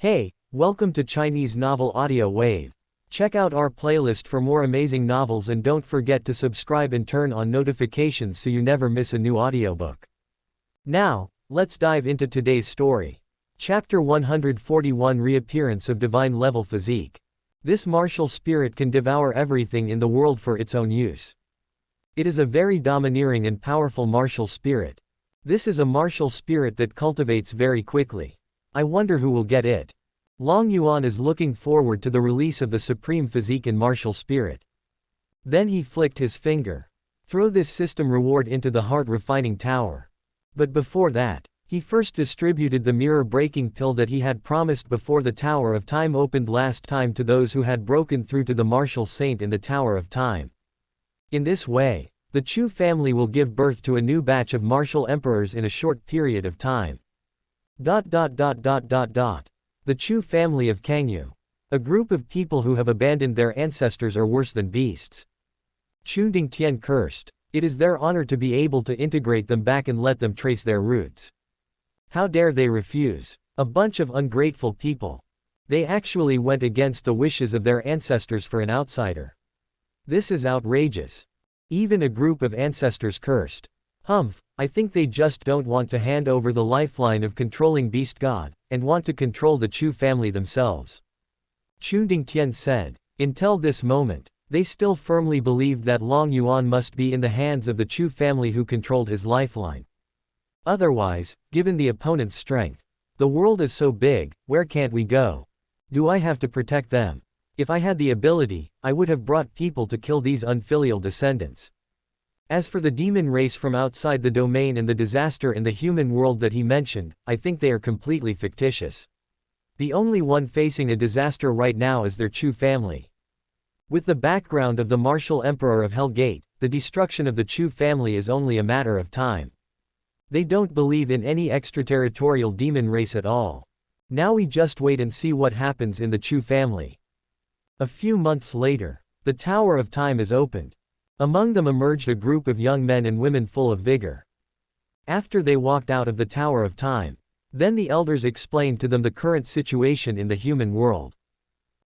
Hey, welcome to Chinese Novel Audio Wave. Check out our playlist for more amazing novels and don't forget to subscribe and turn on notifications so you never miss a new audiobook. Now, let's dive into today's story. Chapter 141 Reappearance of Divine Level Physique. This martial spirit can devour everything in the world for its own use. It is a very domineering and powerful martial spirit. This is a martial spirit that cultivates very quickly. I wonder who will get it. Long Yuan is looking forward to the release of the supreme physique and martial spirit. Then he flicked his finger. Throw this system reward into the heart refining tower. But before that, he first distributed the mirror-breaking pill that he had promised before the Tower of Time opened last time to those who had broken through to the martial saint in the Tower of Time. In this way, the Chu family will give birth to a new batch of martial emperors in a short period of time. The Chu family of Kangyu. A group of people who have abandoned their ancestors are worse than beasts. Chu Dingtian cursed. It is their honor to be able to integrate them back and let them trace their roots. How dare they refuse? A bunch of ungrateful people. They actually went against the wishes of their ancestors for an outsider. This is outrageous. Even a group of ancestors cursed. Humph, I think they just don't want to hand over the lifeline of controlling Beast God, and want to control the Chu family themselves. Chu Dingtian said. Until this moment, they still firmly believed that Long Yuan must be in the hands of the Chu family who controlled his lifeline. Otherwise, given the opponent's strength, the world is so big, where can't we go? Do I have to protect them? If I had the ability, I would have brought people to kill these unfilial descendants. As for the demon race from outside the domain and the disaster in the human world that he mentioned, I think they are completely fictitious. The only one facing a disaster right now is their Chu family. With the background of the martial emperor of Hell Gate, the destruction of the Chu family is only a matter of time. They don't believe in any extraterritorial demon race at all. Now we just wait and see what happens in the Chu family. A few months later, the Tower of Time is opened. Among them emerged a group of young men and women full of vigor. After they walked out of the Tower of Time, then the elders explained to them the current situation in the human world.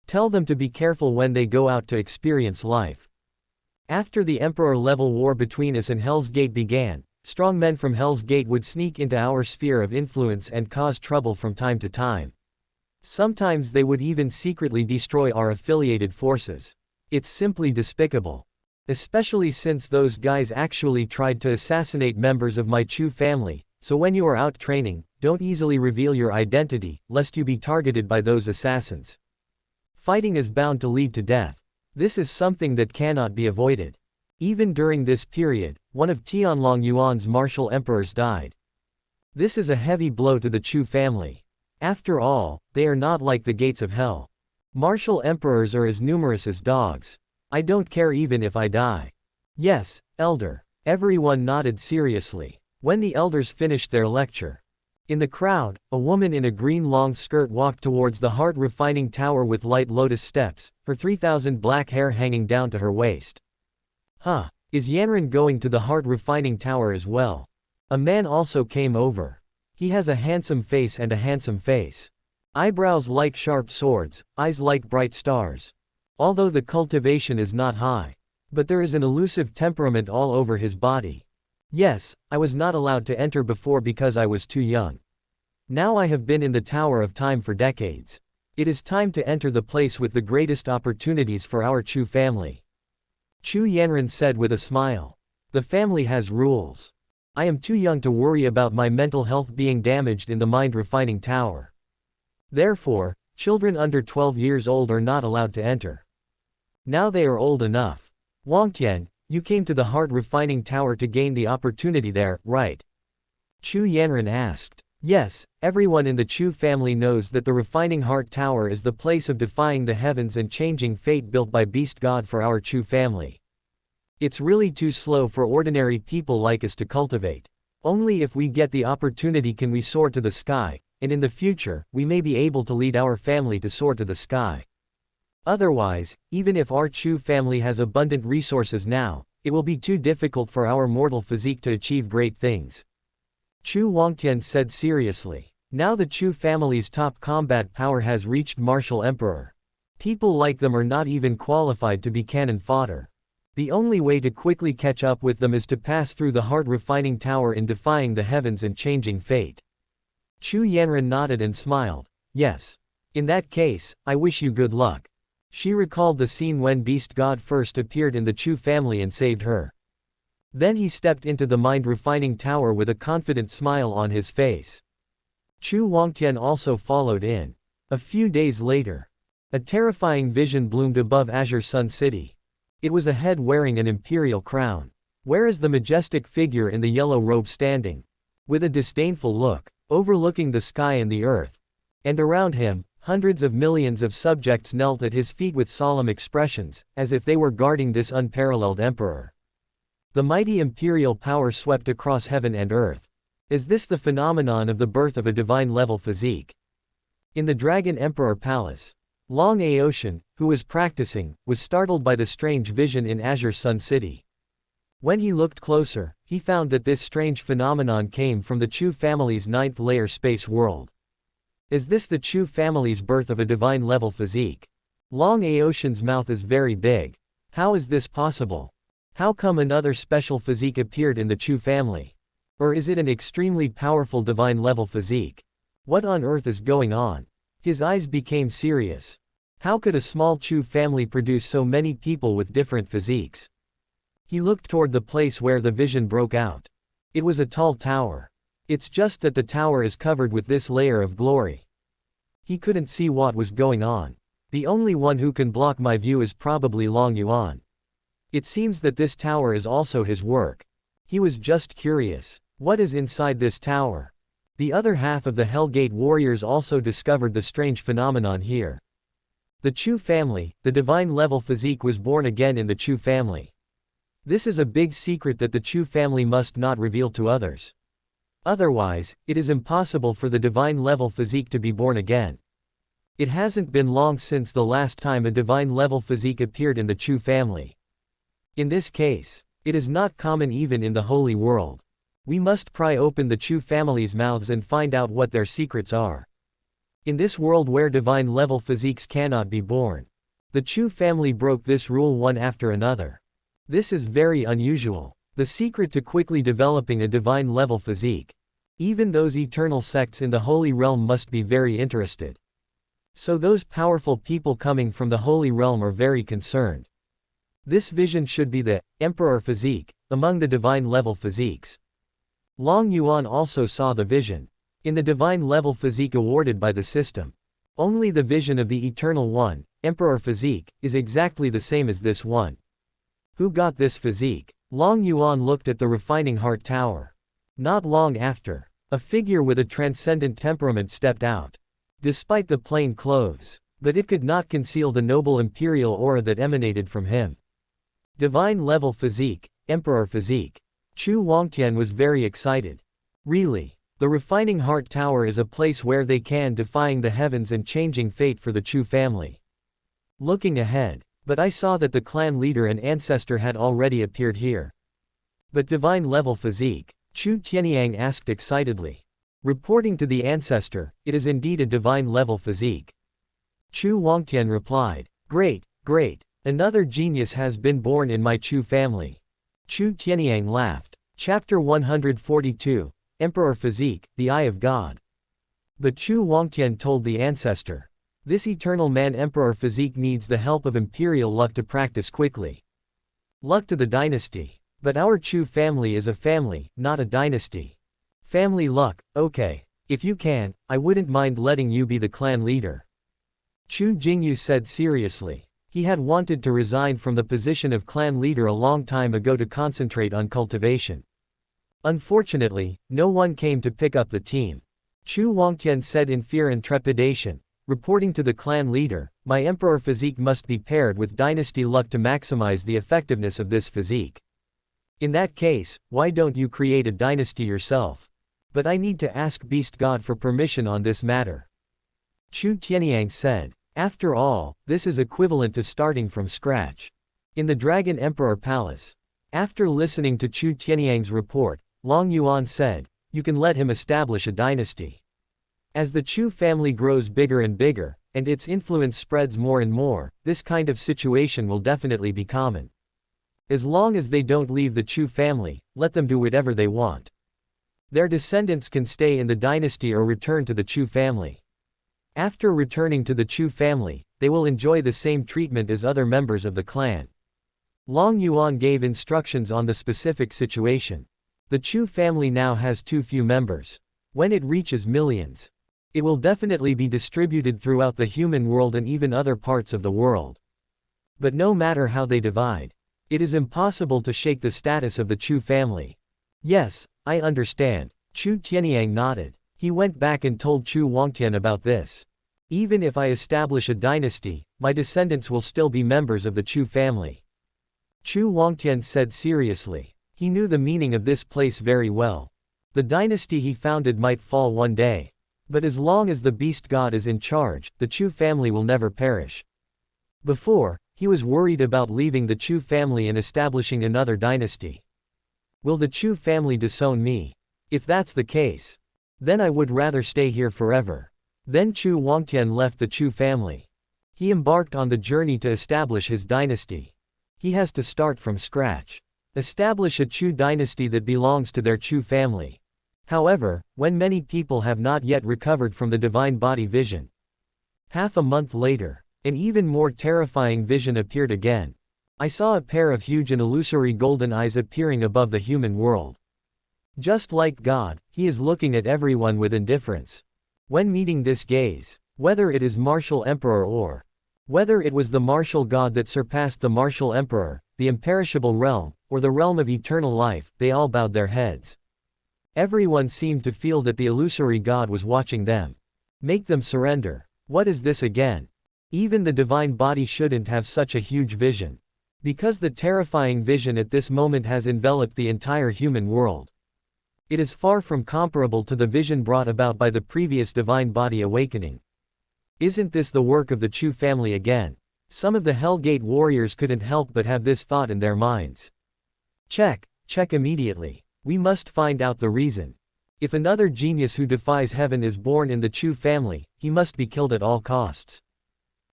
Tell them to be careful when they go out to experience life. After the Emperor-level war between us and Hell's Gate began, strong men from Hell's Gate would sneak into our sphere of influence and cause trouble from time to time. Sometimes they would even secretly destroy our affiliated forces. It's simply despicable. Especially since those guys actually tried to assassinate members of my Chu family, so when you are out training, don't easily reveal your identity, lest you be targeted by those assassins. Fighting is bound to lead to death. This is something that cannot be avoided. Even during this period, one of Tianlong Yuan's martial emperors died. This is a heavy blow to the Chu family. After all, they are not like the gates of hell. Martial emperors are as numerous as dogs. I don't care even if I die. Yes, elder. Everyone nodded seriously. When the elders finished their lecture. In the crowd, a woman in a green long skirt walked towards the heart refining tower with light lotus steps, her 3,000 black hair hanging down to her waist. Huh, is Yanran going to the heart refining tower as well? A man also came over. He has a handsome face and a handsome face. Eyebrows like sharp swords, eyes like bright stars. Although the cultivation is not high. But there is an elusive temperament all over his body. Yes, I was not allowed to enter before because I was too young. Now I have been in the Tower of Time for decades. It is time to enter the place with the greatest opportunities for our Chu family. Chu Yanran said with a smile. The family has rules. I am too young to worry about my mental health being damaged in the mind refining tower. Therefore, children under 12 years old are not allowed to enter. Now they are old enough. Wangtian, you came to the heart refining tower to gain the opportunity there, right? Chu Yanran asked. Yes, everyone in the Chu family knows that the refining heart tower is the place of defying the heavens and changing fate built by Beast God for our Chu family. It's really too slow for ordinary people like us to cultivate. Only if we get the opportunity can we soar to the sky, and in the future, we may be able to lead our family to soar to the sky. Otherwise, even if our Chu family has abundant resources now, it will be too difficult for our mortal physique to achieve great things. Chu Wangtian said seriously. Now the Chu family's top combat power has reached Martial Emperor. People like them are not even qualified to be cannon fodder. The only way to quickly catch up with them is to pass through the heart refining tower in defying the heavens and changing fate. Chu Yanran nodded and smiled. Yes. In that case, I wish you good luck. She recalled the scene when Beast God first appeared in the Chu family and saved her. Then he stepped into the mind refining tower with a confident smile on his face. Chu Wangtian also followed in. A few days later, a terrifying vision bloomed above Azure Sun City. It was a head wearing an imperial crown. Where is the majestic figure in the yellow robe standing? With a disdainful look, overlooking the sky and the earth. And around him, hundreds of millions of subjects knelt at his feet with solemn expressions, as if they were guarding this unparalleled emperor. The mighty imperial power swept across heaven and earth. Is this the phenomenon of the birth of a divine-level physique? In the Dragon Emperor Palace, Long Aoshan, who was practicing, was startled by the strange vision in Azure Sun City. When he looked closer, he found that this strange phenomenon came from the Chu family's ninth-layer space world. Is this the Chu family's birth of a divine-level physique? Long Aoshan's mouth is very big. How is this possible? How come another special physique appeared in the Chu family? Or is it an extremely powerful divine-level physique? What on earth is going on? His eyes became serious. How could a small Chu family produce so many people with different physiques? He looked toward the place where the vision broke out. It was a tall tower. It's just that the tower is covered with this layer of glory. He couldn't see what was going on. The only one who can block my view is probably Long Yuan. It seems that this tower is also his work. He was just curious. What is inside this tower? The other half of the Hellgate warriors also discovered the strange phenomenon here. The Chu family, the divine-level physique was born again in the Chu family. This is a big secret that the Chu family must not reveal to others. Otherwise, it is impossible for the divine-level physique to be born again. It hasn't been long since the last time a divine-level physique appeared in the Chu family. In this case, it is not common even in the holy world. We must pry open the Chu family's mouths and find out what their secrets are. In this world where divine-level physiques cannot be born, the Chu family broke this rule one after another. This is very unusual. The secret to quickly developing a divine-level physique. Even those eternal sects in the holy realm must be very interested. So those powerful people coming from the holy realm are very concerned. This vision should be the Emperor physique among the divine-level physiques. Long Yuan also saw the vision. In the divine-level physique awarded by the system, only the vision of the Eternal One, Emperor physique, is exactly the same as this one. Who got this physique? Long Yuan looked at the refining heart tower. Not long after, a figure with a transcendent temperament stepped out. Despite the plain clothes, but it could not conceal the noble imperial aura that emanated from him. Divine-level physique, Emperor physique. Chu Wangtian was very excited. Really, the refining heart tower is a place where they can defying the heavens and changing fate for the Chu family. Looking ahead, but I saw that the clan leader and ancestor had already appeared here. But divine-level physique? Chu Tianyang asked excitedly. Reporting to the ancestor, it is indeed a divine-level physique. Chu Wangtian replied. Great, great. Another genius has been born in my Chu family. Chu Tianyang laughed. Chapter 142, Emperor Physique, the Eye of God. But Chu Wangtian told the ancestor. This eternal man Emperor Physique needs the help of imperial luck to practice quickly. Luck to the dynasty. But our Chu family is a family, not a dynasty. Family luck, okay. If you can, I wouldn't mind letting you be the clan leader. Chu Jingyu said seriously. He had wanted to resign from the position of clan leader a long time ago to concentrate on cultivation. Unfortunately, no one came to pick up the team. Chu Wangtian said in fear and trepidation, reporting to the clan leader, my emperor physique must be paired with dynasty luck to maximize the effectiveness of this physique. In that case, why don't you create a dynasty yourself? But I need to ask Beast God for permission on this matter. Chu Tianyang said. After all, this is equivalent to starting from scratch. In the Dragon Emperor Palace. After listening to Chu Tianyang's report, Long Yuan said, you can let him establish a dynasty. As the Chu family grows bigger and bigger, and its influence spreads more and more, this kind of situation will definitely be common. As long as they don't leave the Chu family, let them do whatever they want. Their descendants can stay in the dynasty or return to the Chu family. After returning to the Chu family, they will enjoy the same treatment as other members of the clan. Long Yuan gave instructions on the specific situation. The Chu family now has too few members. When it reaches millions, it will definitely be distributed throughout the human world and even other parts of the world. But no matter how they divide, it is impossible to shake the status of the Chu family. Yes, I understand. Chu Tianyang nodded. He went back and told Chu Wangtian about this. Even if I establish a dynasty, my descendants will still be members of the Chu family. Chu Wangtian said seriously. He knew the meaning of this place very well. The dynasty he founded might fall one day. But as long as the beast god is in charge, the Chu family will never perish. Before, he was worried about leaving the Chu family and establishing another dynasty. Will the Chu family disown me? If that's the case, then I would rather stay here forever. Then Chu Wangtian left the Chu family. He embarked on the journey to establish his dynasty. He has to start from scratch. Establish a Chu dynasty that belongs to their Chu family. However, when many people have not yet recovered from the divine body vision. Half a month later, an even more terrifying vision appeared again. I saw a pair of huge and illusory golden eyes appearing above the human world. Just like God, he is looking at everyone with indifference. When meeting this gaze, whether it is martial emperor or whether it was the martial god that surpassed the martial emperor, the imperishable realm, or the realm of eternal life, they all bowed their heads. Everyone seemed to feel that the illusory god was watching them. Make them surrender. What is this again? Even the divine body shouldn't have such a huge vision. Because the terrifying vision at this moment has enveloped the entire human world. It is far from comparable to the vision brought about by the previous divine body awakening. Isn't this the work of the Chu family again? Some of the Hellgate warriors couldn't help but have this thought in their minds. Check immediately. We must find out the reason. If another genius who defies heaven is born in the Chu family, he must be killed at all costs.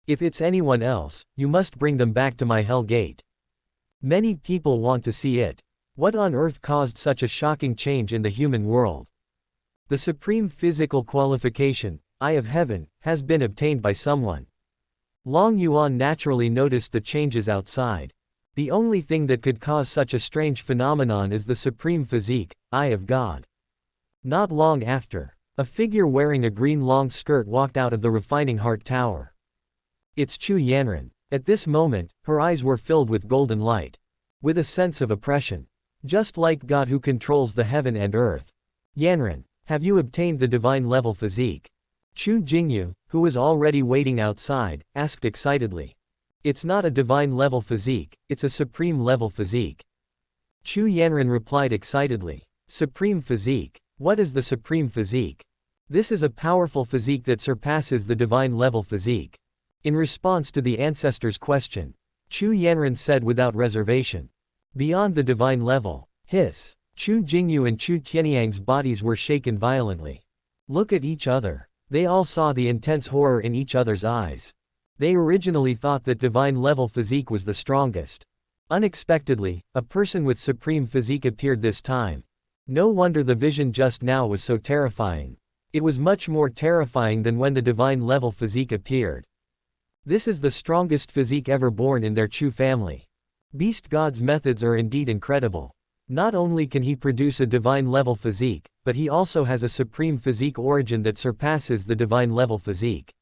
If it's anyone else, you must bring them back to my Hellgate. Many people want to see it. What on earth caused such a shocking change in the human world? The supreme physical qualification, Eye of Heaven, has been obtained by someone. Long Yuan naturally noticed the changes outside. The only thing that could cause such a strange phenomenon is the supreme physique, Eye of God. Not long after, a figure wearing a green long skirt walked out of the Refining Heart Tower. It's Chu Yanran. At this moment, her eyes were filled with golden light. With a sense of oppression. Just like God who controls the heaven and earth. Yanran, have you obtained the divine level physique? Chu Jingyu, who was already waiting outside, asked excitedly. It's not a divine level physique, it's a supreme level physique. Chu Yanran replied excitedly. Supreme physique? What is the supreme physique? This is a powerful physique that surpasses the divine level physique. In response to the ancestor's question, Chu Yanran said without reservation. Beyond the divine level. Hiss. Chu Jingyu and Chu Tianyang's bodies were shaken violently. Look at each other. They all saw the intense horror in each other's eyes. They originally thought that divine level physique was the strongest. Unexpectedly, a person with supreme physique appeared this time. No wonder the vision just now was so terrifying. It was much more terrifying than when the divine level physique appeared. This is the strongest physique ever born in their Chu family. Beast God's methods are indeed incredible. Not only can he produce a divine level physique, but he also has a supreme physique origin that surpasses the divine level physique.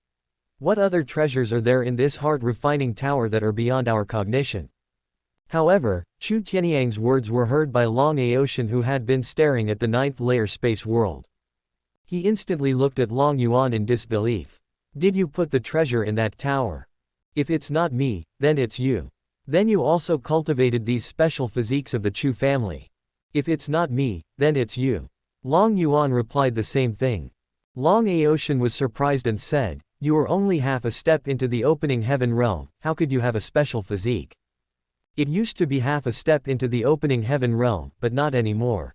What other treasures are there in this heart refining tower that are beyond our cognition? However, Chu Tianyang's words were heard by Long Aoshan, who had been staring at the ninth layer space world. He instantly looked at Long Yuan in disbelief. Did you put the treasure in that tower? If it's not me, then it's you. Then you also cultivated these special physiques of the Chu family. If it's not me, then it's you. Long Yuan replied the same thing. Long Aoshan was surprised and said, you were only half a step into the opening heaven realm, how could you have a special physique? It used to be half a step into the opening heaven realm, but not anymore.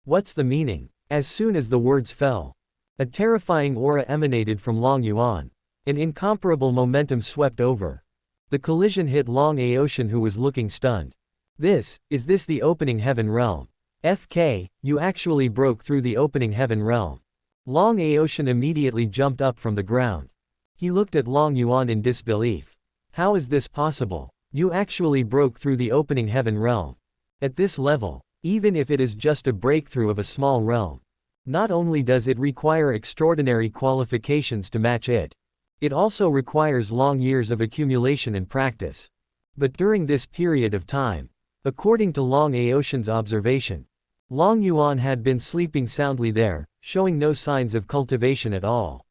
What's the meaning? As soon as the words fell, A terrifying aura emanated from Long Yuan. An incomparable momentum swept over. The collision hit Long Aotian, who was looking stunned. Is this the opening heaven realm? FK, you actually broke through the opening heaven realm. Long Aotian immediately jumped up from the ground. He looked at Long Yuan in disbelief. How is this possible? You actually broke through the opening heaven realm. At this level, even if it is just a breakthrough of a small realm, not only does it require extraordinary qualifications to match it, it also requires long years of accumulation and practice. But during this period of time, according to Long Aotian's observation, Long Yuan had been sleeping soundly there, showing no signs of cultivation at all.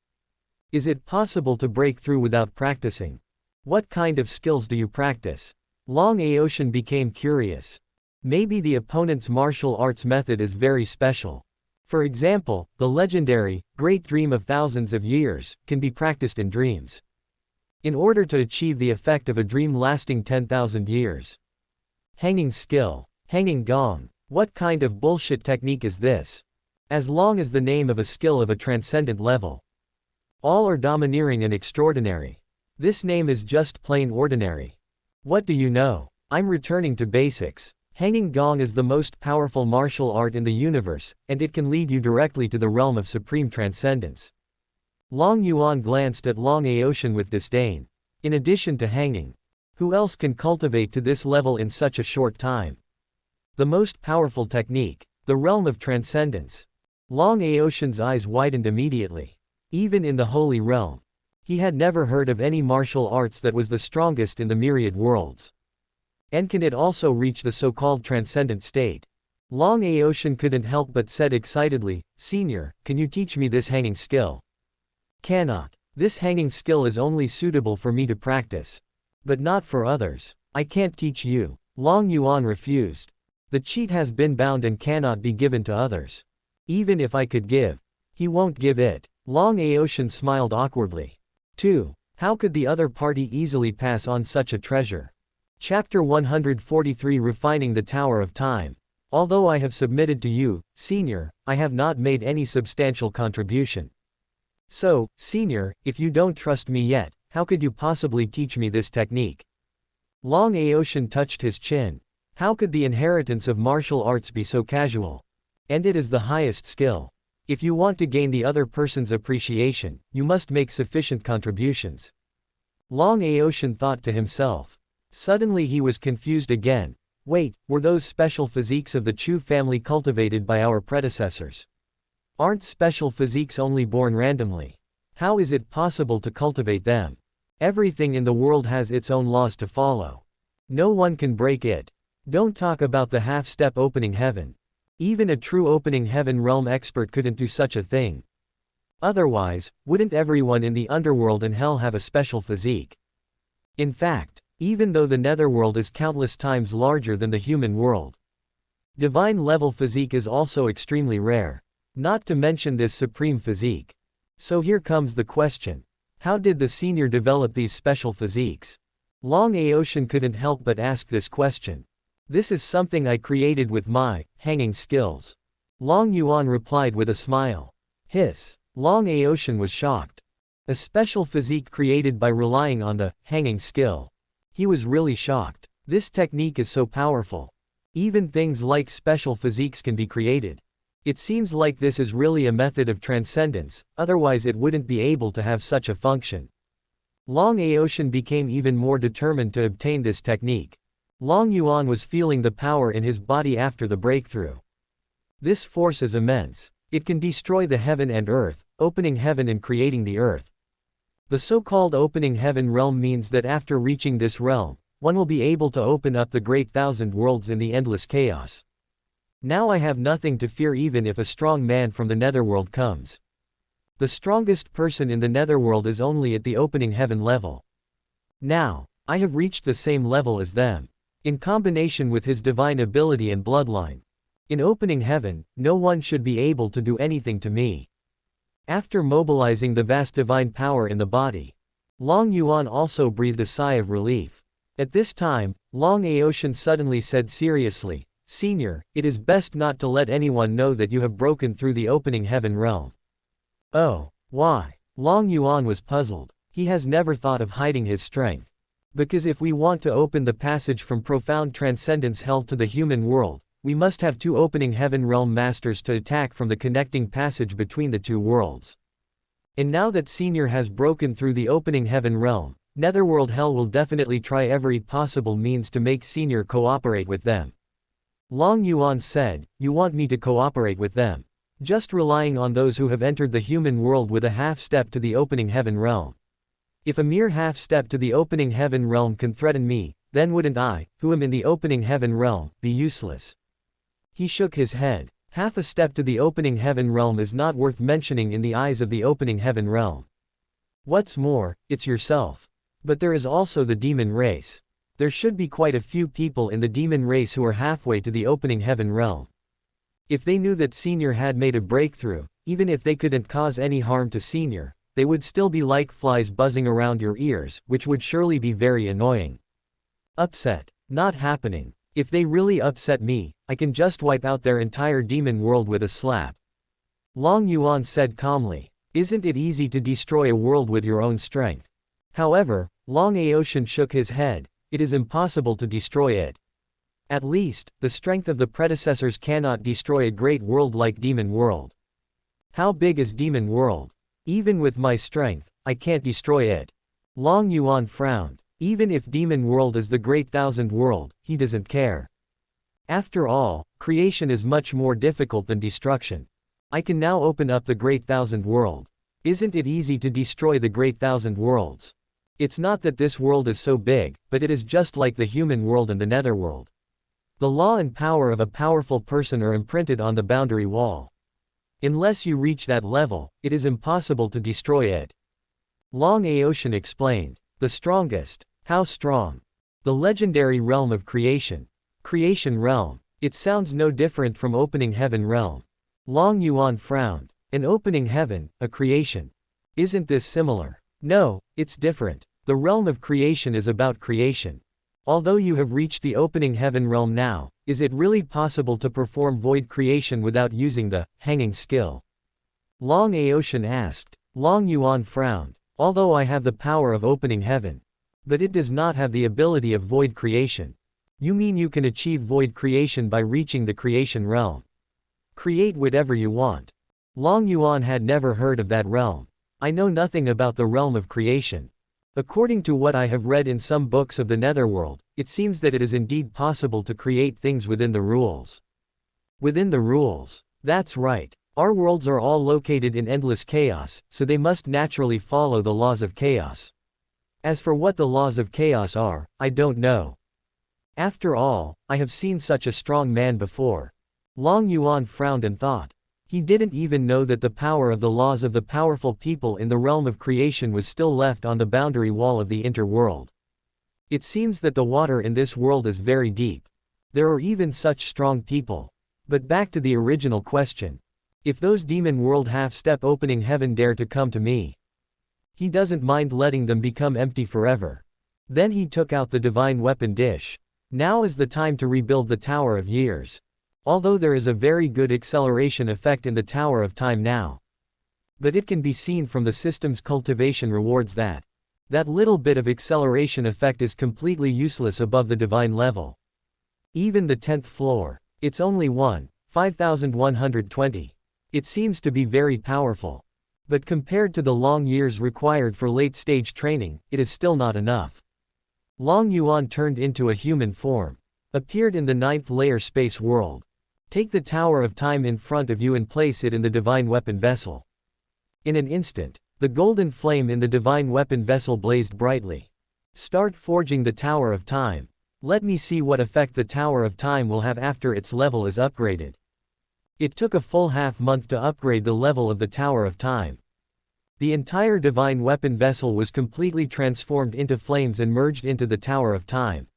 Is it possible to break through without practicing? What kind of skills do you practice? Long Aotian became curious. Maybe the opponent's martial arts method is very special. For example, the legendary, great dream of thousands of years, can be practiced in dreams. In order to achieve the effect of a dream lasting 10,000 years. Hanging skill. Hanging gong. What kind of bullshit technique is this? As long as the name of a skill of a transcendent level. All are domineering and extraordinary. This name is just plain ordinary. What do you know? I'm returning to basics. Hanging gong is the most powerful martial art in the universe, and it can lead you directly to the realm of supreme transcendence. Long Yuan glanced at Long Aotian with disdain. In addition to hanging, who else can cultivate to this level in such a short time? The most powerful technique, the realm of transcendence. Long Aotian's eyes widened immediately. Even in the holy realm, he had never heard of any martial arts that was the strongest in the myriad worlds. And can it also reach the so-called transcendent state? Long Aotian couldn't help but said excitedly, "Senior, can you teach me this hanging skill?" "Cannot. This hanging skill is only suitable for me to practice. But not for others. I can't teach you." Long Yuan refused. The cheat has been bound and cannot be given to others. Even if I could give, he won't give it. Long Aotian smiled awkwardly. 2. How could the other party easily pass on such a treasure? Chapter 143, Refining the Tower of Time. Although I have submitted to you, Senior, I have not made any substantial contribution. So, Senior, if you don't trust me yet, how could you possibly teach me this technique? Long Aotian touched his chin. How could the inheritance of martial arts be so casual? And it is the highest skill. If you want to gain the other person's appreciation, you must make sufficient contributions. Long Aotian thought to himself. Suddenly he was confused again. Wait, were those special physiques of the Chu family cultivated by our predecessors? Aren't special physiques only born randomly? How is it possible to cultivate them? Everything in the world has its own laws to follow. No one can break it. Don't talk about the half-step opening heaven. Even a true opening heaven realm expert couldn't do such a thing. Otherwise, wouldn't everyone in the underworld and hell have a special physique? In fact, even though the netherworld is countless times larger than the human world, divine level physique is also extremely rare. Not to mention this supreme physique. So here comes the question. How did the senior develop these special physiques? Long Aotian couldn't help but ask this question. This is something I created with my hanging skills. Long Yuan replied with a smile. Hiss. Long Aotian was shocked. A special physique created by relying on the hanging skill. He was really shocked. This technique is so powerful. Even things like special physiques can be created. It seems like this is really a method of transcendence, otherwise it wouldn't be able to have such a function. Long Aotian became even more determined to obtain this technique. Long Yuan was feeling the power in his body after the breakthrough. This force is immense. It can destroy the heaven and earth, opening heaven and creating the earth. The so-called opening heaven realm means that after reaching this realm, one will be able to open up the great thousand worlds in the endless chaos. Now I have nothing to fear even if a strong man from the netherworld comes. The strongest person in the netherworld is only at the opening heaven level. Now, I have reached the same level as them. In combination with his divine ability and bloodline. In opening heaven, no one should be able to do anything to me. After mobilizing the vast divine power in the body, Long Yuan also breathed a sigh of relief. At this time, Long Aotian suddenly said seriously, Senior, it is best not to let anyone know that you have broken through the opening heaven realm. Oh, why? Long Yuan was puzzled. He has never thought of hiding his strength. Because if we want to open the passage from profound transcendence hell to the human world, we must have two opening heaven realm masters to attack from the connecting passage between the two worlds. And now that Senior has broken through the opening heaven realm, Netherworld Hell will definitely try every possible means to make Senior cooperate with them. Long Yuan said, "You want me to cooperate with them? Just relying on those who have entered the human world with a half step to the opening heaven realm. If a mere half step to the opening heaven realm can threaten me, then wouldn't I, who am in the opening heaven realm, be useless?" He shook his head. Half a step to the opening heaven realm is not worth mentioning in the eyes of the opening heaven realm. What's more, it's yourself. But there is also the demon race. There should be quite a few people in the demon race who are halfway to the opening heaven realm. If they knew that Senior had made a breakthrough, even if they couldn't cause any harm to Senior, they would still be like flies buzzing around your ears, which would surely be very annoying. Upset. Not happening. If they really upset me, I can just wipe out their entire demon world with a slap. Long Yuan said calmly. Isn't it easy to destroy a world with your own strength? However, Long Aotian shook his head. It is impossible to destroy it. At least, the strength of the predecessors cannot destroy a great world like Demon World. How big is Demon World? Even with my strength, I can't destroy it. Long Yuan frowned. Even if Demon World is the Great Thousand World, he doesn't care. After all, creation is much more difficult than destruction. I can now open up the Great Thousand World. Isn't it easy to destroy the Great Thousand Worlds? It's not that this world is so big, but it is just like the human world and the netherworld. The law and power of a powerful person are imprinted on the boundary wall. Unless you reach that level, it is impossible to destroy it. Long Aotian explained. The strongest. How strong? The legendary realm of creation. Creation realm. It sounds no different from opening heaven realm. Long Yuan frowned. An opening heaven, a creation. Isn't this similar? No, it's different. The realm of creation is about creation. Although you have reached the opening heaven realm now, is it really possible to perform void creation without using the hanging skill? Long Aotian asked. Long Yuan frowned. Although I have the power of opening heaven. But it does not have the ability of void creation. You mean you can achieve void creation by reaching the creation realm? Create whatever you want. Long Yuan had never heard of that realm. I know nothing about the realm of creation. According to what I have read in some books of the netherworld, it seems that it is indeed possible to create things within the rules. Within the rules. That's right. Our worlds are all located in endless chaos, so they must naturally follow the laws of chaos. As for what the laws of chaos are, I don't know. After all, I have seen such a strong man before. Long Yuan frowned and thought. He didn't even know that the power of the laws of the powerful people in the realm of creation was still left on the boundary wall of the interworld. It seems that the water in this world is very deep. There are even such strong people. But back to the original question. If those demon world half-step opening heaven dare to come to me, he doesn't mind letting them become empty forever. Then he took out the divine weapon dish. Now is the time to rebuild the Tower of Years. Although there is a very good acceleration effect in the Tower of Time now. But it can be seen from the system's cultivation rewards that little bit of acceleration effect is completely useless above the divine level. Even the 10th floor. It's only 5,120. It seems to be very powerful. But compared to the long years required for late-stage training, it is still not enough. Long Yuan turned into a human form. Appeared in the 9th layer space world. Take the Tower of Time in front of you and place it in the divine weapon vessel. In an instant, the golden flame in the divine weapon vessel blazed brightly. Start forging the Tower of Time. Let me see what effect the Tower of Time will have after its level is upgraded. It took a full half-month to upgrade the level of the Tower of Time. The entire divine weapon vessel was completely transformed into flames and merged into the Tower of Time.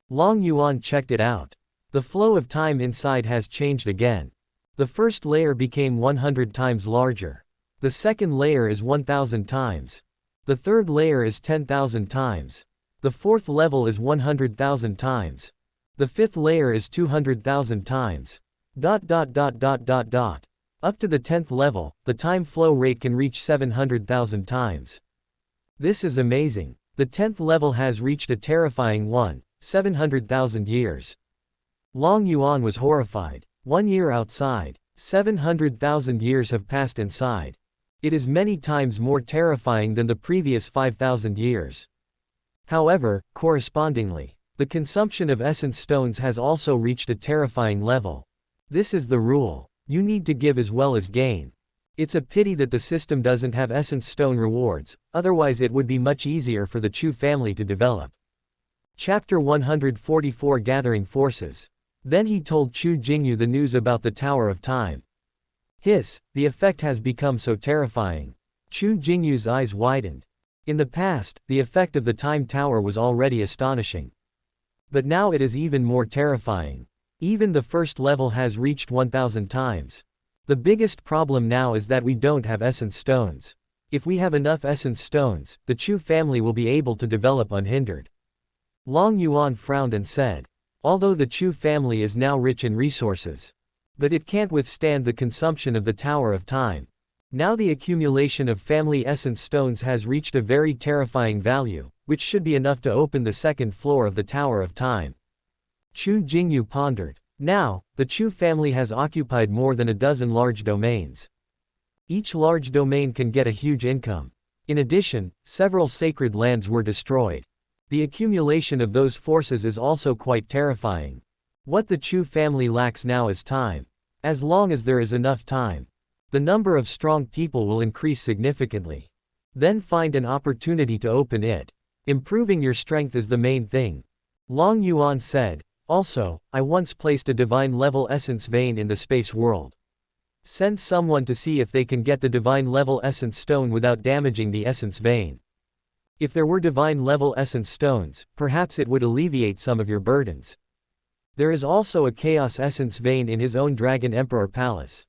Long Yuan checked it out. The flow of time inside has changed again. The first layer became 100 times larger. The second layer is 1,000 times. The third layer is 10,000 times. The fourth level is 100,000 times. The fifth layer is 200,000 times. Up to the 10th level, the time flow rate can reach 700,000 times. This is amazing. The 10th level has reached a terrifying 700,000 years. Long Yuan was horrified. 1 year outside. 700,000 years have passed inside. It is many times more terrifying than the previous 5,000 years. However, correspondingly, the consumption of essence stones has also reached a terrifying level. This is the rule. You need to give as well as gain. It's a pity that the system doesn't have essence stone rewards, otherwise it would be much easier for the Chu family to develop. Chapter 144 Gathering Forces. Then he told Chu Jingyu the news about the Tower of Time. The effect has become so terrifying. Chu Jingyu's eyes widened. In the past, the effect of the Time Tower was already astonishing. But now it is even more terrifying. Even the first level has reached 1,000 times. The biggest problem now is that we don't have essence stones. If we have enough essence stones, the Chu family will be able to develop unhindered. Long Yuan frowned and said, although the Chu family is now rich in resources, but it can't withstand the consumption of the Tower of Time. Now the accumulation of family essence stones has reached a very terrifying value, which should be enough to open the second floor of the Tower of Time. Chu Jingyu pondered. Now, the Chu family has occupied more than a dozen large domains. Each large domain can get a huge income. In addition, several sacred lands were destroyed. The accumulation of those forces is also quite terrifying. What the Chu family lacks now is time. As long as there is enough time, the number of strong people will increase significantly. Then find an opportunity to open it. Improving your strength is the main thing. Long Yuan said. Also, I once placed a divine level essence vein in the space world. Send someone to see if they can get the divine level essence stone without damaging the essence vein. If there were divine level essence stones, perhaps it would alleviate some of your burdens. There is also a chaos essence vein in his own Dragon Emperor Palace.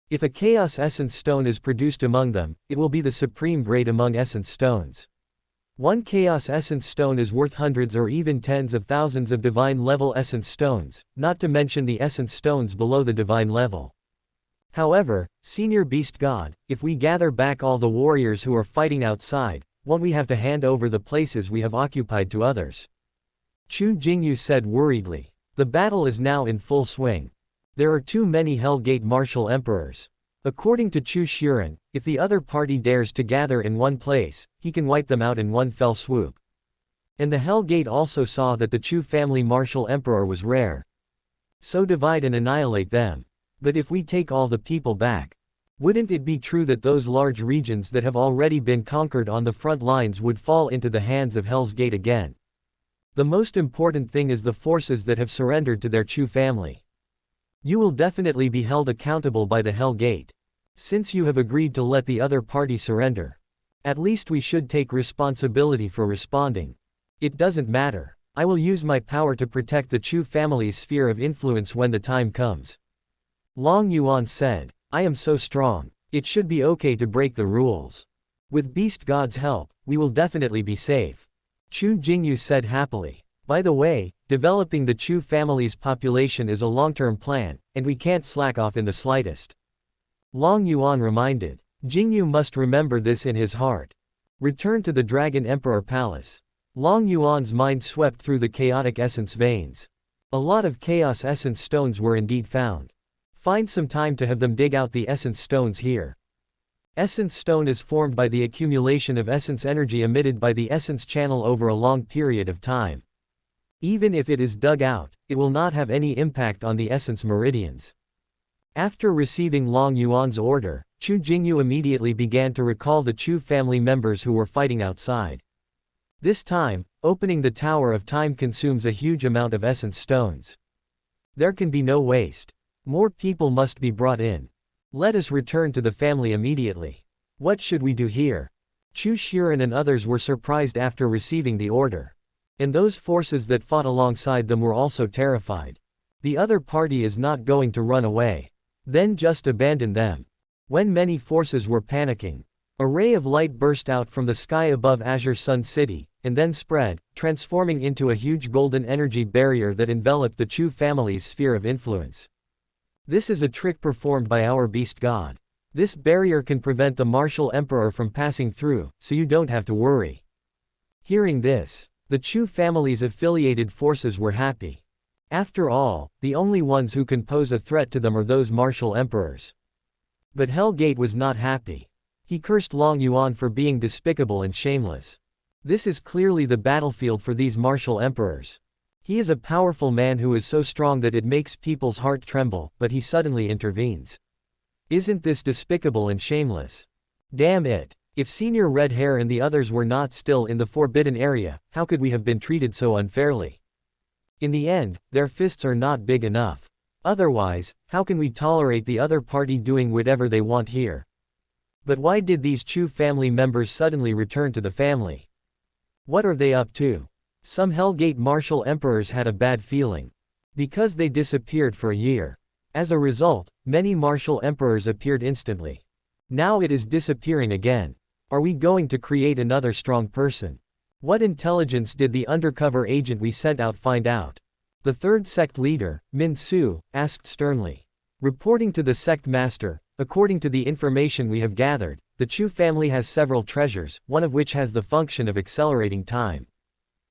If a chaos essence stone is produced among them, it will be the supreme grade among essence stones. One chaos essence stone is worth hundreds or even tens of thousands of divine level essence stones, not to mention the essence stones below the divine level. However, Senior Beast God, if we gather back all the warriors who are fighting outside, won't we have to hand over the places we have occupied to others? Chu Jingyu said worriedly. The battle is now in full swing. There are too many Hellgate martial emperors. According to Chu Shiren, if the other party dares to gather in one place, he can wipe them out in one fell swoop. And the Hellgate also saw that the Chu family martial emperor was rare. So divide and annihilate them. But if we take all the people back, wouldn't it be true that those large regions that have already been conquered on the front lines would fall into the hands of Hell's Gate again? The most important thing is the forces that have surrendered to their Chu family. You will definitely be held accountable by the Hell Gate. Since you have agreed to let the other party surrender, at least we should take responsibility for responding. It doesn't matter. I will use my power to protect the Chu family's sphere of influence when the time comes. Long Yuan said, I am so strong. It should be okay to break the rules. With Beast God's help, we will definitely be safe. Chu Jingyu said happily. By the way, developing the Chu family's population is a long-term plan, and we can't slack off in the slightest. Long Yuan reminded. Jingyu must remember this in his heart. Return to the Dragon Emperor Palace. Long Yuan's mind swept through the chaotic essence veins. A lot of chaos essence stones were indeed found. Find some time to have them dig out the essence stones here. Essence stone is formed by the accumulation of essence energy emitted by the essence channel over a long period of time. Even if it is dug out, it will not have any impact on the essence meridians. After receiving Long Yuan's order, Chu Jingyu immediately began to recall the Chu family members who were fighting outside. This time, opening the Tower of Time consumes a huge amount of essence stones. There can be no waste. More people must be brought in. Let us return to the family immediately. What should we do here? Chu Shiren and others were surprised after receiving the order. And those forces that fought alongside them were also terrified. The other party is not going to run away. Then just abandon them. When many forces were panicking, a ray of light burst out from the sky above Azure Sun City, and then spread, transforming into a huge golden energy barrier that enveloped the Chu family's sphere of influence. This is a trick performed by our beast god. This barrier can prevent the martial emperor from passing through, so you don't have to worry. Hearing this, the Chu family's affiliated forces were happy. After all, the only ones who can pose a threat to them are those martial emperors. But Hell Gate was not happy. He cursed Long Yuan for being despicable and shameless. This is clearly the battlefield for these martial emperors. He is a powerful man who is so strong that it makes people's heart tremble, but he suddenly intervenes. Isn't this despicable and shameless? Damn it. If Senior Red Hair and the others were not still in the forbidden area, how could we have been treated so unfairly? In the end, their fists are not big enough. Otherwise, how can we tolerate the other party doing whatever they want here? But why did these Chu family members suddenly return to the family? What are they up to? Some Hellgate martial emperors had a bad feeling. Because they disappeared for a year. As a result, many martial emperors appeared instantly. Now it is disappearing again. Are we going to create another strong person? What intelligence did the undercover agent we sent out find out? The third sect leader, Min Su, asked sternly. Reporting to the sect master, according to the information we have gathered, the Chu family has several treasures, one of which has the function of accelerating time.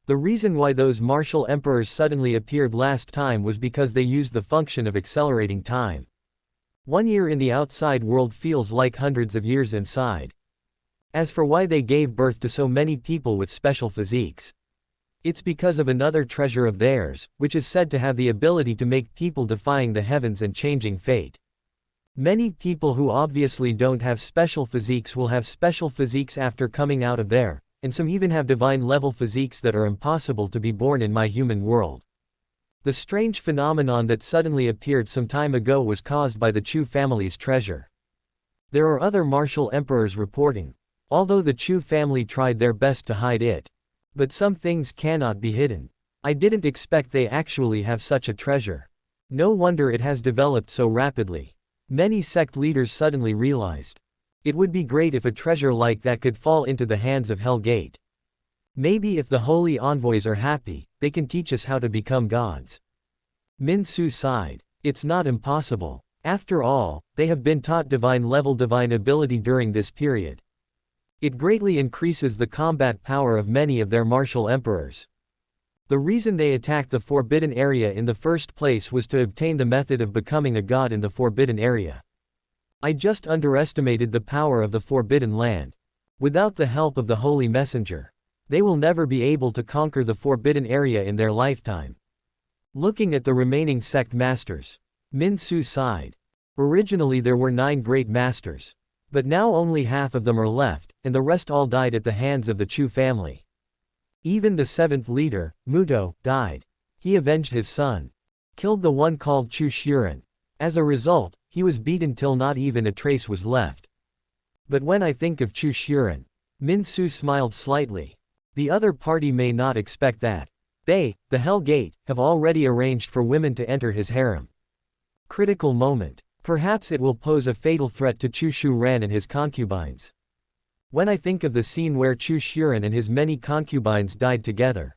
The reason why those martial emperors suddenly appeared last time was because they used the function of accelerating time. 1 year in the outside world feels like hundreds of years inside. As for why they gave birth to so many people with special physiques, it's because of another treasure of theirs, which is said to have the ability to make people defying the heavens and changing fate. Many people who obviously don't have special physiques will have special physiques after coming out of there, and some even have divine level physiques that are impossible to be born in my human world. The strange phenomenon that suddenly appeared some time ago was caused by the Chu family's treasure. There are other martial emperors reporting. Although the Chu family tried their best to hide it. But some things cannot be hidden. I didn't expect they actually have such a treasure. No wonder it has developed so rapidly. Many sect leaders suddenly realized. It would be great if a treasure like that could fall into the hands of Hell Gate. Maybe if the holy envoys are happy, they can teach us how to become gods. Min Su sighed. It's not impossible. After all, they have been taught divine ability during this period. It greatly increases the combat power of many of their martial emperors. The reason they attacked the forbidden area in the first place was to obtain the method of becoming a god in the forbidden area. I just underestimated the power of the forbidden land. Without the help of the holy messenger, they will never be able to conquer the forbidden area in their lifetime. Looking at the remaining sect masters, Min Su sighed. Originally there were 9 great masters. But now only half of them are left, and the rest all died at the hands of the Chu family. Even the 7th leader, Muto, died. He avenged his son. Killed the one called Chu Shuren. As a result, he was beaten till not even a trace was left. But when I think of Chu Shuren, Min Su smiled slightly. The other party may not expect that. They, the Hell Gate, have already arranged for women to enter his harem. Critical moment. Perhaps it will pose a fatal threat to Chu Shuren and his concubines. When I think of the scene where Chu Shuren and his many concubines died together,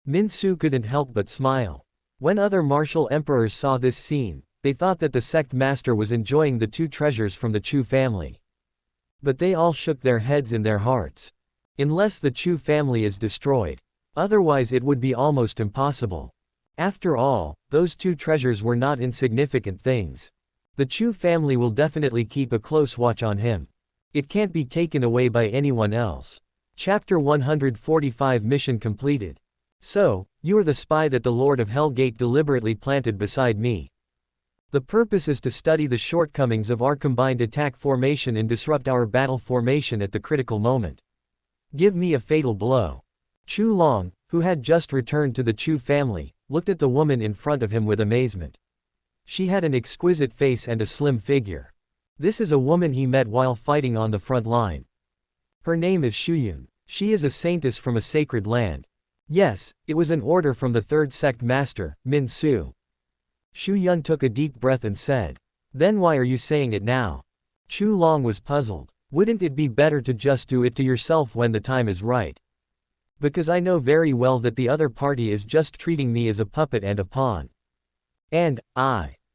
Min Su couldn't help but smile. When other martial emperors saw this scene, they thought that the sect master was enjoying the 2 treasures from the Chu family. But they all shook their heads in their hearts. Unless the Chu family is destroyed. Otherwise it would be almost impossible. After all, those 2 treasures were not insignificant things. The Chu family will definitely keep a close watch on him. It can't be taken away by anyone else. Chapter 145 Mission completed. So, you are the spy that the Lord of Hell Gate deliberately planted beside me. The purpose is to study the shortcomings of our combined attack formation and disrupt our battle formation at the critical moment. Give me a fatal blow. Chu Long, who had just returned to the Chu family, looked at the woman in front of him with amazement. She had an exquisite face and a slim figure. This is a woman he met while fighting on the front line. Her name is Shuyun. She is a saintess from a sacred land. Yes, it was an order from the 3rd sect master, Min Su. Shuyun took a deep breath and said, "Then why are you saying it now?" Chu Long was puzzled. Wouldn't it be better to just do it to yourself when the time is right? Because I know very well that the other party is just treating me as a puppet and a pawn. And,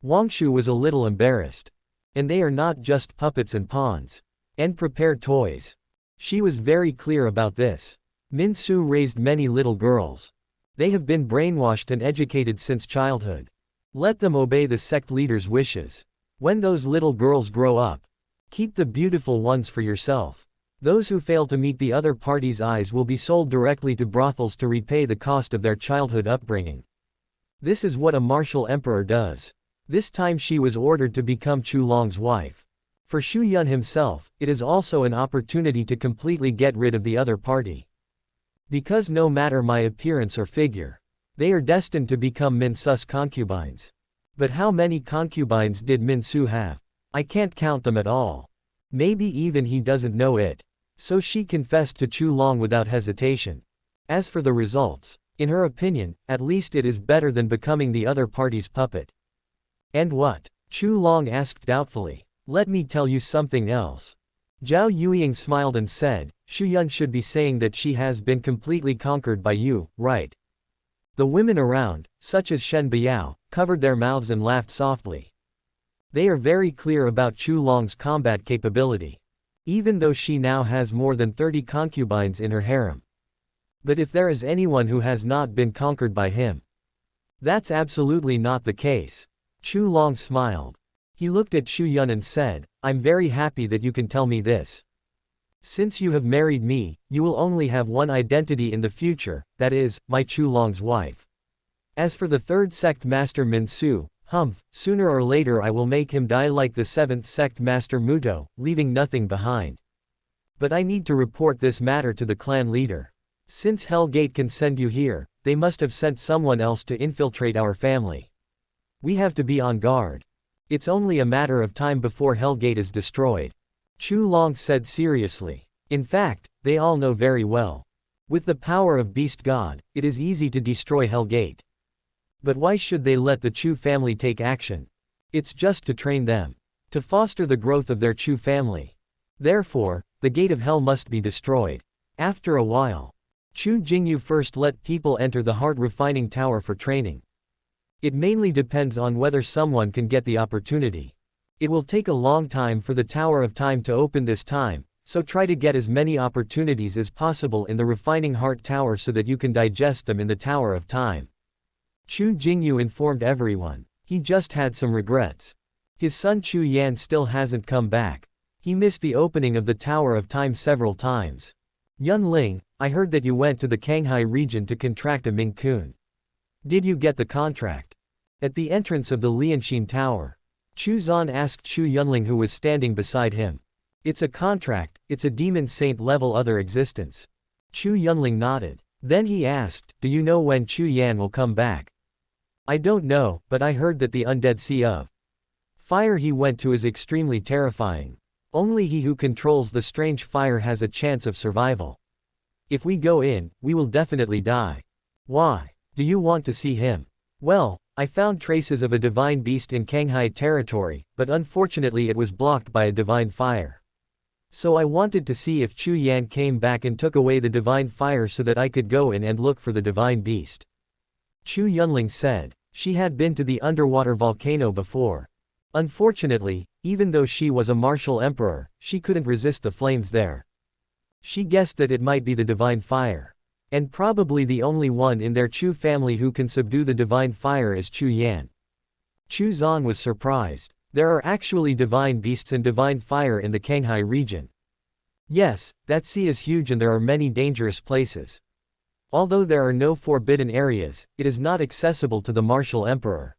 Wangshu was a little embarrassed. And they are not just puppets and pawns. And prepared toys. She was very clear about this. Min Su raised many little girls. They have been brainwashed and educated since childhood. Let them obey the sect leader's wishes. When those little girls grow up, keep the beautiful ones for yourself. Those who fail to meet the other party's eyes will be sold directly to brothels to repay the cost of their childhood upbringing. This is what a martial emperor does. This time she was ordered to become Chu Long's wife. For Xu Yun himself, it is also an opportunity to completely get rid of the other party. Because no matter my appearance or figure, they are destined to become Min Su's concubines. But how many concubines did Min Su have? I can't count them at all. Maybe even he doesn't know it. So she confessed to Chu Long without hesitation. As for the results, in her opinion, at least it is better than becoming the other party's puppet. And what? Chu Long asked doubtfully. Let me tell you something else. Zhao Yueying smiled and said, Xu Yun should be saying that she has been completely conquered by you, right? The women around, such as Shen Biao, covered their mouths and laughed softly. They are very clear about Chu Long's combat capability. Even though she now has more than 30 concubines in her harem. But if there is anyone who has not been conquered by him, that's absolutely not the case. Chu Long smiled. He looked at Xu Yun and said, I'm very happy that you can tell me this. Since you have married me, you will only have one identity in the future, that is, my Chu Long's wife. As for the third sect master Min Su, sooner or later I will make him die like the seventh sect master Muto, leaving nothing behind. But I need to report this matter to the clan leader. Since Hell Gate can send you here, they must have sent someone else to infiltrate our family. We have to be on guard. It's only a matter of time before Hell Gate is destroyed. Chu Long said seriously. In fact, they all know very well. With the power of Beast God, it is easy to destroy Hell Gate. But why should they let the Chu family take action? It's just to train them. To foster the growth of their Chu family. Therefore, the gate of hell must be destroyed. After a while, Chu Jingyu first let people enter the heart refining tower for training. It mainly depends on whether someone can get the opportunity. It will take a long time for the Tower of Time to open this time, so try to get as many opportunities as possible in the refining heart tower so that you can digest them in the Tower of Time. Chu Jingyu informed everyone. He just had some regrets. His son Chu Yan still hasn't come back. He missed the opening of the Tower of Time several times. Yun Ling, I heard that you went to the Kanghai region to contract a Ming Kun. Did you get the contract? At the entrance of the Lianshin Tower, Chu Zan asked Chu Yunling who was standing beside him. It's a contract, it's a demon saint level other existence. Chu Yunling nodded. Then he asked, do you know when Chu Yan will come back? I don't know, but I heard that the undead sea of fire he went to is extremely terrifying. Only he who controls the strange fire has a chance of survival. If we go in, we will definitely die. Why? Do you want to see him? Well, I found traces of a divine beast in Kanghai territory, but unfortunately it was blocked by a divine fire. So I wanted to see if Chu Yan came back and took away the divine fire so that I could go in and look for the divine beast. Chu Yunling said. She had been to the underwater volcano before. Unfortunately, even though she was a martial emperor, she couldn't resist the flames there. She guessed that it might be the divine fire. And probably the only one in their Chu family who can subdue the divine fire is Chu Yan. Chu Zan was surprised. There are actually divine beasts and divine fire in the Kanghai region. Yes, that sea is huge and there are many dangerous places. Although there are no forbidden areas, it is not accessible to the martial emperor.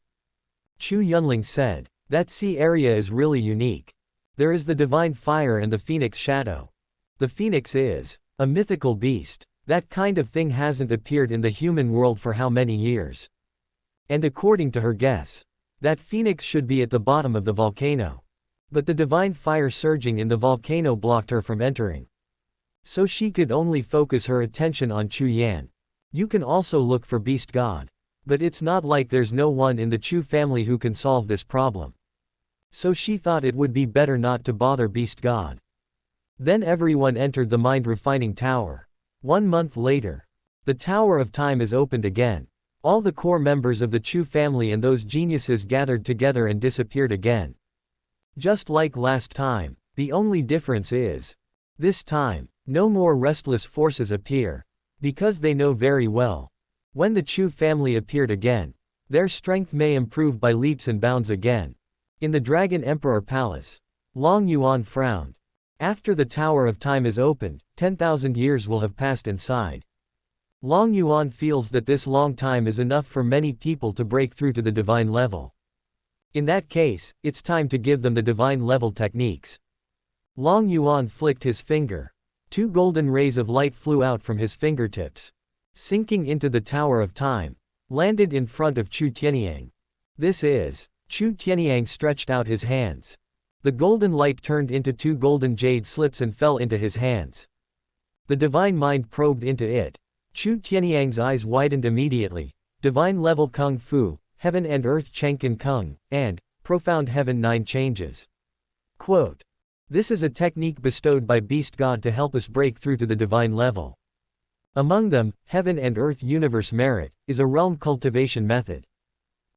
Chu Yunling said. That sea area is really unique. There is the divine fire and the phoenix shadow. The phoenix is a mythical beast. That kind of thing hasn't appeared in the human world for how many years? And according to her guess, that phoenix should be at the bottom of the volcano. But the divine fire surging in the volcano blocked her from entering. So she could only focus her attention on Chu Yan. You can also look for Beast God. But it's not like there's no one in the Chu family who can solve this problem. So she thought it would be better not to bother Beast God. Then everyone entered the mind refining tower. 1 month later, the Tower of Time is opened again. All the core members of the Chu family and those geniuses gathered together and disappeared again. Just like last time, the only difference is, this time, no more restless forces appear. Because they know very well. When the Chu family appeared again, their strength may improve by leaps and bounds again. In the Dragon Emperor Palace, Long Yuan frowned. After the Tower of Time is opened, 10,000 years will have passed inside. Long Yuan feels that this long time is enough for many people to break through to the divine level. In that case, it's time to give them the divine level techniques. Long Yuan flicked his finger. 2 golden rays of light flew out from his fingertips. Sinking into the Tower of Time, landed in front of Chu Tianyang. This is. Chu Tianyang stretched out his hands. The golden light turned into 2 golden jade slips and fell into his hands. The divine mind probed into it. Chu Tianyang's eyes widened immediately. Divine level Kung Fu, Heaven and Earth Chenkin Kung, and Profound Heaven 9 changes. Quote. This is a technique bestowed by Beast God to help us break through to the divine level. Among them, Heaven and Earth Universe Merit, is a realm cultivation method.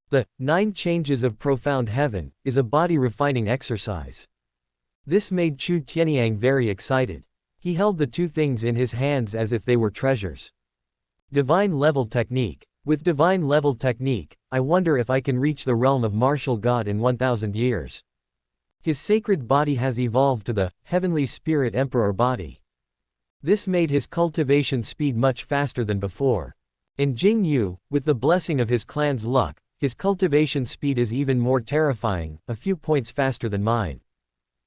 The 9 changes of Profound Heaven is a body refining exercise. This made Chu Tianyang very excited. He held the 2 things in his hands as if they were treasures. Divine level technique. With divine level technique, I wonder if I can reach the realm of martial God in 1,000 years. His sacred body has evolved to the heavenly spirit emperor body. This made his cultivation speed much faster than before. In Jing Yu, with the blessing of his clan's luck, his cultivation speed is even more terrifying, a few points faster than mine.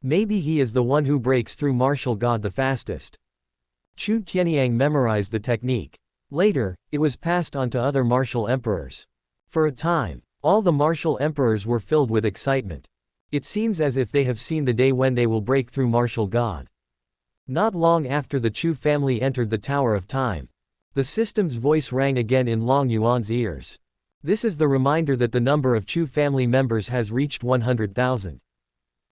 Maybe he is the one who breaks through martial God the fastest. Chu Tianyang memorized the technique. Later, it was passed on to other martial emperors. For a time, all the martial emperors were filled with excitement. It seems as if they have seen the day when they will break through martial God. Not long after the Chu family entered the Tower of Time, the system's voice rang again in Long Yuan's ears. This is the reminder that the number of Chu family members has reached 100,000.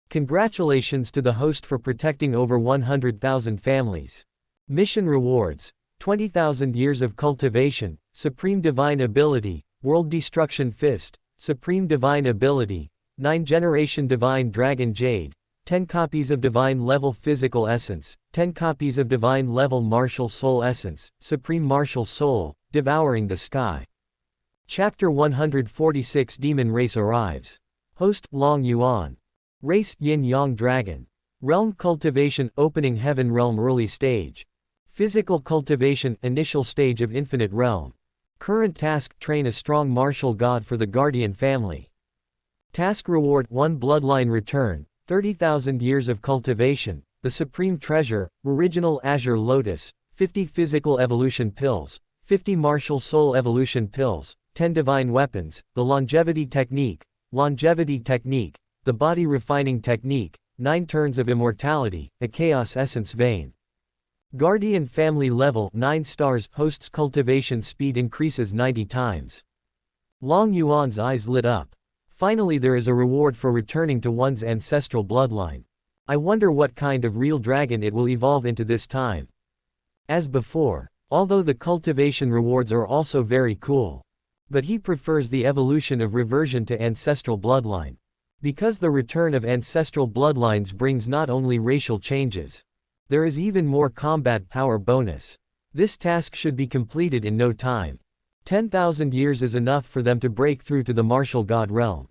Congratulations to the host for protecting over 100,000 families. Mission rewards: 20,000 years of cultivation, supreme divine ability, world destruction fist, supreme divine ability, 9th-generation divine dragon jade, 10 copies of divine level physical essence, 10 copies of divine level martial soul essence, supreme martial soul, devouring the sky. Chapter 146 Demon Race arrives. Host, Long Yuan. Race, Yin-Yang Dragon. Realm Cultivation, Opening Heaven Realm Early Stage. Physical Cultivation, Initial Stage of Infinite Realm. Current Task, Train a strong martial god for the Guardian family. Task Reward, 1 Bloodline Return, 30,000 years of cultivation, the Supreme Treasure, Original Azure Lotus, 50 Physical Evolution Pills, 50 Martial Soul Evolution Pills, 10 Divine Weapons, the Longevity Technique, the Body Refining Technique, 9 Turns of Immortality, a Chaos Essence Vein. Guardian Family Level 9 stars. Host's cultivation speed increases 90 times. Long Yuan's eyes lit up. Finally, there is a reward for returning to one's ancestral bloodline. I wonder what kind of real dragon it will evolve into this time. As before, although the cultivation rewards are also very cool. But he prefers the evolution of reversion to ancestral bloodline. Because the return of ancestral bloodlines brings not only racial changes. There is even more combat power bonus. This task should be completed in no time. 10,000 years is enough for them to break through to the martial god realm.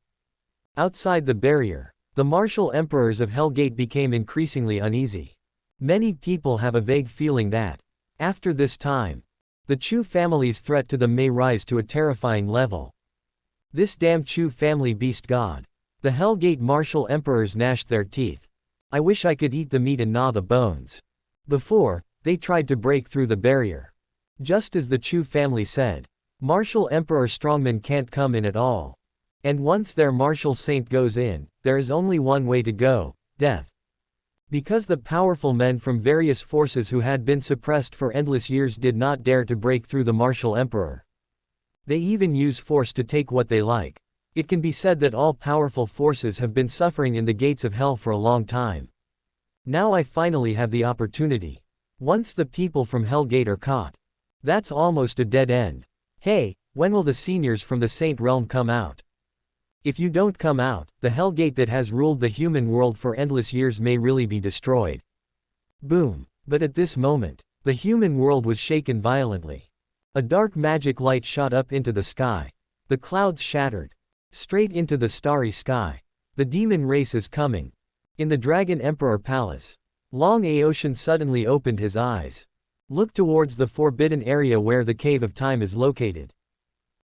Outside the barrier, the martial emperors of Hellgate became increasingly uneasy. Many people have a vague feeling that, after this time, the Chu family's threat to them may rise to a terrifying level. This damn Chu family beast god. The Hellgate martial emperors gnashed their teeth. I wish I could eat the meat and gnaw the bones. Before, they tried to break through the barrier. Just as the Chu family said, martial emperor strongmen can't come in at all. And once their martial saint goes in, there is only one way to go: death. Because the powerful men from various forces who had been suppressed for endless years did not dare to break through the martial emperor. They even use force to take what they like. It can be said that all powerful forces have been suffering in the gates of hell for a long time. Now I finally have the opportunity. Once the people from Hellgate are caught, that's almost a dead end. Hey, When will the seniors from the Saint Realm come out? If you don't come out, the hellgate that has ruled the human world for endless years may really be destroyed. Boom. But at this moment, the human world was shaken violently. A dark magic light shot up into the sky. The clouds shattered. Straight into the starry sky. The demon race is coming. In the Dragon Emperor Palace, Long Aotian suddenly opened his eyes. Look towards the forbidden area where the Cave of Time is located.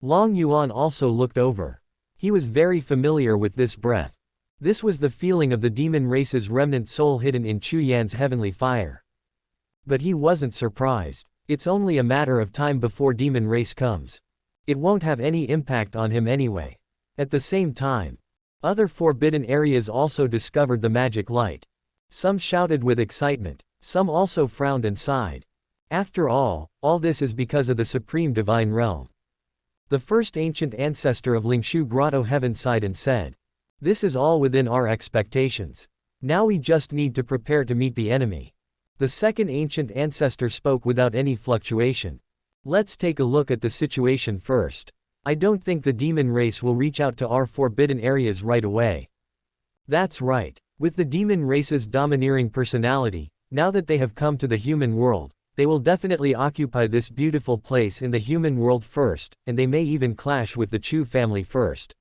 Long Yuan also looked over. He was very familiar with this breath. This was the feeling of the demon race's remnant soul hidden in Chu Yan's heavenly fire. But he wasn't surprised. It's only a matter of time before demon race comes. It won't have any impact on him anyway. At the same time, other forbidden areas also discovered the magic light. Some shouted with excitement, some also frowned and sighed. After all this is because of the supreme divine realm. The first ancient ancestor of Lingshu Grotto Heaven sighed and said, "This is all within our expectations. Now we just need to prepare to meet the enemy." The second ancient ancestor spoke without any fluctuation. "Let's take a look at the situation first. I don't think the demon race will reach out to our forbidden areas right away." That's right. With the demon race's domineering personality, now that they have come to the human world, they will definitely occupy this beautiful place in the human world first, and they may even clash with the Chu family first.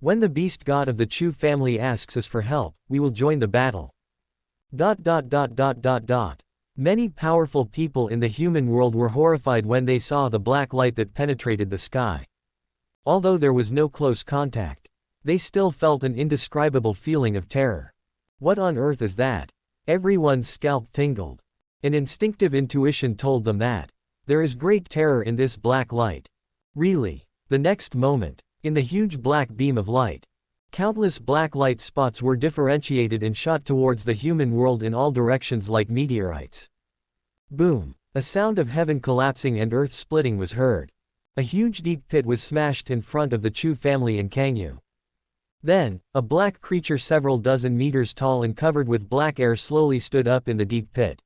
When the beast god of the Chu family asks us for help, we will join the battle. Many powerful people in the human world were horrified when they saw the black light that penetrated the sky. Although there was no close contact, they still felt an indescribable feeling of terror. What on earth is that? Everyone's scalp tingled. An instinctive intuition told them that there is great terror in this black light. Really? The next moment, in the huge black beam of light, countless black light spots were differentiated and shot towards the human world in all directions like meteorites. Boom! A sound of heaven collapsing and earth splitting was heard. A huge deep pit was smashed in front of the Chu family in Kangyu. Then, a black creature several dozen meters tall and covered with black air slowly stood up in the deep pit.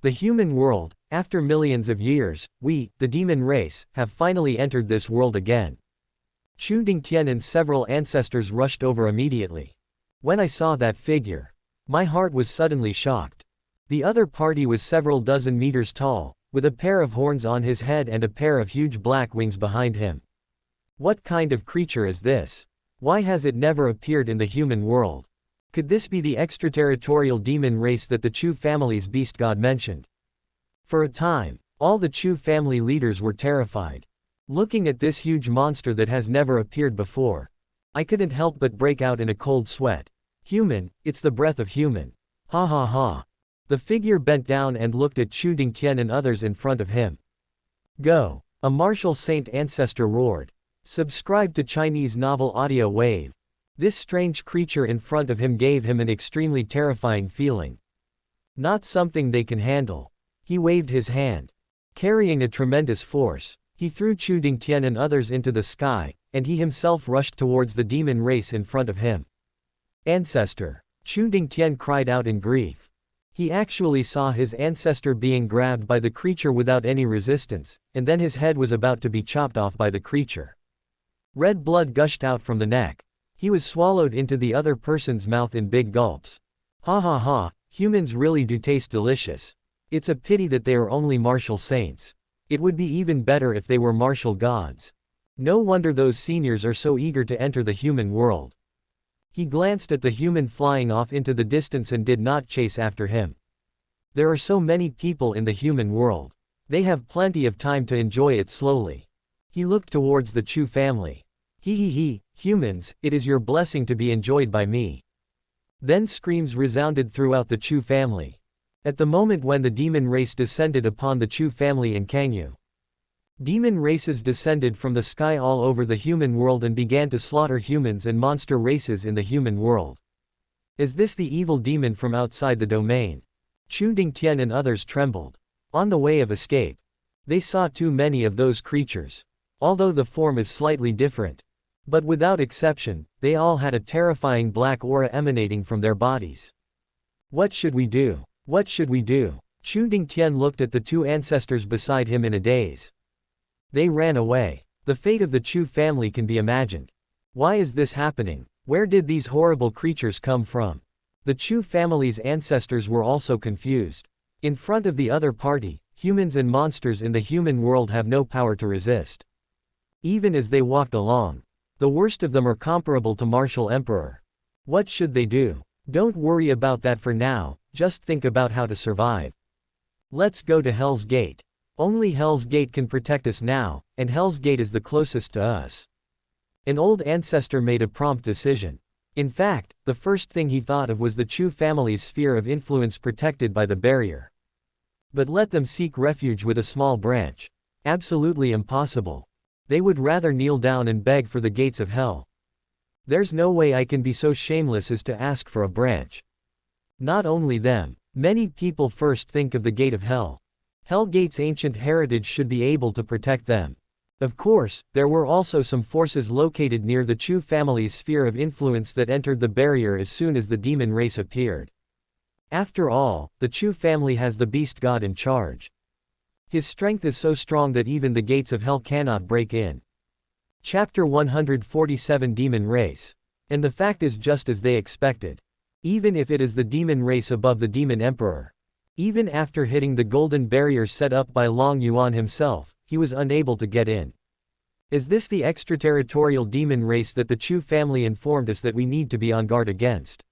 The human world, after millions of years, we, the demon race, have finally entered this world again. Chu Dingtian and several ancestors rushed over immediately. When I saw that figure, my heart was suddenly shocked. The other party was several dozen meters tall, with a pair of horns on his head and a pair of huge black wings behind him. What kind of creature is this? Why has it never appeared in the human world? Could this be the extraterritorial demon race that the Chu family's beast god mentioned? For a time, all the Chu family leaders were terrified. Looking at this huge monster that has never appeared before, I couldn't help but break out in a cold sweat. Human, it's the breath of human. Ha ha ha. The figure bent down and looked at Chu Dingtian and others in front of him. Go! A martial saint ancestor roared. Subscribe to Chinese novel audio wave. This strange creature in front of him gave him an extremely terrifying feeling. Not something they can handle. He waved his hand. Carrying a tremendous force, he threw Chu Dingtian and others into the sky, and he himself rushed towards the demon race in front of him. Ancestor! Chu Dingtian cried out in grief. He actually saw his ancestor being grabbed by the creature without any resistance, and then his head was about to be chopped off by the creature. Red blood gushed out from the neck. He was swallowed into the other person's mouth in big gulps. Ha ha ha, humans really do taste delicious. It's a pity that they are only martial saints. It would be even better if they were martial gods. No wonder those seniors are so eager to enter the human world. He glanced at the human flying off into the distance and did not chase after him. There are so many people in the human world. They have plenty of time to enjoy it slowly. He looked towards the Chu family. He, humans, it is your blessing to be enjoyed by me. Then screams resounded throughout the Chu family. At the moment when the demon race descended upon the Chu family in Kangyu. Demon races descended from the sky all over the human world and began to slaughter humans and monster races in the human world. Is this the evil demon from outside the domain? Chu Dingtian and others trembled. On the way of escape, they saw too many of those creatures. Although the form is slightly different. But without exception, they all had a terrifying black aura emanating from their bodies. What should we do? What should we do? Chu Dingtian looked at the two ancestors beside him in a daze. They ran away. The fate of the Chu family can be imagined. Why is this happening? Where did these horrible creatures come from? The Chu family's ancestors were also confused. In front of the other party, humans and monsters in the human world have no power to resist. Even as they walked along, the worst of them are comparable to Martial Emperor. What should they do? Don't worry about that for now, just think about how to survive. Let's go to Hell's Gate. Only Hell's Gate can protect us now, and Hell's Gate is the closest to us. An old ancestor made a prompt decision. In fact, the first thing he thought of was the Chu family's sphere of influence protected by the barrier. But let them seek refuge with a small branch. Absolutely impossible. They would rather kneel down and beg for the gates of hell. There's no way I can be so shameless as to ask for a branch. Not only them, many people first think of the gate of hell. Hell Gate's ancient heritage should be able to protect them. Of course, there were also some forces located near the Chu family's sphere of influence that entered the barrier as soon as the demon race appeared. After all, the Chu family has the beast god in charge. His strength is so strong that even the gates of hell cannot break in. Chapter 147 Demon Race. And the fact is just as they expected. Even if it is the demon race above the demon emperor. Even after hitting the golden barrier set up by Long Yuan himself, he was unable to get in. Is this the extraterritorial demon race that the Chu family informed us that we need to be on guard against?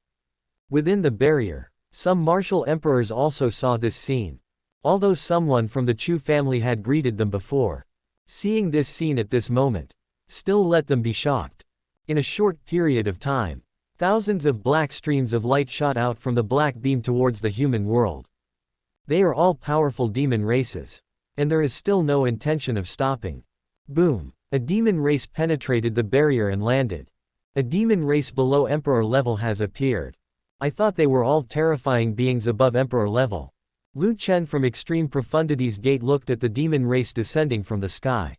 Within the barrier, some martial emperors also saw this scene. Although someone from the Chu family had greeted them before. Seeing this scene at this moment still let them be shocked. In a short period of time, thousands of black streams of light shot out from the black beam towards the human world. They are all powerful demon races. And there is still no intention of stopping. Boom! A demon race penetrated the barrier and landed. A demon race below Emperor level has appeared. I thought they were all terrifying beings above Emperor level. Lu Chen from Extreme Profundity's gate looked at the demon race descending from the sky.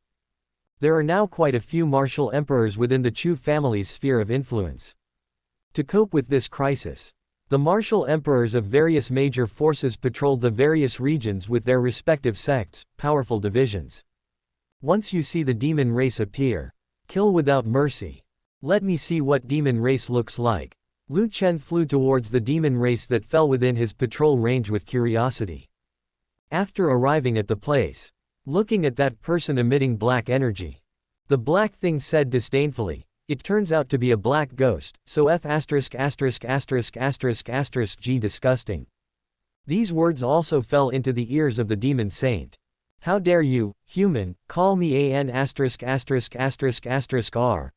There are now quite a few martial emperors within the Chu family's sphere of influence. To cope with this crisis, the martial emperors of various major forces patrolled the various regions with their respective sects, powerful divisions. Once you see the demon race appear, kill without mercy. Let me see what demon race looks like. Lu Chen flew towards the demon race that fell within his patrol range with curiosity. After arriving at the place, looking at that person emitting black energy, the black thing said disdainfully, "It turns out to be a black ghost, so F**************** G disgusting." These words also fell into the ears of the demon saint. "How dare you, human, call me an ********************,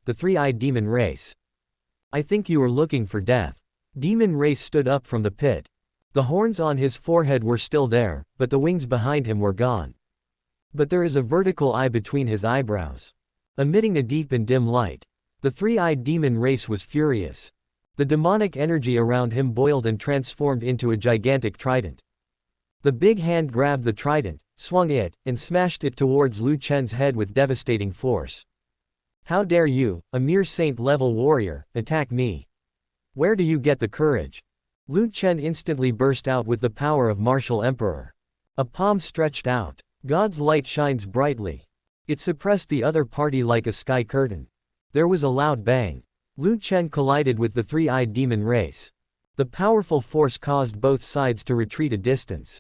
the three-eyed demon race. I think you are looking for death." Demon race stood up from the pit. The horns on his forehead were still there, but the wings behind him were gone. But there is a vertical eye between his eyebrows, emitting a deep and dim light. The three-eyed demon race was furious. The demonic energy around him boiled and transformed into a gigantic trident. The big hand grabbed the trident, swung it, and smashed it towards Lu Chen's head with devastating force. "How dare you, a mere saint-level warrior, attack me? Where do you get the courage?" Lu Chen instantly burst out with the power of Martial Emperor. A palm stretched out. God's light shines brightly. It suppressed the other party like a sky curtain. There was a loud bang. Lu Chen collided with the three-eyed demon race. The powerful force caused both sides to retreat a distance.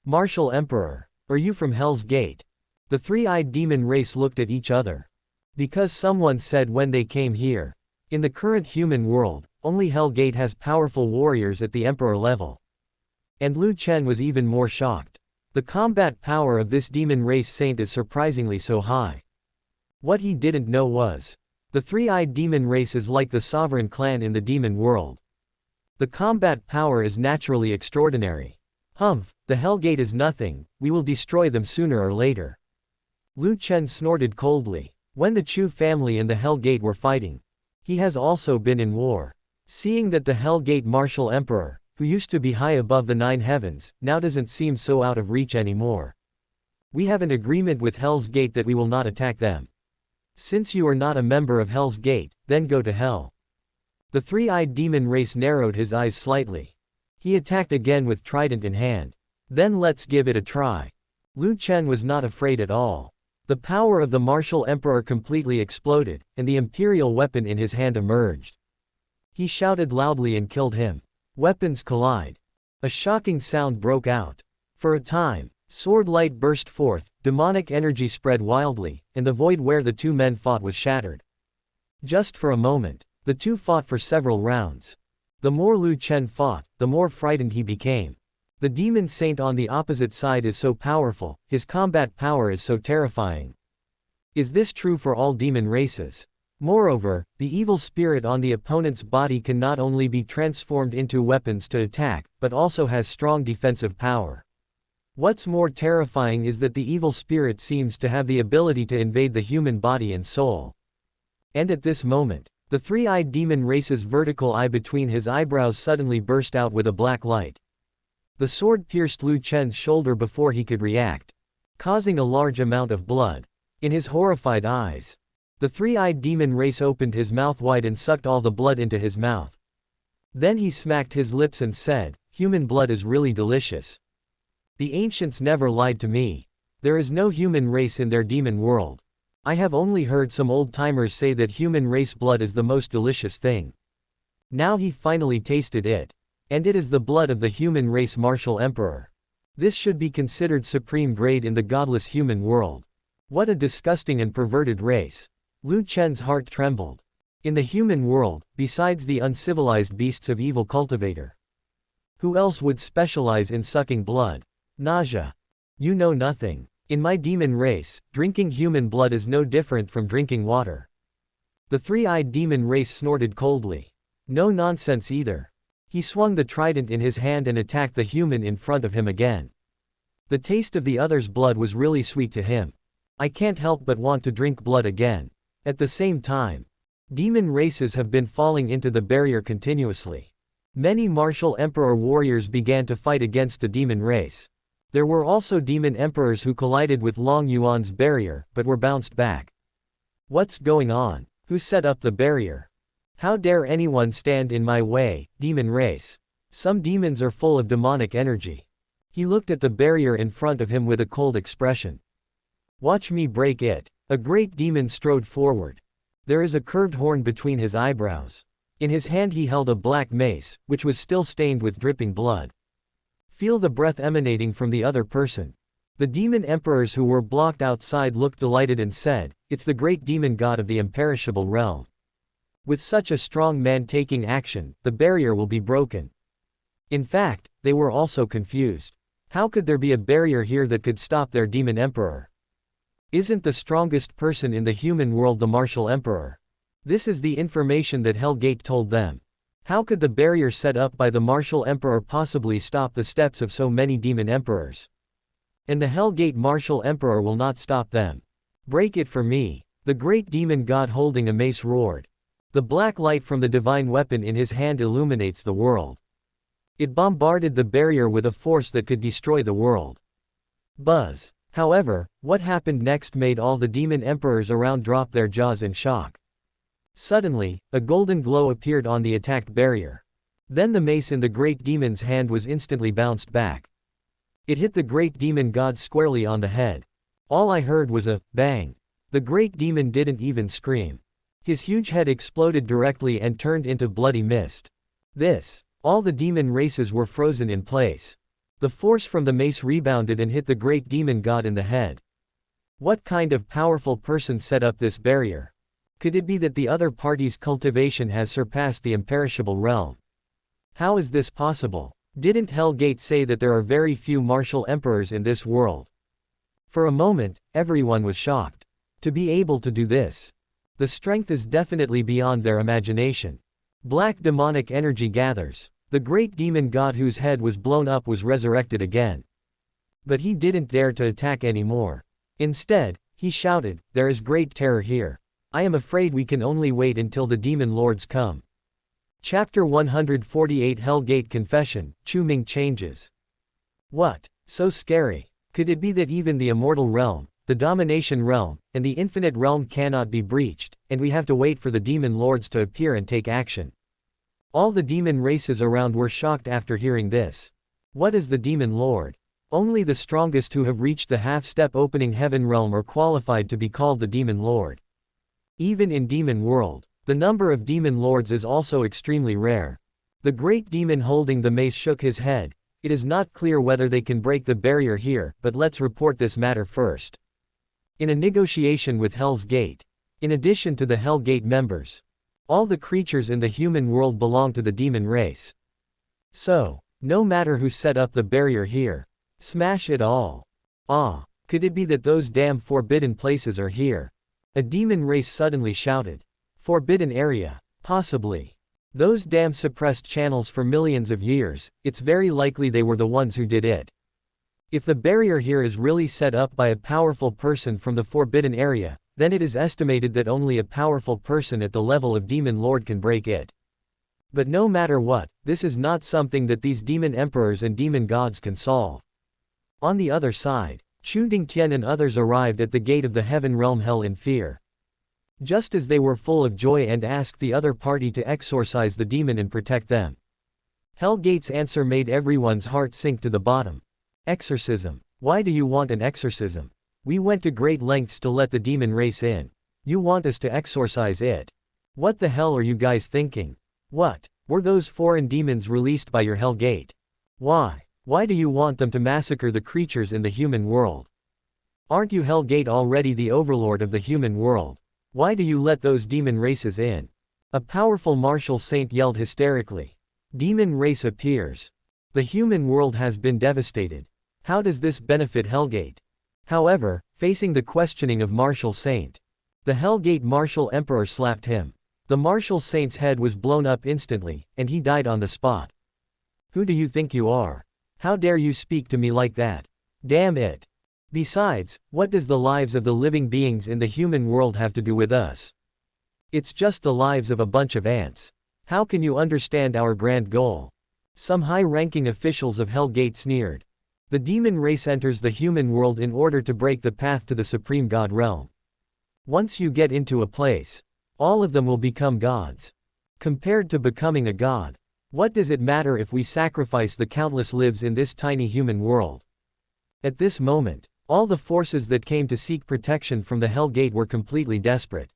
Martial Emperor. Are you from Hell's Gate? The three-eyed demon race looked at each other. Because someone said when they came here. In the current human world, only Hell Gate has powerful warriors at the Emperor level. And Lu Chen was even more shocked. The combat power of this demon race saint is surprisingly so high. What he didn't know was, the three-eyed demon race is like the sovereign clan in the demon world. The combat power is naturally extraordinary. The Hell Gate is nothing, we will destroy them sooner or later. Lu Chen snorted coldly. When the Chu family and the Hell Gate were fighting, he has also been in war. Seeing that the Hell Gate Martial Emperor, who used to be high above the 9 heavens, now doesn't seem so out of reach anymore. We have an agreement with Hell's Gate that we will not attack them. Since you are not a member of Hell's Gate, then go to hell. The three-eyed demon race narrowed his eyes slightly. He attacked again with trident in hand. Then let's give it a try. Lu Chen was not afraid at all. The power of the martial emperor completely exploded, and the imperial weapon in his hand emerged. He shouted loudly and killed him. Weapons collide. A shocking sound broke out. For a time, sword light burst forth, demonic energy spread wildly, and the void where the two men fought was shattered. Just for a moment, the two fought for several rounds. The more Liu Chen fought, the more frightened he became. The demon saint on the opposite side is so powerful, his combat power is so terrifying. Is this true for all demon races? Moreover, the evil spirit on the opponent's body can not only be transformed into weapons to attack, but also has strong defensive power. What's more terrifying is that the evil spirit seems to have the ability to invade the human body and soul. And at this moment, the three-eyed demon race's vertical eye between his eyebrows suddenly burst out with a black light. The sword pierced Liu Chen's shoulder before he could react, causing a large amount of blood. In his horrified eyes, the three-eyed demon race opened his mouth wide and sucked all the blood into his mouth. Then he smacked his lips and said, "Human blood is really delicious. The ancients never lied to me. There is no human race in their demon world. I have only heard some old-timers say that human race blood is the most delicious thing." Now he finally tasted it. And it is the blood of the human race martial emperor. This should be considered supreme grade in the godless human world. What a disgusting and perverted race. Liu Chen's heart trembled. In the human world, besides the uncivilized beasts of evil cultivator, who else would specialize in sucking blood? Nausea. You know nothing. In my demon race, drinking human blood is no different from drinking water. The three-eyed demon race snorted coldly. No nonsense either. He swung the trident in his hand and attacked the human in front of him again. The taste of the other's blood was really sweet to him. I can't help but want to drink blood again. At the same time, demon races have been falling into the barrier continuously. Many martial emperor warriors began to fight against the demon race. There were also demon emperors who collided with Long Yuan's barrier, but were bounced back. What's going on? Who set up the barrier? How dare anyone stand in my way, demon race? Some demons are full of demonic energy. He looked at the barrier in front of him with a cold expression. Watch me break it. A great demon strode forward. There is a curved horn between his eyebrows. In his hand he held a black mace, which was still stained with dripping blood. Feel the breath emanating from the other person. The demon emperors who were blocked outside looked delighted and said, "It's the great demon god of the imperishable realm. With such a strong man taking action, the barrier will be broken." In fact, they were also confused. How could there be a barrier here that could stop their demon emperor? Isn't the strongest person in the human world the martial emperor? This is the information that Hellgate told them. How could the barrier set up by the martial emperor possibly stop the steps of so many demon emperors? And the Hellgate martial emperor will not stop them. Break it for me. The great demon god holding a mace roared. The black light from the divine weapon in his hand illuminates the world. It bombarded the barrier with a force that could destroy the world. Buzz. However, what happened next made all the demon emperors around drop their jaws in shock. Suddenly, a golden glow appeared on the attacked barrier. Then the mace in the great demon's hand was instantly bounced back. It hit the great demon god squarely on the head. All I heard was a bang. The great demon didn't even scream. His huge head exploded directly and turned into bloody mist. All the demon races were frozen in place. The force from the mace rebounded and hit the great demon god in the head. What kind of powerful person set up this barrier? Could it be that the other party's cultivation has surpassed the imperishable realm? How is this possible? Didn't Hellgate say that there are very few martial emperors in this world? For a moment, everyone was shocked. To be able to do this. The strength is definitely beyond their imagination. Black demonic energy gathers. The great demon god whose head was blown up was resurrected again. But he didn't dare to attack anymore. Instead, he shouted, "There is great terror here. I am afraid we can only wait until the demon lords come." Chapter 148 Hellgate Confession, Chu Ming changes. What? So scary. Could it be that even the immortal realm, the domination realm, and the infinite realm cannot be breached, and we have to wait for the demon lords to appear and take action? All the demon races around were shocked after hearing this. What is the demon lord? Only the strongest who have reached the half-step opening heaven realm are qualified to be called the Demon Lord. Even in Demon World, the number of Demon Lords is also extremely rare. The great demon holding the mace shook his head. It is not clear whether they can break the barrier here, but let's report this matter first. In a negotiation with Hell's Gate, in addition to the Hell Gate members, all the creatures in the human world belong to the demon race. So, no matter who set up the barrier here, smash it all. Ah, could it be that those damn forbidden places are here? A demon race suddenly shouted. Forbidden area? Possibly. Those damn suppressed channels for millions of years, it's very likely they were the ones who did it. If the barrier here is really set up by a powerful person from the forbidden area, then it is estimated that only a powerful person at the level of Demon Lord can break it. But no matter what, this is not something that these demon emperors and demon gods can solve. On the other side, Chu Dingtian and others arrived at the gate of the heaven realm Hell in fear. Just as they were full of joy and asked the other party to exorcise the demon and protect them. Hell Gate's answer made everyone's heart sink to the bottom. Exorcism. Why do you want an exorcism? We went to great lengths to let the demon race in. You want us to exorcise it? What the hell are you guys thinking? What? Were those foreign demons released by your Hell Gate? Why? Why do you want them to massacre the creatures in the human world? Aren't you Hell Gate already the overlord of the human world? Why do you let those demon races in? A powerful martial saint yelled hysterically. Demon race appears. The human world has been devastated. How does this benefit Hellgate? However, facing the questioning of Martial Saint, the Hellgate Martial Emperor slapped him. The Martial Saint's head was blown up instantly, and he died on the spot. Who do you think you are? How dare you speak to me like that? Damn it. Besides, what does the lives of the living beings in the human world have to do with us? It's just the lives of a bunch of ants. How can you understand our grand goal? Some high-ranking officials of Hellgate sneered. The demon race enters the human world in order to break the path to the supreme god realm. Once you get into a place, all of them will become gods. Compared to becoming a god, what does it matter if we sacrifice the countless lives in this tiny human world? At this moment, all the forces that came to seek protection from the Hell Gate were completely desperate.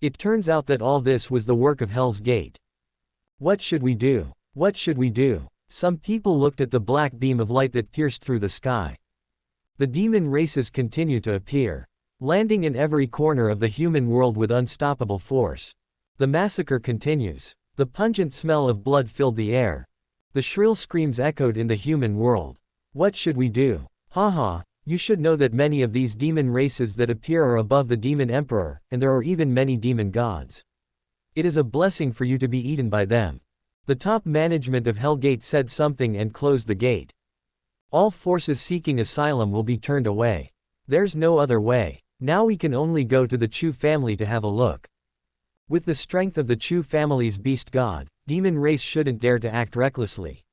It turns out that all this was the work of Hell's Gate. What should we do? What should we do? Some people looked at the black beam of light that pierced through the sky. The demon races continue to appear, landing in every corner of the human world with unstoppable force. The massacre continues. The pungent smell of blood filled the air. The shrill screams echoed in the human world. What should we do? Haha, you should know that many of these demon races that appear are above the demon emperor, and there are even many demon gods. It is a blessing for you to be eaten by them. The top management of Hellgate said something and closed the gate. All forces seeking asylum will be turned away. There's no other way. Now we can only go to the Chu family to have a look. With the strength of the Chu family's beast god, demon race shouldn't dare to act recklessly.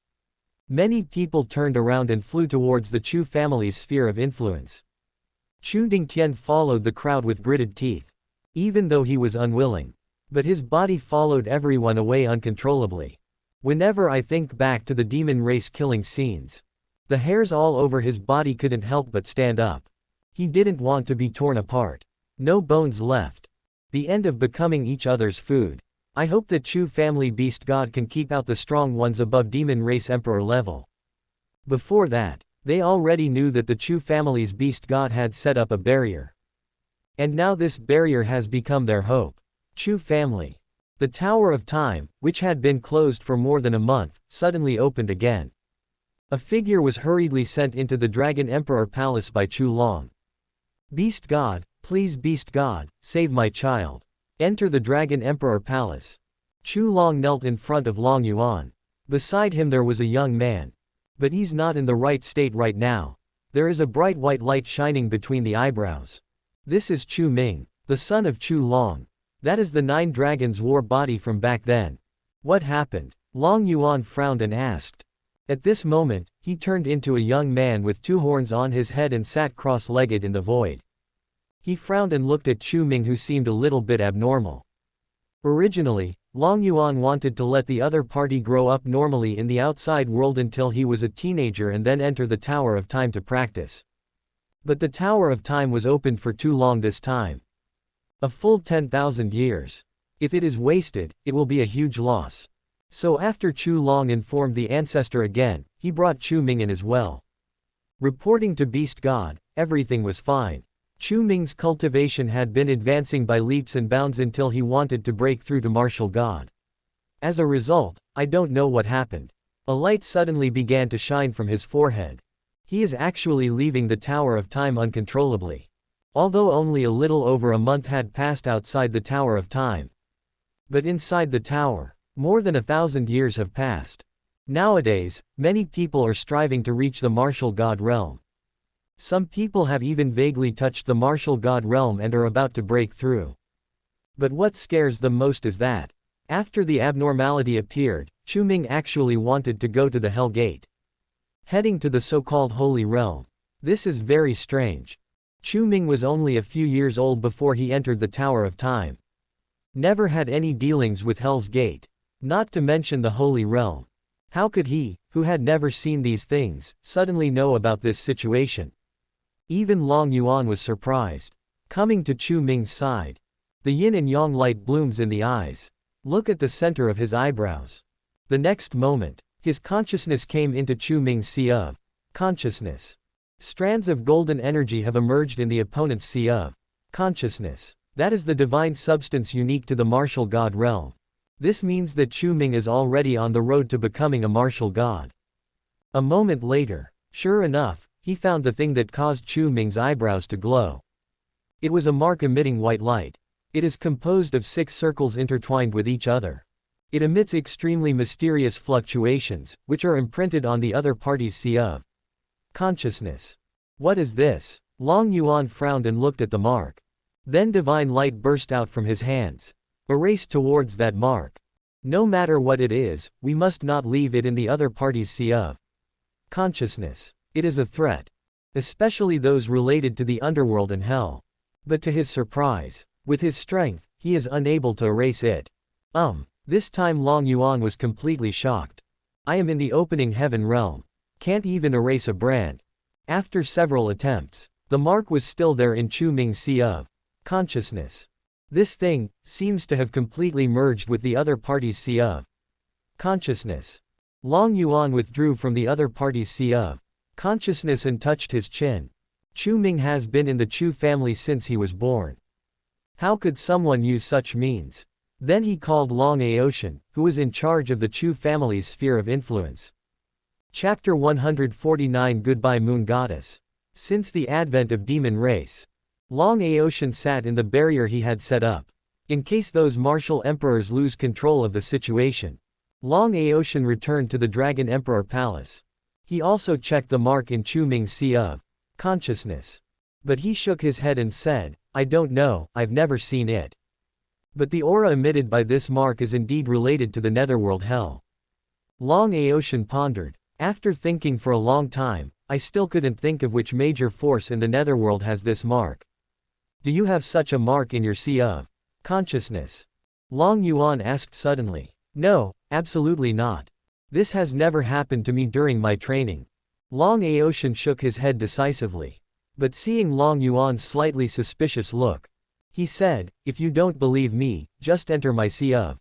Many people turned around and flew towards the Chu family's sphere of influence. Chu Dingtian followed the crowd with gritted teeth, even though he was unwilling. But his body followed everyone away uncontrollably. Whenever I think back to the demon race killing scenes, the hairs all over his body couldn't help but stand up. He didn't want to be torn apart. No bones left. The end of becoming each other's food. I hope that Chu family beast god can keep out the strong ones above demon race emperor level. Before that, they already knew that the Chu family's beast god had set up a barrier. And now this barrier has become their hope. Chu family. The Tower of Time, which had been closed for more than a month, suddenly opened again. A figure was hurriedly sent into the Dragon Emperor Palace by Chu Long. Beast God, please Beast God, save my child. Enter the Dragon Emperor Palace. Chu Long knelt in front of Long Yuan. Beside him there was a young man. But he's not in the right state right now. There is a bright white light shining between the eyebrows. This is Chu Ming, the son of Chu Long. That is the 9 Dragons war body from back then. What happened? Long Yuan frowned and asked. At this moment, he turned into a young man with 2 horns on his head and sat cross-legged in the void. He frowned and looked at Chu Ming, who seemed a little bit abnormal. Originally, Long Yuan wanted to let the other party grow up normally in the outside world until he was a teenager and then enter the Tower of Time to practice. But the Tower of Time was opened for too long this time. A full 10,000 years. If it is wasted, it will be a huge loss. So after Chu Long informed the ancestor again, he brought Chu Ming in as well. Reporting to Beast God, everything was fine. Chu Ming's cultivation had been advancing by leaps and bounds until he wanted to break through to Martial God. As a result, I don't know what happened. A light suddenly began to shine from his forehead. He is actually leaving the Tower of Time uncontrollably. Although only a little over a month had passed outside the Tower of Time. But inside the tower, more than 1,000 years have passed. Nowadays, many people are striving to reach the Martial God realm. Some people have even vaguely touched the Martial God realm and are about to break through. But what scares them most is that, after the abnormality appeared, Chu Ming actually wanted to go to the Hell Gate. Heading to the so-called Holy Realm. This is very strange. Chu Ming was only a few years old before he entered the Tower of Time. Never had any dealings with Hell's Gate. Not to mention the Holy Realm. How could he, who had never seen these things, suddenly know about this situation? Even Long Yuan was surprised. Coming to Chu Ming's side. The yin and yang light blooms in the eyes. Look at the center of his eyebrows. The next moment, his consciousness came into Chu Ming's sea of consciousness. Strands of golden energy have emerged in the opponent's sea of consciousness. That is the divine substance unique to the Martial God realm. This means that Chu Ming is already on the road to becoming a Martial God. A moment later, sure enough, he found the thing that caused Chu Ming's eyebrows to glow. It was a mark emitting white light. It is composed of 6 circles intertwined with each other. It emits extremely mysterious fluctuations, which are imprinted on the other party's sea of consciousness. What is this? Long Yuan frowned and looked at the mark. Then divine light burst out from his hands. Erased towards that mark. No matter what it is, we must not leave it in the other party's sea of consciousness. It is a threat. Especially those related to the underworld and hell. But to his surprise, with his strength, he is unable to erase it. This time Long Yuan was completely shocked. I am in the opening heaven realm. Can't even erase a brand. After several attempts, the mark was still there in Chu Ming's sea of consciousness. This thing seems to have completely merged with the other party's sea of consciousness. Long Yuan withdrew from the other party's sea of consciousness and touched his chin. Chu Ming has been in the Chu family since he was born. How could someone use such means? Then he called Long Aotian, who was in charge of the Chu family's sphere of influence. Chapter 149 Goodbye Moon Goddess. Since the advent of demon race, Long Aotian sat in the barrier he had set up. In case those martial emperors lose control of the situation. Long Aotian returned to the Dragon Emperor Palace. He also checked the mark in Chu Ming's sea of consciousness. But he shook his head and said, I don't know, I've never seen it. But the aura emitted by this mark is indeed related to the netherworld hell. Long Aotian pondered. After thinking for a long time, I still couldn't think of which major force in the netherworld has this mark. Do you have such a mark in your sea of consciousness? Long Yuan asked suddenly. No, absolutely not. This has never happened to me during my training. Long Aotian shook his head decisively. But seeing Long Yuan's slightly suspicious look, he said, if you don't believe me, just enter my sea of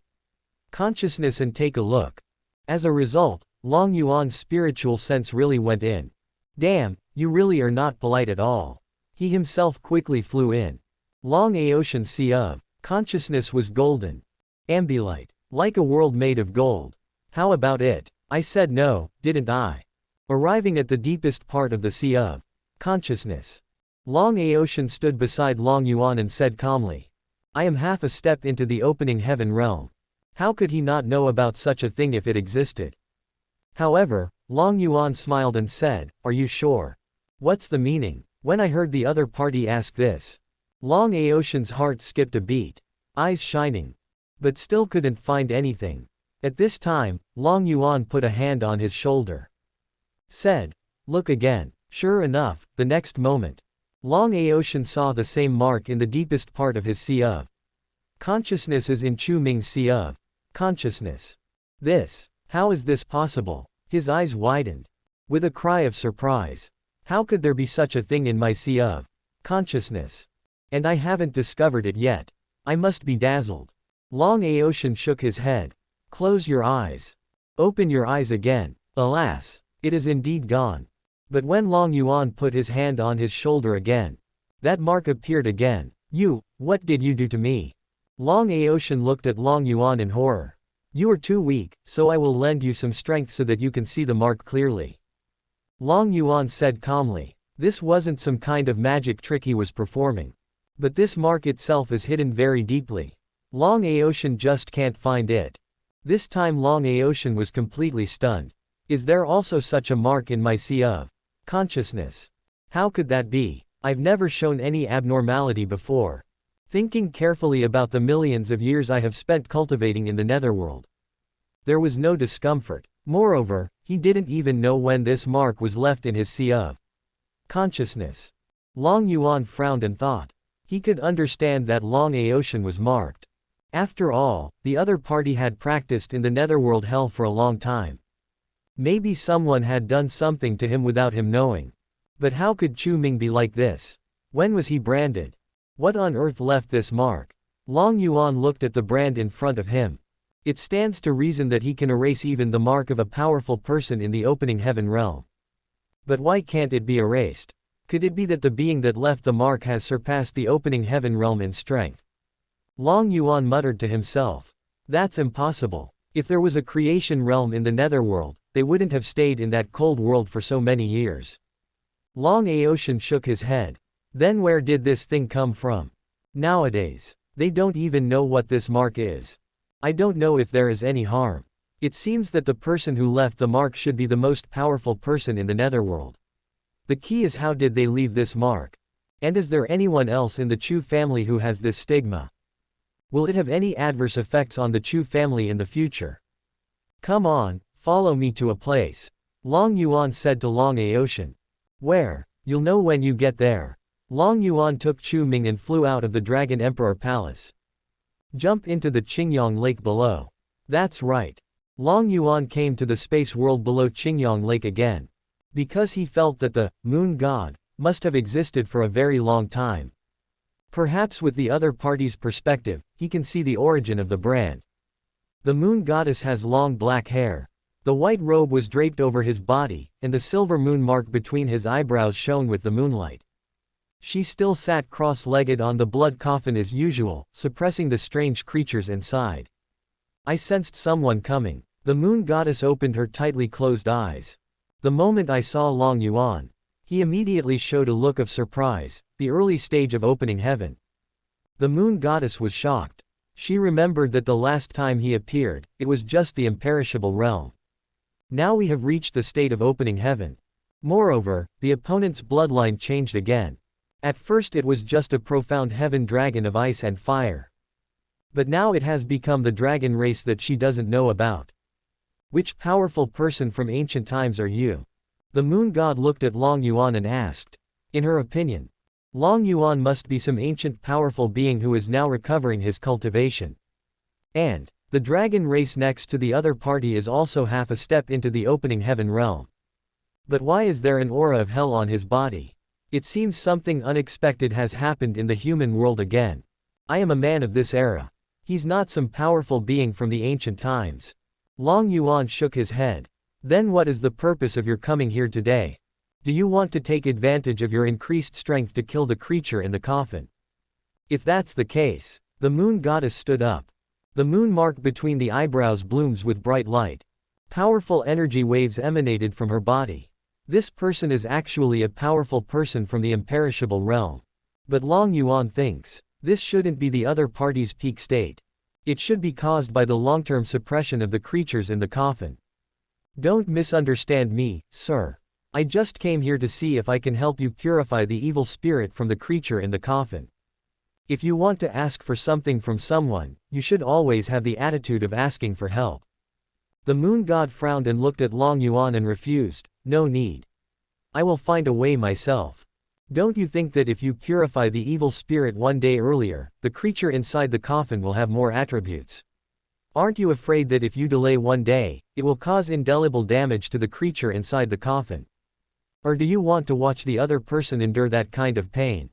consciousness and take a look. As a result, Long Yuan's spiritual sense really went in. Damn, you really are not polite at all. He himself quickly flew in. Long Aotian's sea of consciousness was golden. Ambilight. Like a world made of gold. How about it? I said no, didn't I? Arriving at the deepest part of the sea of consciousness. Long Aotian stood beside Long Yuan and said calmly. I am half a step into the opening heaven realm. How could he not know about such a thing if it existed? However, Long Yuan smiled and said, are you sure? What's the meaning? When I heard the other party ask this, Long Aotian's heart skipped a beat, eyes shining. But still couldn't find anything. At this time, Long Yuan put a hand on his shoulder. Said, look again. Sure enough, the next moment, Long Aotian saw the same mark in the deepest part of his sea of consciousness as in Chu Ming's sea of Consciousness. How is this possible? His eyes widened. With a cry of surprise. How could there be such a thing in my sea of consciousness? And I haven't discovered it yet. I must be dazzled. Long Aotian shook his head. Close your eyes. Open your eyes again. Alas, it is indeed gone. But when Long Yuan put his hand on his shoulder again, that mark appeared again. What did you do to me? Long Aotian looked at Long Yuan in horror. You are too weak, so I will lend you some strength so that you can see the mark clearly. Long Yuan said calmly. This wasn't some kind of magic trick he was performing. But this mark itself is hidden very deeply. Long Aotian just can't find it. This time Long Aotian was completely stunned. Is there also such a mark in my sea of consciousness? How could that be? I've never shown any abnormality before. Thinking carefully about the millions of years I have spent cultivating in the netherworld, there was no discomfort. Moreover, he didn't even know when this mark was left in his sea of consciousness. Long Yuan frowned and thought. He could understand that Long Aotian was marked. After all, the other party had practiced in the netherworld hell for a long time. Maybe someone had done something to him without him knowing. But how could Chu Ming be like this? When was he branded? What on earth left this mark? Long Yuan looked at the brand in front of him. It stands to reason that he can erase even the mark of a powerful person in the opening heaven realm. But why can't it be erased? Could it be that the being that left the mark has surpassed the opening heaven realm in strength? Long Yuan muttered to himself. That's impossible. If there was a creation realm in the netherworld, they wouldn't have stayed in that cold world for so many years. Long Aotian shook his head. Then where did this thing come from? Nowadays, they don't even know what this mark is. I don't know if there is any harm. It seems that the person who left the mark should be the most powerful person in the netherworld. The key is, how did they leave this mark? And is there anyone else in the Chu family who has this stigma? Will it have any adverse effects on the Chu family in the future? Come on, follow me to a place. Long Yuan said to Long Aotian. Where? You'll know when you get there. Long Yuan took Chu Ming and flew out of the Dragon Emperor Palace. Jump into the Qingyang Lake below. That's right. Long Yuan came to the space world below Qingyang Lake again. Because he felt that the moon god must have existed for a very long time. Perhaps with the other party's perspective, he can see the origin of the brand. The moon goddess has long black hair. The white robe was draped over his body, and the silver moon mark between his eyebrows shone with the moonlight. She still sat cross-legged on the blood coffin as usual, suppressing the strange creatures inside. I sensed someone coming. The moon goddess opened her tightly closed eyes. The moment I saw Long Yuan, he immediately showed a look of surprise, the early stage of opening heaven. The moon goddess was shocked. She remembered that the last time he appeared, it was just the imperishable realm. Now we have reached the state of opening heaven. Moreover, the opponent's bloodline changed again. At first it was just a profound heaven dragon of ice and fire. But now it has become the dragon race that she doesn't know about. Which powerful person from ancient times are you? The moon god looked at Long Yuan and asked. In her opinion, Long Yuan must be some ancient powerful being who is now recovering his cultivation. And the dragon race next to the other party is also half a step into the opening heaven realm. But why is there an aura of hell on his body? It seems something unexpected has happened in the human world again. I am a man of this era. He's not some powerful being from the ancient times. Long Yuan shook his head. Then what is the purpose of your coming here today? Do you want to take advantage of your increased strength to kill the creature in the coffin? If that's the case, the moon goddess stood up. The moon mark between the eyebrows blooms with bright light. Powerful energy waves emanated from her body. This person is actually a powerful person from the imperishable realm. But Long Yuan thinks, this shouldn't be the other party's peak state. It should be caused by the long-term suppression of the creatures in the coffin. Don't misunderstand me, sir. I just came here to see if I can help you purify the evil spirit from the creature in the coffin. If you want to ask for something from someone, you should always have the attitude of asking for help. The moon god frowned and looked at Long Yuan and refused. No need. I will find a way myself. Don't you think that if you purify the evil spirit one day earlier, the creature inside the coffin will have more attributes? Aren't you afraid that if you delay one day, it will cause indelible damage to the creature inside the coffin? Or do you want to watch the other person endure that kind of pain?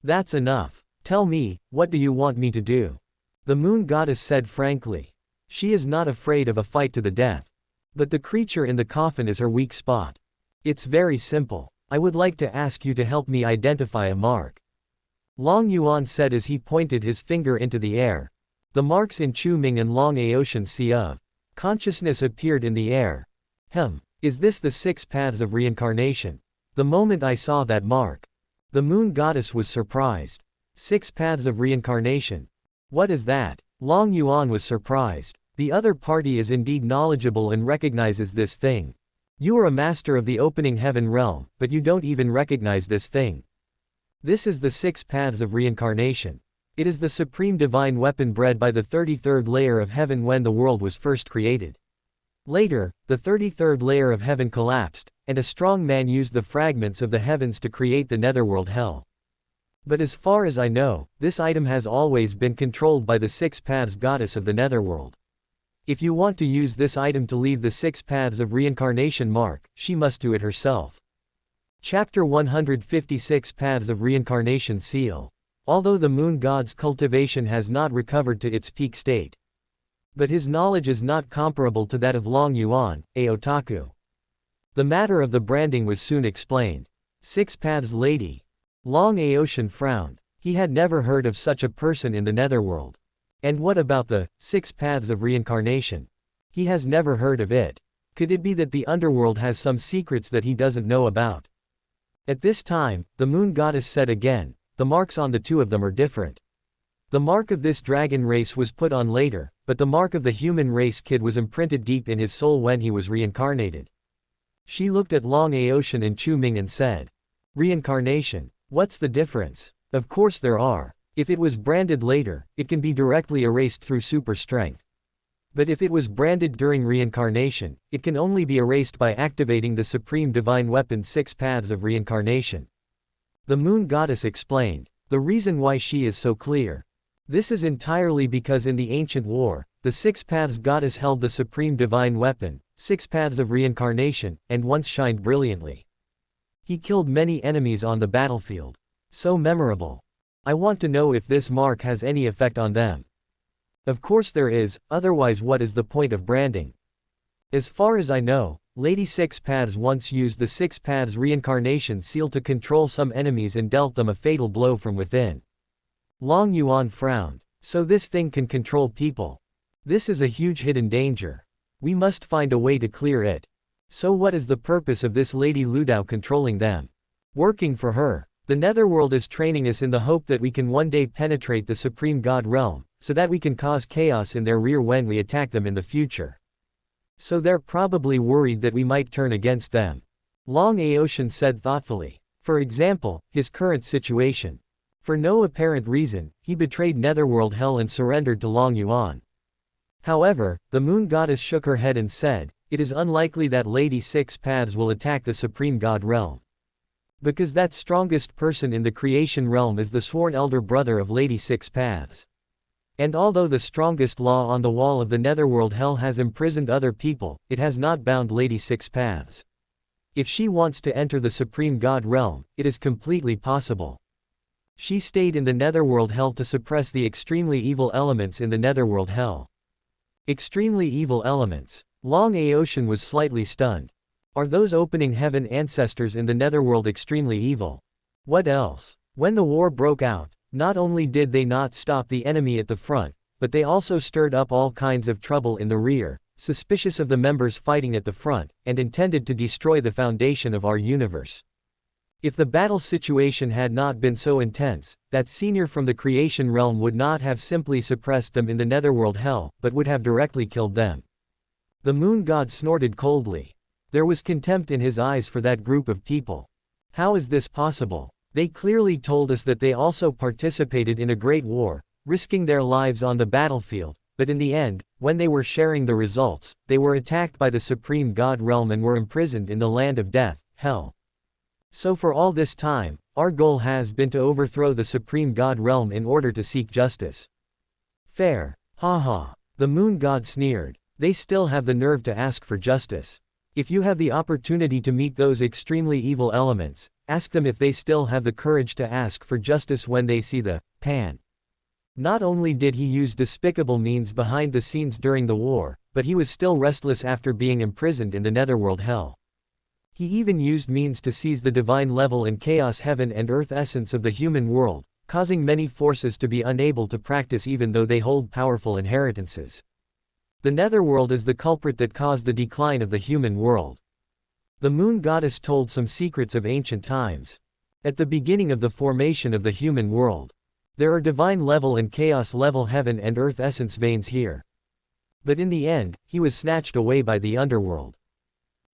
That's enough. Tell me, what do you want me to do? The moon goddess said frankly. She is not afraid of a fight to the death. But the creature in the coffin is her weak spot. It's very simple. I would like to ask you to help me identify a mark. Long Yuan said as he pointed his finger into the air. The marks in Chu Ming and Long Aotian Sea of consciousness appeared in the air. Is this the 6 paths of reincarnation? The moment I saw that mark, the moon goddess was surprised. 6 paths of reincarnation. What is that? Long Yuan was surprised. The other party is indeed knowledgeable and recognizes this thing. You are a master of the opening heaven realm, but you don't even recognize this thing. This is the 6 paths of reincarnation. It is the supreme divine weapon bred by the 33rd layer of heaven when the world was first created. Later, the 33rd layer of heaven collapsed, and a strong man used the fragments of the heavens to create the netherworld hell. But as far as I know, this item has always been controlled by the 6 paths goddess of the netherworld. If you want to use this item to leave the 6 paths of reincarnation mark, she must do it herself. Chapter 156 Paths of Reincarnation Seal. Although the moon god's cultivation has not recovered to its peak state, but his knowledge is not comparable to that of Long Yuan, a otaku. The matter of the branding was soon explained. 6 paths lady. Long Aotian frowned. He had never heard of such a person in the netherworld. And what about the 6 paths of reincarnation? He has never heard of it. Could it be that the underworld has some secrets that he doesn't know about? At this time, the moon goddess said again, the marks on the 2 of them are different. The mark of this dragon race was put on later, but the mark of the human race kid was imprinted deep in his soul when he was reincarnated. She looked at Long Aotian and Chu Ming and said, reincarnation. What's the difference? Of course there are. If it was branded later, it can be directly erased through super strength. But if it was branded during reincarnation, it can only be erased by activating the supreme divine weapon 6 paths of reincarnation. The moon goddess explained. The reason why she is so clear. This is entirely because in the ancient war, the 6 paths goddess held the supreme divine weapon, 6 paths of reincarnation, and once shined brilliantly. He killed many enemies on the battlefield. So memorable. I want to know if this mark has any effect on them. Of course there is, otherwise what is the point of branding? As far as I know, Lady 6 Paths once used the 6 Paths reincarnation seal to control some enemies and dealt them a fatal blow from within. Long Yuan frowned. So this thing can control people. This is a huge hidden danger. We must find a way to clear it. So what is the purpose of this Lady Ludao controlling them? Working for her. The netherworld is training us in the hope that we can one day penetrate the supreme god realm, so that we can cause chaos in their rear when we attack them in the future. So they're probably worried that we might turn against them. Long Aotian said thoughtfully. For example, his current situation. For no apparent reason, he betrayed netherworld hell and surrendered to Long Yuan. However, the moon goddess shook her head and said, it is unlikely that Lady 6 Paths will attack the supreme god realm. Because that strongest person in the creation realm is the sworn elder brother of Lady 6 Paths. And although the strongest law on the wall of the netherworld hell has imprisoned other people, it has not bound Lady 6 Paths. If she wants to enter the supreme god realm, it is completely possible. She stayed in the netherworld hell to suppress the extremely evil elements in the netherworld hell. Extremely evil elements. Long Aotian was slightly stunned. Are those opening heaven ancestors in the netherworld extremely evil? What else? When the war broke out, not only did they not stop the enemy at the front, but they also stirred up all kinds of trouble in the rear, suspicious of the members fighting at the front, and intended to destroy the foundation of our universe. If the battle situation had not been so intense, that senior from the creation realm would not have simply suppressed them in the netherworld hell, but would have directly killed them. The moon god snorted coldly. There was contempt in his eyes for that group of people. How is this possible? They clearly told us that they also participated in a great war, risking their lives on the battlefield, but in the end, when they were sharing the results, they were attacked by the supreme god realm and were imprisoned in the land of death, hell. So for all this time, our goal has been to overthrow the supreme god realm in order to seek justice. Fair. Ha ha. The moon god sneered. They still have the nerve to ask for justice. If you have the opportunity to meet those extremely evil elements, ask them if they still have the courage to ask for justice when they see the pan. Not only did he use despicable means behind the scenes during the war, but he was still restless after being imprisoned in the netherworld hell. He even used means to seize the divine level and chaos heaven and earth essence of the human world, causing many forces to be unable to practice even though they hold powerful inheritances. The netherworld is the culprit that caused the decline of the human world. The moon goddess told some secrets of ancient times. At the beginning of the formation of the human world, there are divine level and chaos level heaven and earth essence veins here. But in the end, he was snatched away by the underworld.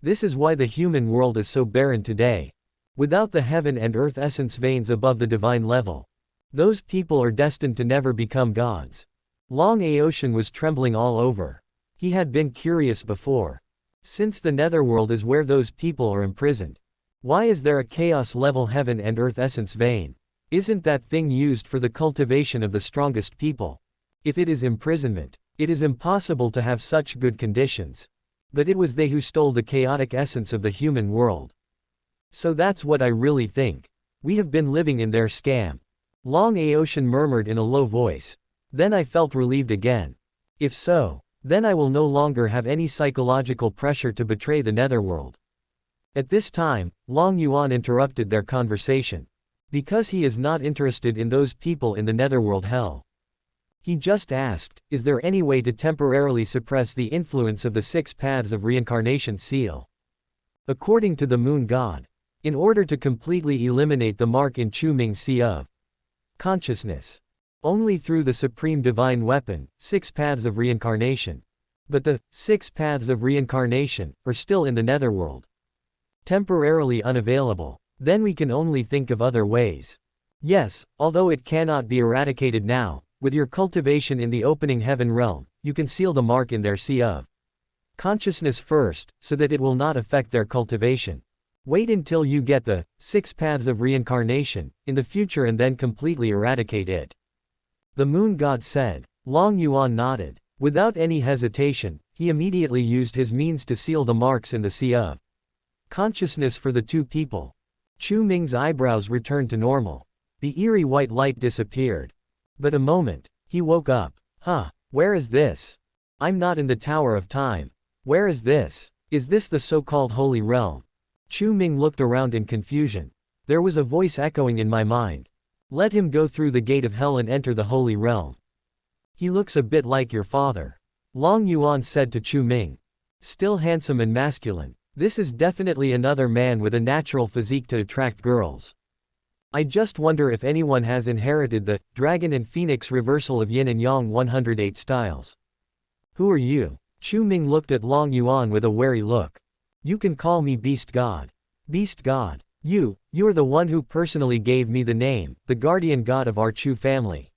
This is why the human world is so barren today. Without the heaven and earth essence veins above the divine level, those people are destined to never become gods. Long Aotian was trembling all over. He had been curious before. Since the netherworld is where those people are imprisoned, why is there a chaos level heaven and earth essence vein? Isn't that thing used for the cultivation of the strongest people? If it is imprisonment, it is impossible to have such good conditions. But it was they who stole the chaotic essence of the human world. So that's what I really think. We have been living in their scam. Long Aotian murmured in a low voice. Then I felt relieved again. If so, then I will no longer have any psychological pressure to betray the netherworld. At this time, Long Yuan interrupted their conversation. Because he is not interested in those people in the netherworld hell. He just asked, is there any way to temporarily suppress the influence of the 6 paths of reincarnation seal? According to the moon god, in order to completely eliminate the mark in Chu Ming Sea of consciousness, only through the supreme divine weapon, 6 paths of reincarnation. But the 6 paths of reincarnation are still in the netherworld. Temporarily unavailable. Then we can only think of other ways. Yes, although it cannot be eradicated now, with your cultivation in the opening heaven realm, you can seal the mark in their sea of consciousness first, so that it will not affect their cultivation. Wait until you get the 6 paths of reincarnation in the future and then completely eradicate it. The moon god said. Long Yuan nodded. Without any hesitation, he immediately used his means to seal the marks in the sea of consciousness for the 2 people. Chu Ming's eyebrows returned to normal. The eerie white light disappeared. But a moment, he woke up. Huh, where is this? I'm not in the Tower of Time. Where is this? Is this the so-called Holy Realm? Chu Ming looked around in confusion. There was a voice echoing in my mind. Let him go through the gate of hell and enter the Holy Realm. He looks a bit like your father. Long Yuan said to Chu Ming. Still handsome and masculine. This is definitely another man with a natural physique to attract girls. I just wonder if anyone has inherited the dragon and phoenix reversal of yin and yang 108 styles. Who are you? Chu Ming looked at Long Yuan with a wary look. You can call me Beast God. Beast God. You are the one who personally gave me the name, the guardian god of our Chu family.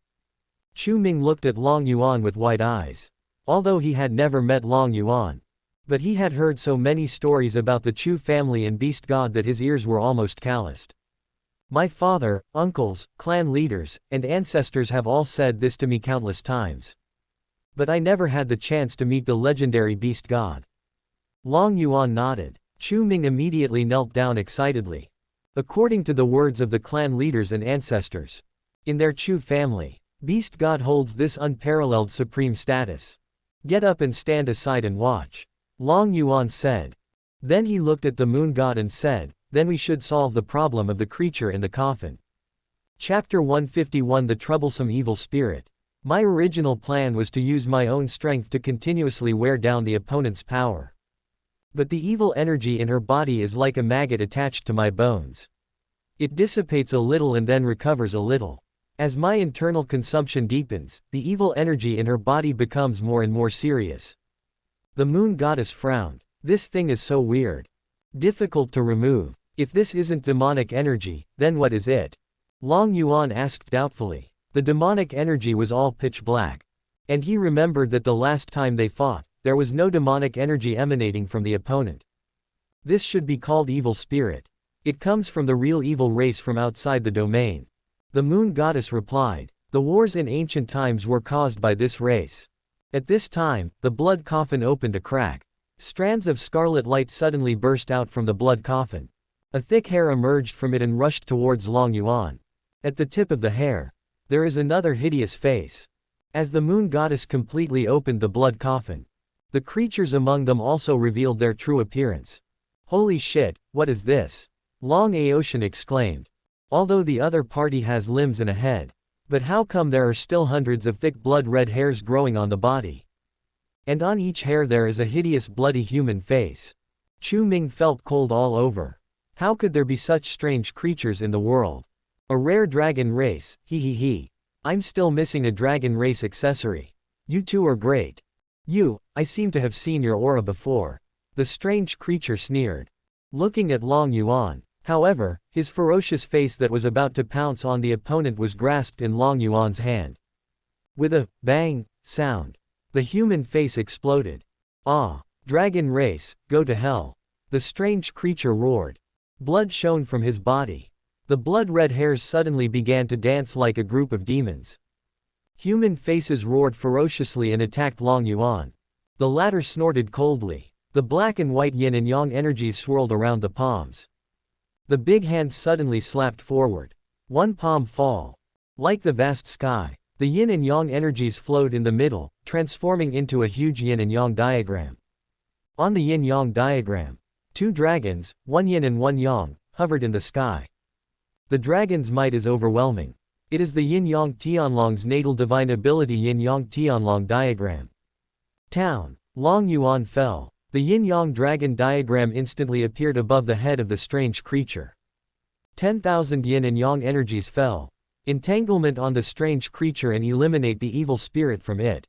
Chu Ming looked at Long Yuan with wide eyes. Although he had never met Long Yuan, but he had heard so many stories about the Chu family and Beast God that his ears were almost calloused. My father, uncles, clan leaders, and ancestors have all said this to me countless times. But I never had the chance to meet the legendary Beast God. Long Yuan nodded. Chu Ming immediately knelt down excitedly. According to the words of the clan leaders and ancestors, in their Chu family, Beast God holds this unparalleled supreme status. Get up and stand aside and watch. Long Yuan said. Then he looked at the moon god and said, then we should solve the problem of the creature in the coffin. Chapter 151 The Troublesome Evil Spirit. My original plan was to use my own strength to continuously wear down the opponent's power. But the evil energy in her body is like a maggot attached to my bones. It dissipates a little and then recovers a little. As my internal consumption deepens, the evil energy in her body becomes more and more serious. The moon goddess frowned. This thing is so weird. Difficult to remove. If this isn't demonic energy, then what is it? Long Yuan asked doubtfully. The demonic energy was all pitch black. And he remembered that the last time they fought, there was no demonic energy emanating from the opponent. This should be called evil spirit. It comes from the real evil race from outside the domain. The moon goddess replied. The wars in ancient times were caused by this race. At this time, the blood coffin opened a crack. Strands of scarlet light suddenly burst out from the blood coffin. A thick hair emerged from it and rushed towards Long Yuan. At the tip of the hair, there is another hideous face. As the moon goddess completely opened the blood coffin, the creatures among them also revealed their true appearance. Holy shit, what is this? Long Aotian exclaimed. Although the other party has limbs and a head. But how come there are still hundreds of thick blood-red hairs growing on the body? And on each hair there is a hideous bloody human face. Chu Ming felt cold all over. How could there be such strange creatures in the world? A rare dragon race, he. I'm still missing a dragon race accessory. You two are great. I seem to have seen your aura before. The strange creature sneered. Looking at Long Yuan. However, his ferocious face that was about to pounce on the opponent was grasped in Long Yuan's hand. With a bang sound, the human face exploded. Ah, dragon race, go to hell. The strange creature roared. Blood shone from his body. The blood-red hairs suddenly began to dance like a group of demons. Human faces roared ferociously and attacked Long Yuan. The latter snorted coldly. The black and white yin and yang energies swirled around the palms. The big hand suddenly slapped forward. One palm fall. Like the vast sky, the yin and yang energies flowed in the middle, transforming into a huge yin and yang diagram. On the yin-yang diagram, two dragons, one yin and one yang, hovered in the sky. The dragon's might is overwhelming. It is the yin-yang Tianlong's natal divine ability yin-yang Tianlong diagram. Town. Long Yuan fell. The yin-yang dragon diagram instantly appeared above the head of the strange creature. 10,000 yin and yang energies fell. Entanglement on the strange creature and eliminate the evil spirit from it.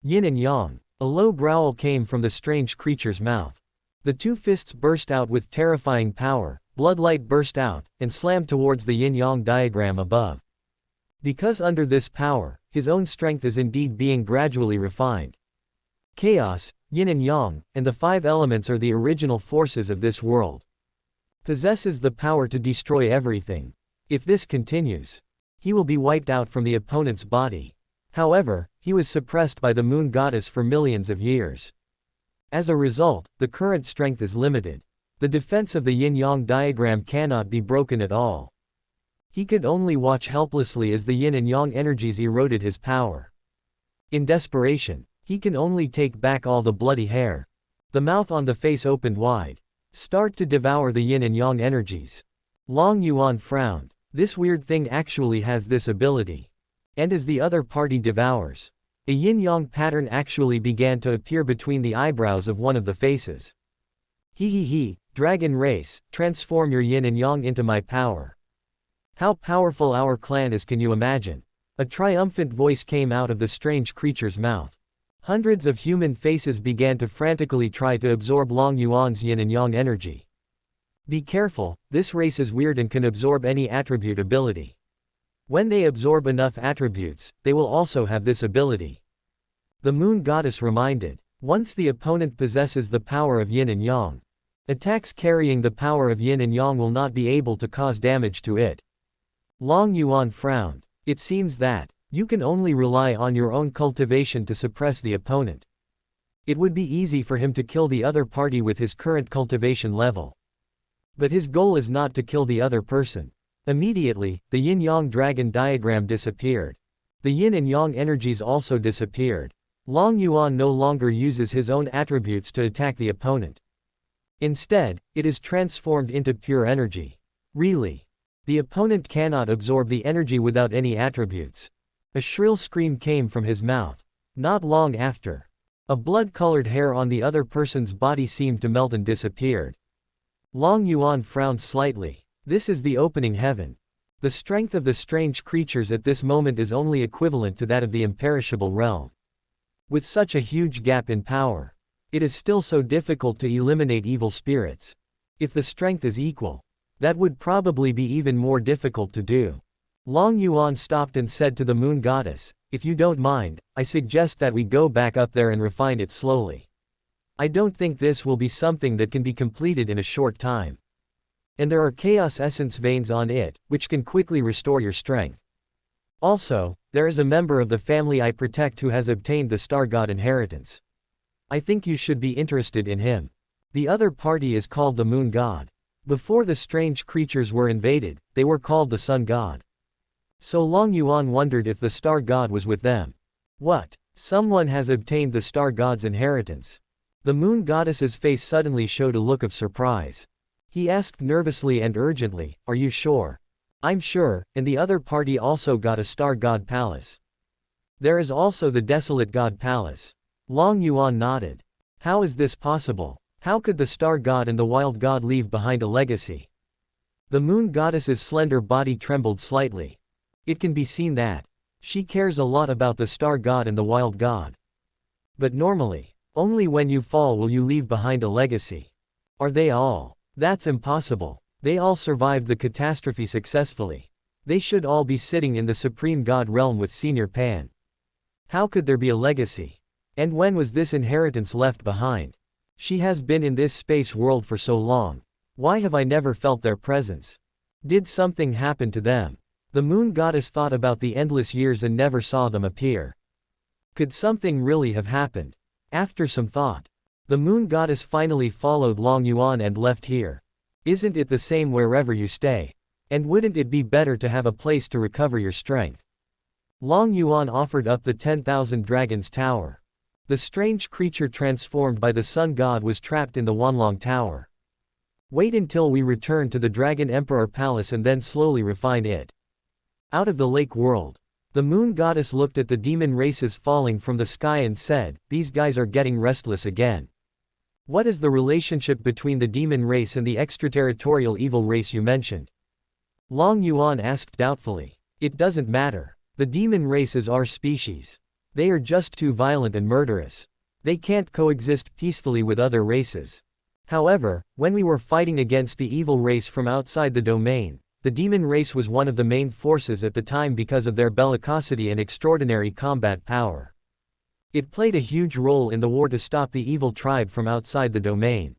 Yin and yang. A low growl came from the strange creature's mouth. The two fists burst out with terrifying power, bloodlight burst out, and slammed towards the yin-yang diagram above. Because under this power, his own strength is indeed being gradually refined. Chaos, yin and yang, and the five elements are the original forces of this world. Possesses the power to destroy everything. If this continues, he will be wiped out from the opponent's body. However, he was suppressed by the moon goddess for millions of years. As a result, the current strength is limited. The defense of the yin-yang diagram cannot be broken at all. He could only watch helplessly as the yin and yang energies eroded his power. In desperation, he can only take back all the bloody hair. The mouth on the face opened wide. Start to devour the yin and yang energies. Long Yuan frowned. This weird thing actually has this ability. And as the other party devours, a yin-yang pattern actually began to appear between the eyebrows of one of the faces. Dragon race, transform your yin and yang into my power. How powerful our clan is, can you imagine? A triumphant voice came out of the strange creature's mouth. Hundreds of human faces began to frantically try to absorb Long Yuan's yin and yang energy. Be careful, this race is weird and can absorb any attribute ability. When they absorb enough attributes, they will also have this ability. The moon goddess reminded. Once the opponent possesses the power of yin and yang, attacks carrying the power of yin and yang will not be able to cause damage to it. Long Yuan frowned. It seems that you can only rely on your own cultivation to suppress the opponent. It would be easy for him to kill the other party with his current cultivation level. But his goal is not to kill the other person. Immediately, the yin-yang dragon diagram disappeared. The yin and yang energies also disappeared. Long Yuan no longer uses his own attributes to attack the opponent. Instead, it is transformed into pure energy. Really? The opponent cannot absorb the energy without any attributes. A shrill scream came from his mouth. Not long after, a blood-colored hair on the other person's body seemed to melt and disappeared. Long Yuan frowned slightly. This is the opening heaven. The strength of the strange creatures at this moment is only equivalent to that of the imperishable realm. With such a huge gap in power, it is still so difficult to eliminate evil spirits. If the strength is equal, that would probably be even more difficult to do. Long Yuan stopped and said to the moon goddess, "If you don't mind, I suggest that we go back up there and refine it slowly. I don't think this will be something that can be completed in a short time. And there are chaos essence veins on it, which can quickly restore your strength." Also, there is a member of the family I protect who has obtained the star god inheritance. I think you should be interested in him. The other party is called the moon god. Before the strange creatures were invaded, they were called the sun god. So Long Yuan wondered if the star god was with them. What? Someone has obtained the star god's inheritance. The moon goddess's face suddenly showed a look of surprise. He asked nervously and urgently, "Are you sure?" "I'm sure, and the other party also got a star god palace. There is also the desolate god palace." Long Yuan nodded. How is this possible? How could the star god and the wild god leave behind a legacy? The moon goddess's slender body trembled slightly. It can be seen that she cares a lot about the star god and the wild god. But normally, only when you fall will you leave behind a legacy. Are they all? That's impossible. They all survived the catastrophe successfully. They should all be sitting in the supreme god realm with Senior Pan. How could there be a legacy? And when was this inheritance left behind? She has been in this space world for so long. Why have I never felt their presence? Did something happen to them? The moon goddess thought about the endless years and never saw them appear. Could something really have happened? After some thought, the moon goddess finally followed Long Yuan and left here. Isn't it the same wherever you stay? And wouldn't it be better to have a place to recover your strength? Long Yuan offered up the 10,000 Dragons Tower. The strange creature transformed by the sun god was trapped in the Wanlong Tower. Wait until we return to the Dragon Emperor Palace and then slowly refine it. Out of the lake world, the moon goddess looked at the demon races falling from the sky and said, "These guys are getting restless again. What is the relationship between the demon race and the extraterritorial evil race you mentioned?" Long Yuan asked doubtfully. "It doesn't matter. The demon race is our species. They are just too violent and murderous. They can't coexist peacefully with other races. However, when we were fighting against the evil race from outside the domain, the demon race was one of the main forces at the time because of their bellicosity and extraordinary combat power. It played a huge role in the war to stop the evil tribe from outside the domain.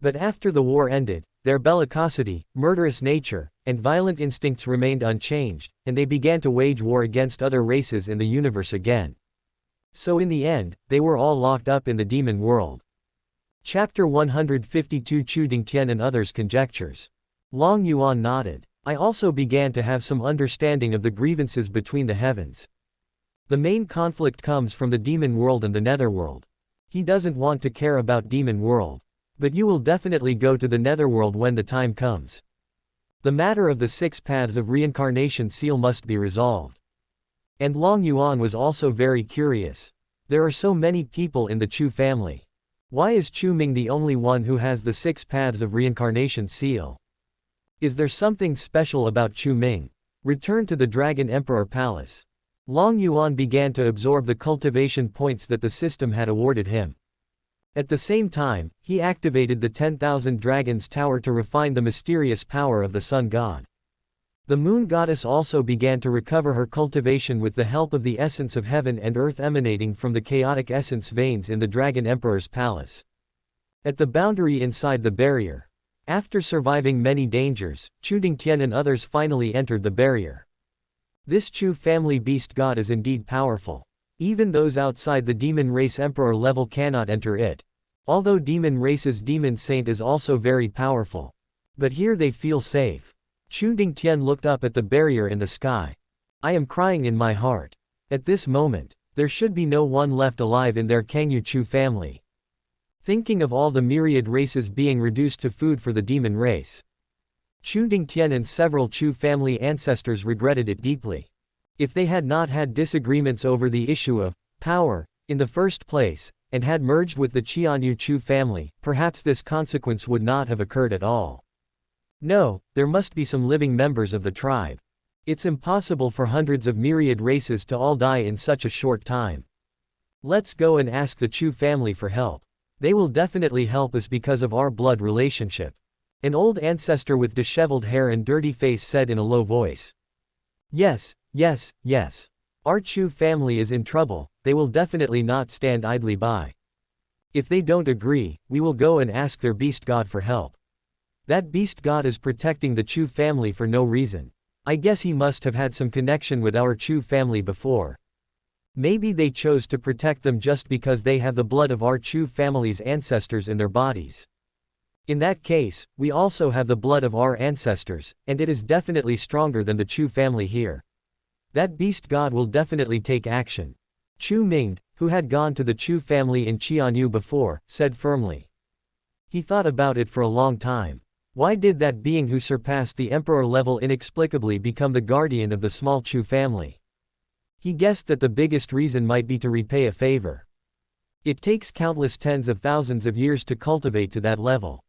But after the war ended, their bellicosity, murderous nature, and violent instincts remained unchanged, and they began to wage war against other races in the universe again. So in the end, they were all locked up in the demon world. Chapter 152 Chu Dingtian and Others Conjectures. Long Yuan nodded. I also began to have some understanding of the grievances between the heavens. The main conflict comes from the demon world and the netherworld. He doesn't want to care about demon world. But you will definitely go to the netherworld when the time comes. The matter of the 6 paths of reincarnation seal must be resolved. And Long Yuan was also very curious. There are so many people in the Chu family. Why is Chu Ming the only one who has the 6 paths of reincarnation seal? Is there something special about Chu Ming? Return to the Dragon Emperor Palace. Long Yuan began to absorb the cultivation points that the system had awarded him. At the same time, he activated the 10,000 Dragons Tower to refine the mysterious power of the Sun God. The Moon Goddess also began to recover her cultivation with the help of the essence of heaven and earth emanating from the chaotic essence veins in the Dragon Emperor's palace. At the boundary inside the barrier, after surviving many dangers, Chu Dingtian and others finally entered the barrier. This Chu family beast god is indeed powerful. Even those outside the demon race emperor level cannot enter it. Although demon race's demon saint is also very powerful. But here they feel safe. Chu Dingtian looked up at the barrier in the sky. I am crying in my heart. At this moment, there should be no one left alive in their Kangyu Chu family. Thinking of all the myriad races being reduced to food for the demon race. Chu Dingtian and several Chu family ancestors regretted it deeply. If they had not had disagreements over the issue of power in the first place, and had merged with the Qianyu Chu family, perhaps this consequence would not have occurred at all. No, there must be some living members of the tribe. It's impossible for hundreds of myriad races to all die in such a short time. Let's go and ask the Chu family for help. They will definitely help us because of our blood relationship. An old ancestor with disheveled hair and dirty face said in a low voice. Yes, yes, yes. Our Chu family is in trouble, they will definitely not stand idly by. If they don't agree, we will go and ask their beast god for help. That beast god is protecting the Chu family for no reason. I guess he must have had some connection with our Chu family before. Maybe they chose to protect them just because they have the blood of our Chu family's ancestors in their bodies. In that case, we also have the blood of our ancestors, and it is definitely stronger than the Chu family here. That beast god will definitely take action. Chu Mingde, who had gone to the Chu family in Qianyu before, said firmly. He thought about it for a long time. Why did that being who surpassed the emperor level inexplicably become the guardian of the small Chu family? He guessed that the biggest reason might be to repay a favor. It takes countless tens of thousands of years to cultivate to that level.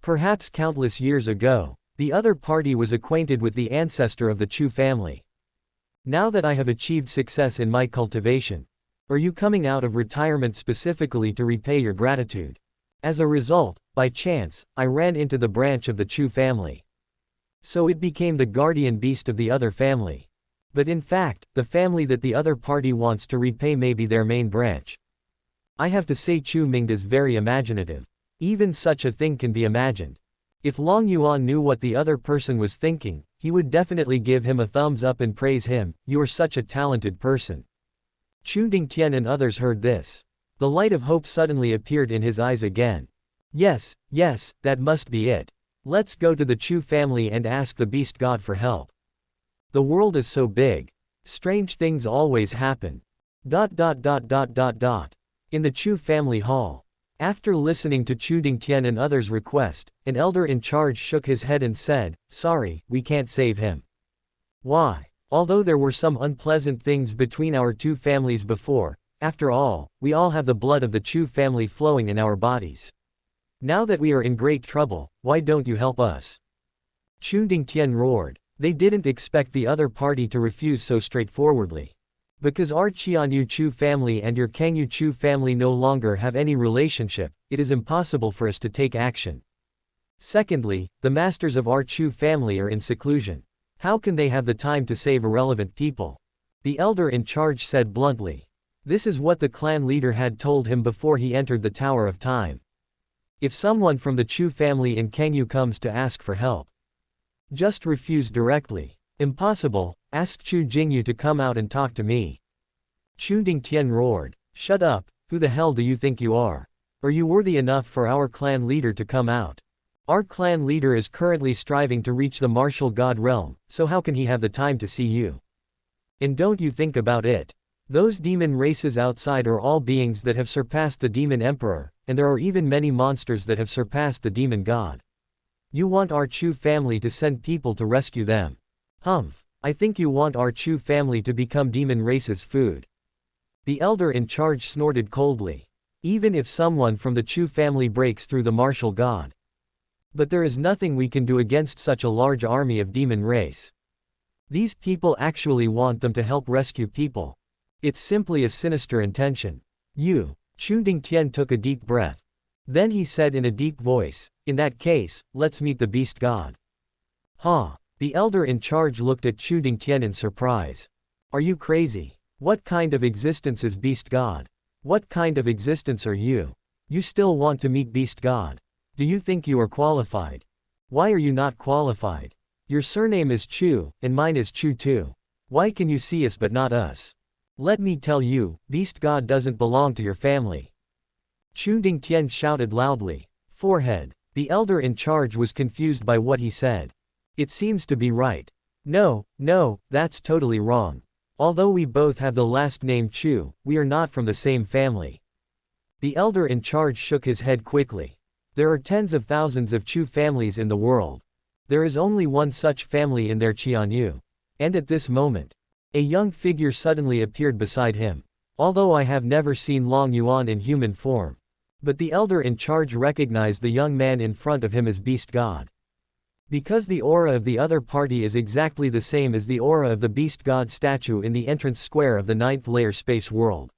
Perhaps countless years ago, the other party was acquainted with the ancestor of the Chu family. Now that I have achieved success in my cultivation, are you coming out of retirement specifically to repay your gratitude? As a result, by chance, I ran into the branch of the Chu family. So it became the guardian beast of the other family. But in fact, the family that the other party wants to repay may be their main branch. I have to say Chu Mingde is very imaginative. Even such a thing can be imagined. If Long Yuan knew what the other person was thinking, he would definitely give him a thumbs up and praise him. You are such a talented person. Chu Dingtian and others heard this. The light of hope suddenly appeared in his eyes again. Yes, that must be it. Let's go to the Chu family and ask the beast god for help. The world is so big. Strange things always happen. In the Chu family hall. After listening to Chu Dingtian and others' request, an elder in charge shook his head and said, "Sorry, we can't save him." Why? Although there were some unpleasant things between our two families before, after all, we all have the blood of the Chu family flowing in our bodies. Now that we are in great trouble, why don't you help us? Chu Dingtian roared. They didn't expect the other party to refuse so straightforwardly. Because our Qianyu Chu family and your Kangyu Chu family no longer have any relationship, it is impossible for us to take action. Secondly, the masters of our Chu family are in seclusion. How can they have the time to save irrelevant people? The elder in charge said bluntly. This is what the clan leader had told him before he entered the Tower of Time. If someone from the Chu family in Kangyu comes to ask for help, just refuse directly. Impossible, ask Chu Jingyu to come out and talk to me. Chu Dingtian roared. Shut up, who the hell do you think you are? Are you worthy enough for our clan leader to come out? Our clan leader is currently striving to reach the martial god realm, so how can he have the time to see you? And don't you think about it. Those demon races outside are all beings that have surpassed the demon emperor, and there are even many monsters that have surpassed the demon god. You want our Chu family to send people to rescue them. Humph, I think you want our Chu family to become demon race's food. The elder in charge snorted coldly. Even if someone from the Chu family breaks through the martial god. But there is nothing we can do against such a large army of demon race. These people actually want them to help rescue people. It's simply a sinister intention. Chu Dingtian took a deep breath. Then he said in a deep voice, in that case, let's meet the beast god. Huh? The elder in charge looked at Chu Dingtian in surprise. Are you crazy? What kind of existence is beast god? What kind of existence are you? You still want to meet beast god? Do you think you are qualified? Why are you not qualified? Your surname is Chu, and mine is Chu too. Why can you see us but not us? Let me tell you, beast god doesn't belong to your family. Chu Dingtian shouted loudly. Forehead. The elder in charge was confused by what he said. It seems to be right. No, that's totally wrong. Although we both have the last name Chu, we are not from the same family. The elder in charge shook his head quickly. There are tens of thousands of Chu families in the world. There is only one such family in their Qianyu. And at this moment, a young figure suddenly appeared beside him. Although I have never seen Long Yuan in human form. But the elder in charge recognized the young man in front of him as beast god. Because the aura of the other party is exactly the same as the aura of the beast god statue in the entrance square of the 9th layer space world.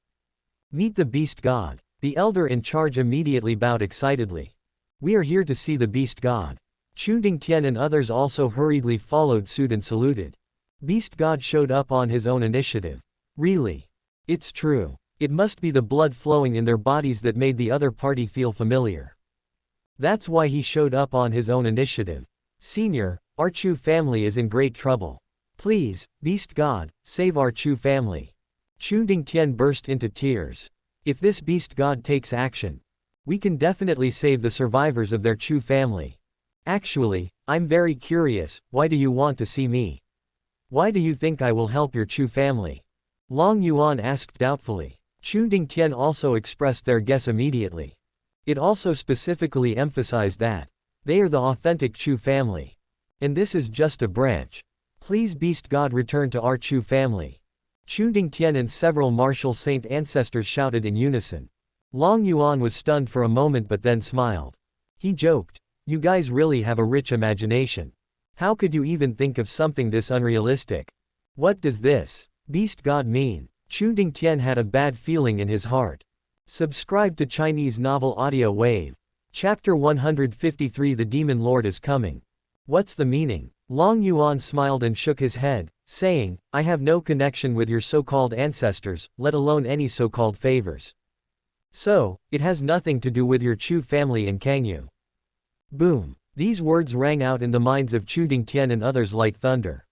Meet the beast god. The elder in charge immediately bowed excitedly. We are here to see the beast god. Chu Dingtian and others also hurriedly followed suit and saluted. Beast god showed up on his own initiative. Really? It's true. It must be the blood flowing in their bodies that made the other party feel familiar. That's why he showed up on his own initiative. Senior, our Chu family is in great trouble. Please, Beast God, save our Chu family. Chu Dingtian burst into tears. If this Beast God takes action, we can definitely save the survivors of their Chu family. Actually, I'm very curious, why do you want to see me? Why do you think I will help your Chu family? Long Yuan asked doubtfully. Chu Dingtian also expressed their guess immediately. It also specifically emphasized that they are the authentic Chu family. And this is just a branch. Please Beast God return to our Chu family. Chu Dingtian and several martial saint ancestors shouted in unison. Long Yuan was stunned for a moment but then smiled. He joked, "You guys really have a rich imagination. How could you even think of something this unrealistic? What does this Beast God mean?" Chu Dingtian had a bad feeling in his heart. Subscribe to Chinese Novel Audio Wave. Chapter 153 The Demon Lord is Coming. What's the meaning? Long Yuan smiled and shook his head, saying, I have no connection with your so-called ancestors, let alone any so-called favors. So, it has nothing to do with your Chu family in Kangyu. Boom. These words rang out in the minds of Chu Dingtian and others like thunder.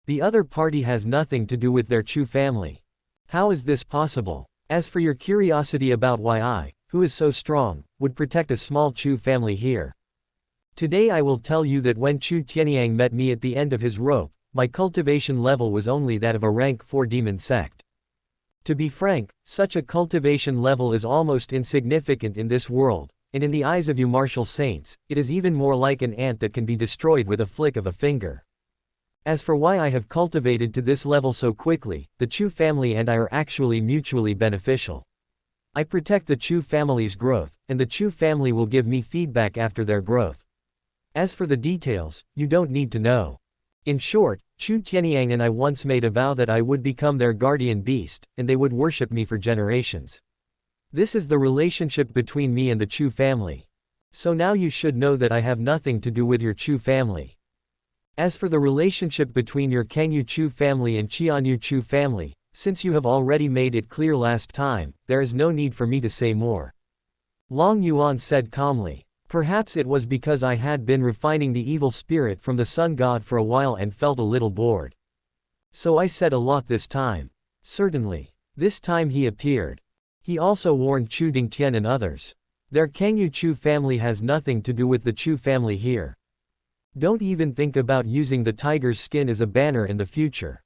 The other party has nothing to do with their Chu family. How is this possible? As for your curiosity about why I, who is so strong, would protect a small Chu family here. Today I will tell you that when Chu Tianyang met me at the end of his rope, my cultivation level was only that of a rank 4 demon sect. To be frank, such a cultivation level is almost insignificant in this world, and in the eyes of you martial saints, it is even more like an ant that can be destroyed with a flick of a finger. As for why I have cultivated to this level so quickly, the Chu family and I are actually mutually beneficial. I protect the Chu family's growth, and the Chu family will give me feedback after their growth. As for the details, you don't need to know. In short, Chu Tianyang and I once made a vow that I would become their guardian beast, and they would worship me for generations. This is the relationship between me and the Chu family. So now you should know that I have nothing to do with your Chu family. As for the relationship between your Kangyu Chu family and Qianyu Chu family, since you have already made it clear last time, there is no need for me to say more. Long Yuan said calmly. Perhaps it was because I had been refining the evil spirit from the sun god for a while and felt a little bored. So I said a lot this time. Certainly. This time he appeared. He also warned Chu Dingtian and others. Their Kangyu Chu family has nothing to do with the Chu family here. Don't even think about using the tiger's skin as a banner in the future.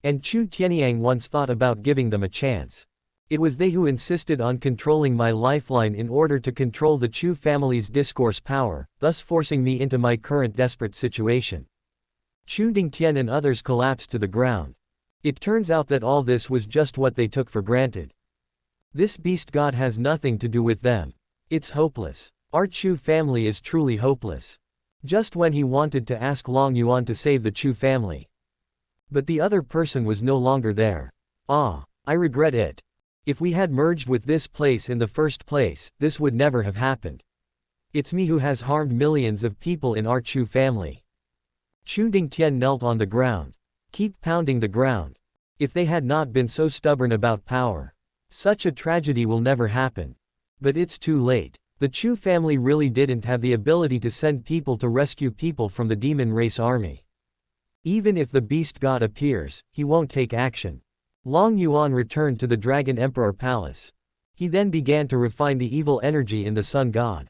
And Chu Tianyang once thought about giving them a chance. It was they who insisted on controlling my lifeline in order to control the Chu family's discourse power, thus forcing me into my current desperate situation. Chu Dingtian and others collapsed to the ground. It turns out that all this was just what they took for granted. This beast god has nothing to do with them. It's hopeless. Our Chu family is truly hopeless. Just when he wanted to ask Long Yuan to save the Chu family. But the other person was no longer there. Ah, I regret it. If we had merged with this place in the first place, this would never have happened. It's me who has harmed millions of people in our Chu family. Chu Dingtian knelt on the ground. Keep pounding the ground. If they had not been so stubborn about power, such a tragedy will never happen. But it's too late. The Chu family really didn't have the ability to send people to rescue people from the demon race army. Even if the beast god appears, he won't take action. Long Yuan returned to the Dragon Emperor Palace. He then began to refine the evil energy in the Sun God.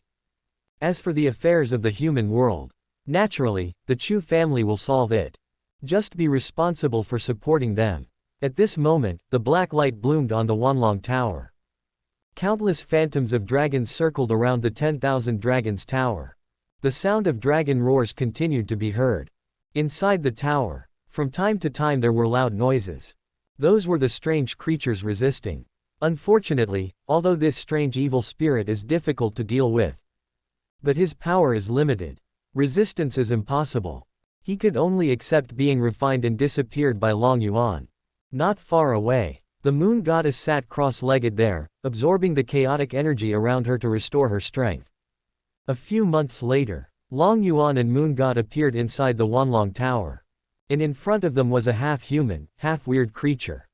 As for the affairs of the human world, naturally, the Chu family will solve it. Just be responsible for supporting them. At this moment, the black light bloomed on the Wanlong Tower. Countless phantoms of dragons circled around the 10,000 Dragons Tower. The sound of dragon roars continued to be heard. Inside the tower, from time to time there were loud noises. Those were the strange creatures resisting. Unfortunately, although this strange evil spirit is difficult to deal with, but his power is limited. Resistance is impossible. He could only accept being refined and disappeared by Long Yuan. Not far away, the moon goddess sat cross-legged there, absorbing the chaotic energy around her to restore her strength. A few months later, Long Yuan and Moon God appeared inside the Wanlong Tower. And in front of them was a half-human, half-weird creature.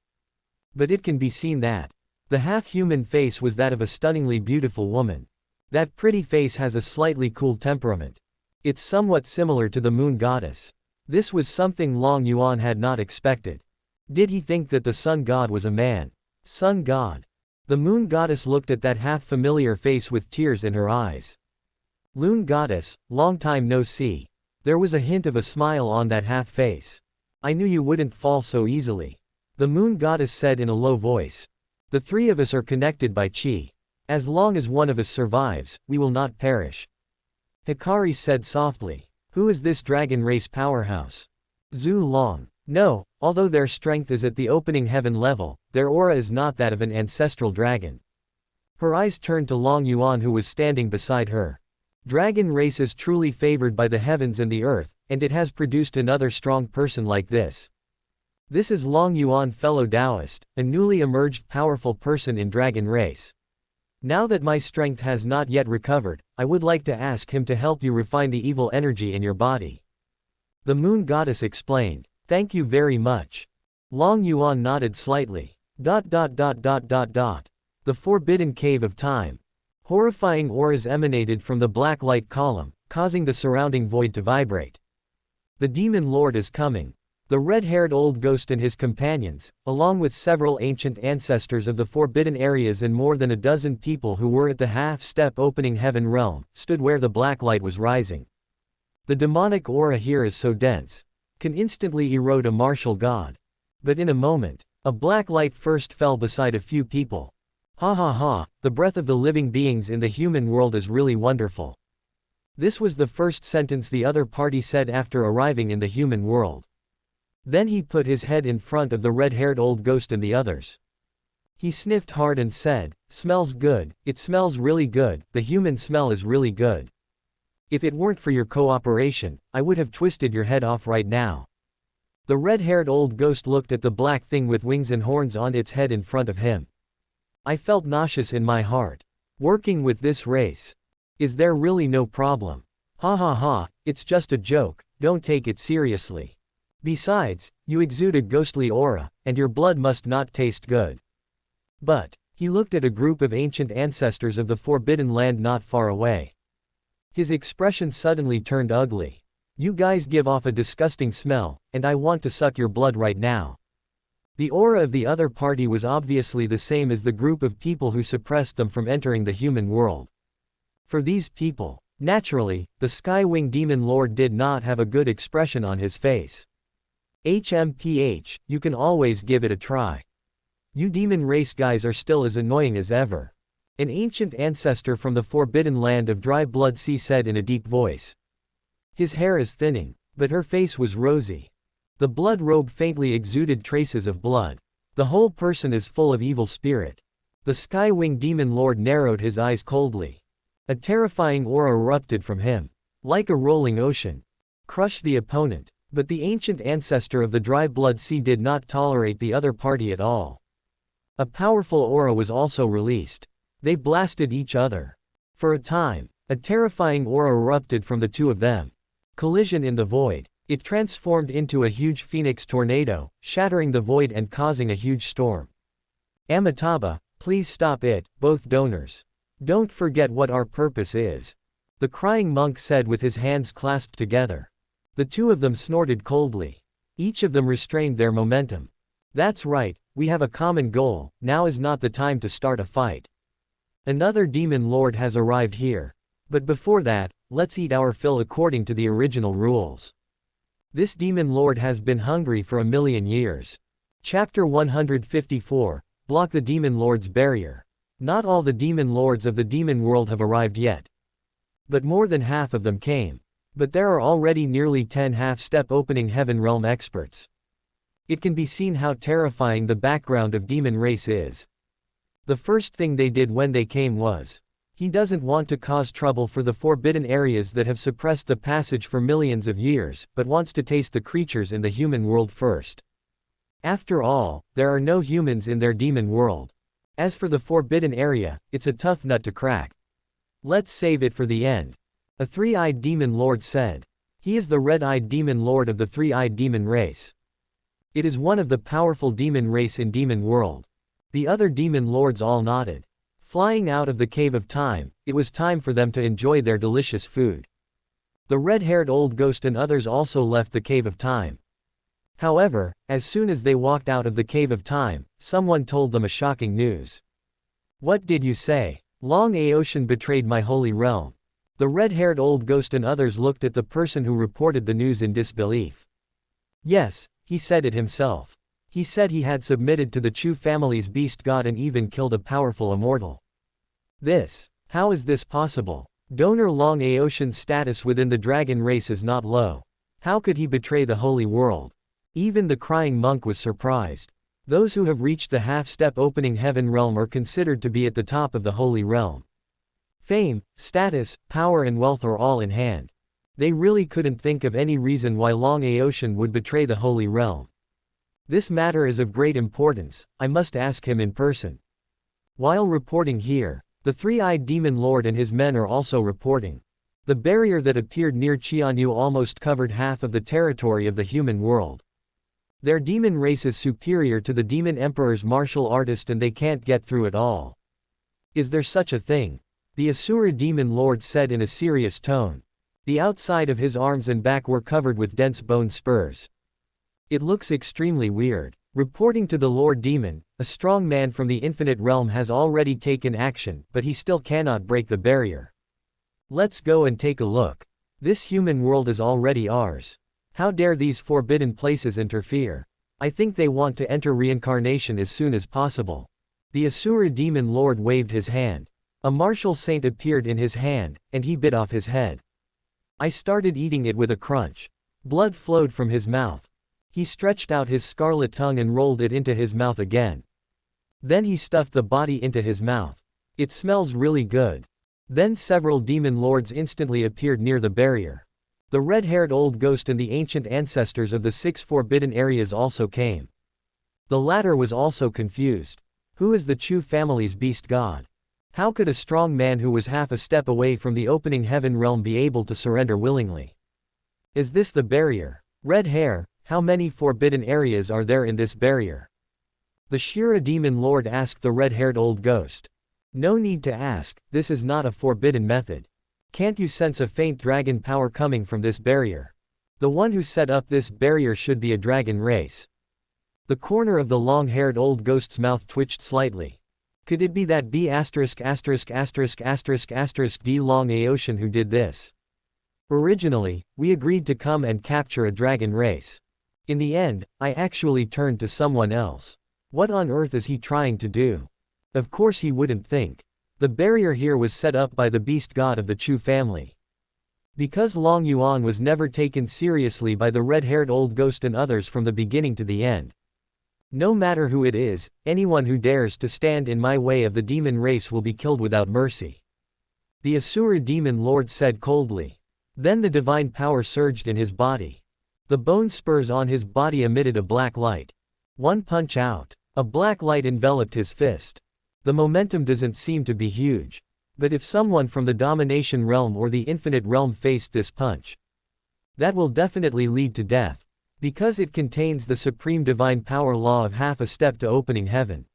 But it can be seen that the half-human face was that of a stunningly beautiful woman. That pretty face has a slightly cool temperament. It's somewhat similar to the moon goddess. This was something Long Yuan had not expected. Did he think that the sun god was a man? Sun god. The moon goddess looked at that half-familiar face with tears in her eyes. Loon goddess, long time no see. There was a hint of a smile on that half-face. I knew you wouldn't fall so easily. The moon goddess said in a low voice. The three of us are connected by qi. As long as one of us survives, we will not perish. Hikari said softly. Who is this dragon race powerhouse? Zhu Long. No, although their strength is at the opening heaven level, their aura is not that of an ancestral dragon. Her eyes turned to Long Yuan who was standing beside her. Dragon race is truly favored by the heavens and the earth, and it has produced another strong person like this. This is Long Yuan, fellow Taoist, a newly emerged powerful person in dragon race. Now that my strength has not yet recovered, I would like to ask him to help you refine the evil energy in your body. The moon goddess explained. Thank you very much. Long Yuan nodded slightly. The forbidden cave of time. Horrifying auras emanated from the black light column, causing the surrounding void to vibrate. The demon lord is coming. The red-haired old ghost and his companions, along with several ancient ancestors of the forbidden areas and more than a dozen people who were at the half-step opening heaven realm, stood where the black light was rising. The demonic aura here is so dense. Can instantly erode a martial god. But in a moment, a black light first fell beside a few people. Ha ha ha, the breath of the living beings in the human world is really wonderful. This was the first sentence the other party said after arriving in the human world. Then he put his head in front of the red-haired old ghost and the others. He sniffed hard and said, "Smells good, it smells really good, the human smell is really good. If it weren't for your cooperation, I would have twisted your head off right now." The red-haired old ghost looked at the black thing with wings and horns on its head in front of him. I felt nauseous in my heart. Working with this race. Is there really no problem? Ha ha ha, it's just a joke, don't take it seriously. Besides, you exude a ghostly aura, and your blood must not taste good. But, he looked at a group of ancient ancestors of the forbidden land not far away. His expression suddenly turned ugly. You guys give off a disgusting smell, and I want to suck your blood right now. The aura of the other party was obviously the same as the group of people who suppressed them from entering the human world. For these people, naturally, the Skywing Demon Lord did not have a good expression on his face. HMPH, you can always give it a try. You demon race guys are still as annoying as ever. An ancient ancestor from the forbidden land of Dry Blood Sea said in a deep voice. His hair is thinning, but her face was rosy. The blood robe faintly exuded traces of blood. The whole person is full of evil spirit. The Skywing Demon Lord narrowed his eyes coldly. A terrifying aura erupted from him. Like a rolling ocean. Crushed the opponent. But the ancient ancestor of the Dry Blood Sea did not tolerate the other party at all. A powerful aura was also released. They blasted each other. For a time, a terrifying aura erupted from the two of them. Collision in the void. It transformed into a huge phoenix tornado, shattering the void and causing a huge storm. Amitabha, please stop it, both donors. Don't forget what our purpose is. The crying monk said with his hands clasped together. The two of them snorted coldly. Each of them restrained their momentum. That's right, we have a common goal, now is not the time to start a fight. Another demon lord has arrived here. But before that, let's eat our fill according to the original rules. This demon lord has been hungry for 1,000,000 years. Chapter 154, Block the Demon Lord's Barrier. Not all the demon lords of the demon world have arrived yet. But more than half of them came. But there are already nearly 10 half-step opening heaven realm experts. It can be seen how terrifying the background of demon race is. The first thing they did when they came was, he doesn't want to cause trouble for the forbidden areas that have suppressed the passage for millions of years, but wants to taste the creatures in the human world first. After all, there are no humans in their demon world. As for the forbidden area, it's a tough nut to crack. Let's save it for the end. A three-eyed demon lord said. He is the red-eyed demon lord of the three-eyed demon race. It is one of the powerful demon race in demon world. The other demon lords all nodded. Flying out of the cave of time, it was time for them to enjoy their delicious food. The red-haired old ghost and others also left the Cave of Time. However, as soon as they walked out of the Cave of Time, someone told them a shocking news. What did you say? Long Aotian betrayed my holy realm. The red-haired old ghost and others looked at the person who reported the news in disbelief. Yes, he said it himself. He said he had submitted to the Chu family's beast god and even killed a powerful immortal. How is this possible? Donor Long Aotian's status within the dragon race is not low. How could he betray the holy world? Even the crying monk was surprised. Those who have reached the half-step opening heaven realm are considered to be at the top of the holy realm. Fame, status, power and wealth are all in hand. They really couldn't think of any reason why Long Aotian would betray the holy realm. This matter is of great importance, I must ask him in person. While reporting here, the three-eyed demon lord and his men are also reporting. The barrier that appeared near Qianyu almost covered half of the territory of the human world. Their demon race is superior to the demon emperor's martial artist and they can't get through it all. Is there such a thing? The Azure demon lord said in a serious tone. The outside of his arms and back were covered with dense bone spurs. It looks extremely weird. Reporting to the Lord Demon, a strong man from the infinite realm has already taken action, but he still cannot break the barrier. Let's go and take a look. This human world is already ours. How dare these forbidden places interfere? I think they want to enter reincarnation as soon as possible. The Azure demon lord waved his hand. A martial saint appeared in his hand, and he bit off his head. I started eating it with a crunch. Blood flowed from his mouth. He stretched out his scarlet tongue and rolled it into his mouth again. Then he stuffed the body into his mouth. It smells really good. Then several demon lords instantly appeared near the barrier. The red-haired old ghost and the ancient ancestors of the 6 forbidden areas also came. The latter was also confused. Who is the Chu family's beast god? How could a strong man who was half a step away from the opening heaven realm be able to surrender willingly? Is this the barrier? Red hair, how many forbidden areas are there in this barrier? The Shira demon lord asked the red-haired old ghost. No need to ask, this is not a forbidden method. Can't you sense a faint dragon power coming from this barrier? The one who set up this barrier should be a dragon race. The corner of the long-haired old ghost's mouth twitched slightly. Could it be that B************* D Long Aotian who did this? Originally, we agreed to come and capture a dragon race. In the end, I actually turned to someone else. What on earth is he trying to do? Of course he wouldn't think. The barrier here was set up by the beast god of the Chu family. Because Long Yuan was never taken seriously by the red-haired old ghost and others from the beginning to the end. No matter who it is, anyone who dares to stand in my way of the demon race will be killed without mercy. The Azure demon lord said coldly. Then the divine power surged in his body. The bone spurs on his body emitted a black light. One punch out. A black light enveloped his fist. The momentum doesn't seem to be huge. But if someone from the domination realm or the infinite realm faced this punch, that will definitely lead to death. Because it contains the supreme divine power law of half a step to opening heaven.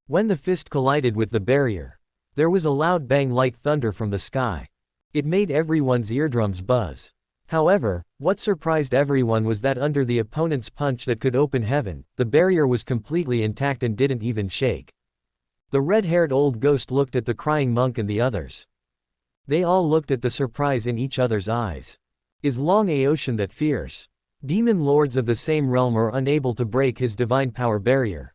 When the fist collided with the barrier, there was a loud bang like thunder from the sky. It made everyone's eardrums buzz. However, what surprised everyone was that under the opponent's punch that could open heaven, the barrier was completely intact and didn't even shake. The red-haired old ghost looked at the crying monk and the others. They all looked at the surprise in each other's eyes. Is Long Aotian that fierce? Demon lords of the same realm are unable to break his divine power barrier.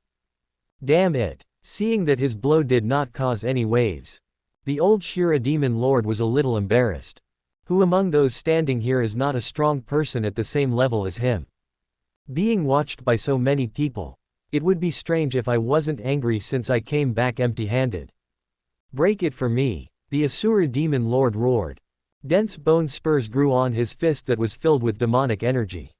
Damn it! Seeing that his blow did not cause any waves, the old Shira demon lord was a little embarrassed. Who among those standing here is not a strong person at the same level as him? Being watched by so many people, it would be strange if I wasn't angry since I came back empty-handed. Break it for me, the Azure demon lord roared. Dense bone spurs grew on his fist that was filled with demonic energy.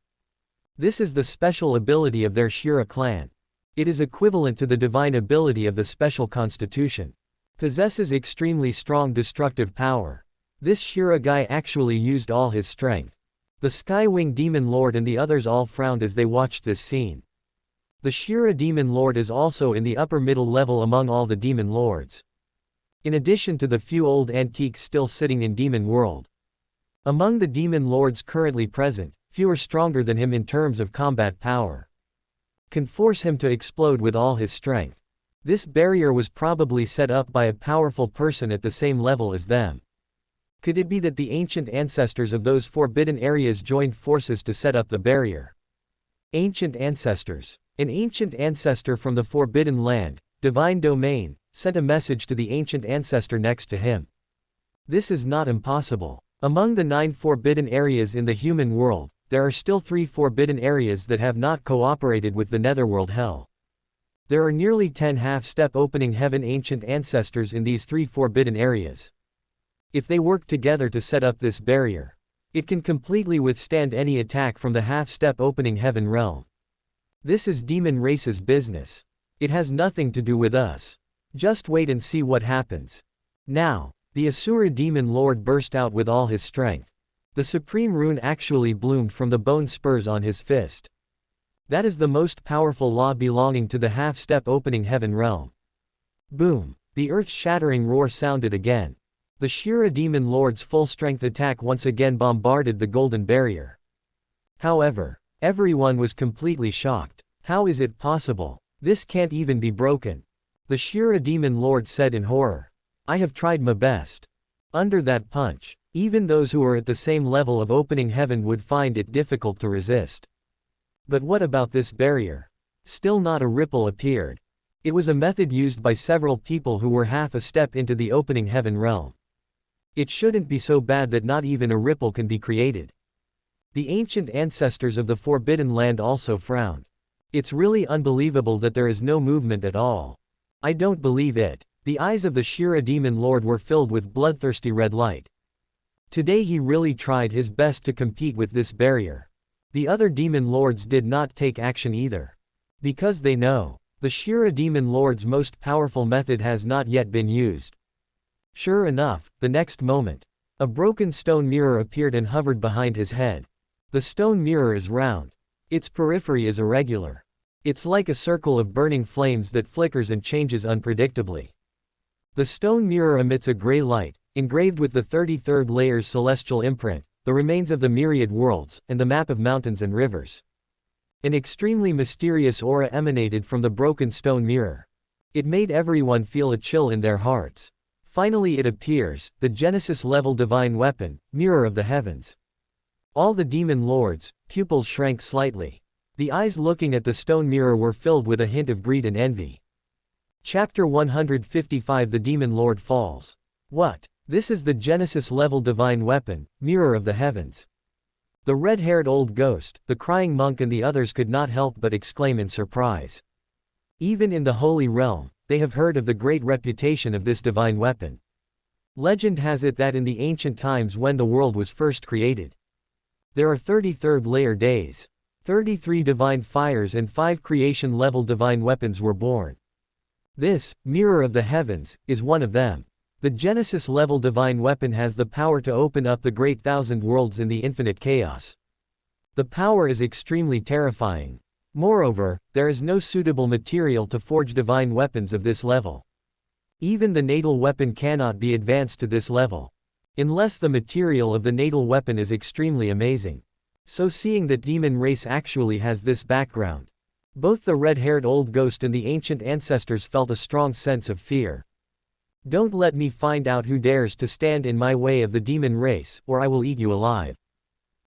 This is the special ability of their Shira clan. It is equivalent to the divine ability of the special constitution. Possesses extremely strong destructive power. This Shira guy actually used all his strength. The Skywing demon lord and the others all frowned as they watched this scene. The Shira demon lord is also in the upper middle level among all the demon lords. In addition to the few old antiques still sitting in demon world. Among the demon lords currently present, few are stronger than him in terms of combat power. Can force him to explode with all his strength. This barrier was probably set up by a powerful person at the same level as them. Could it be that the ancient ancestors of those forbidden areas joined forces to set up the barrier? Ancient ancestors. An ancient ancestor from the forbidden land, divine domain, sent a message to the ancient ancestor next to him. This is not impossible. Among the 9 forbidden areas in the human world, there are still 3 forbidden areas that have not cooperated with the netherworld hell. There are nearly 10 half-step opening heaven ancient ancestors in these 3 forbidden areas. If they work together to set up this barrier, it can completely withstand any attack from the half-step opening heaven realm. This is demon race's business. It has nothing to do with us. Just wait and see what happens. Now, the Asura demon lord burst out with all his strength. The supreme rune actually bloomed from the bone spurs on his fist. That is the most powerful law belonging to the half-step opening heaven realm. Boom! The earth-shattering roar sounded again. The Shira demon lord's full-strength attack once again bombarded the golden barrier. However, everyone was completely shocked. How is it possible? This can't even be broken. The Shira demon lord said in horror. I have tried my best. Under that punch, even those who are at the same level of opening heaven would find it difficult to resist. But what about this barrier? Still not a ripple appeared. It was a method used by several people who were half a step into the opening heaven realm. It shouldn't be so bad that not even a ripple can be created. The ancient ancestors of the Forbidden Land also frowned. It's really unbelievable that there is no movement at all. I don't believe it. The eyes of the Shira demon lord were filled with bloodthirsty red light. Today he really tried his best to compete with this barrier. The other demon lords did not take action either. Because they know, the Shira demon lord's most powerful method has not yet been used. Sure enough, the next moment, a broken stone mirror appeared and hovered behind his head. The stone mirror is round. Its periphery is irregular. It's like a circle of burning flames that flickers and changes unpredictably. The stone mirror emits a gray light, engraved with the 33rd layer's celestial imprint, the remains of the myriad worlds, and the map of mountains and rivers. An extremely mysterious aura emanated from the broken stone mirror. It made everyone feel a chill in their hearts. Finally it appears, the Genesis-level divine weapon, Mirror of the Heavens. All the demon lords' pupils shrank slightly. The eyes looking at the stone mirror were filled with a hint of greed and envy. Chapter 155 The Demon Lord Falls. What? This is the Genesis-level divine weapon, Mirror of the Heavens. The red-haired old ghost, the crying monk and the others could not help but exclaim in surprise. Even in the Holy Realm, they have heard of the great reputation of this divine weapon. Legend has it that in the ancient times when the world was first created, there are 33rd layer days. 33 divine fires and 5 creation-level divine weapons were born. This, Mirror of the Heavens, is one of them. The Genesis-level divine weapon has the power to open up the great thousand worlds in the infinite chaos. The power is extremely terrifying. Moreover, there is no suitable material to forge divine weapons of this level. Even the natal weapon cannot be advanced to this level, unless the material of the natal weapon is extremely amazing. So seeing that demon race actually has this background, both the red-haired old ghost and the ancient ancestors felt a strong sense of fear. Don't let me find out who dares to stand in my way of the demon race, or I will eat you alive.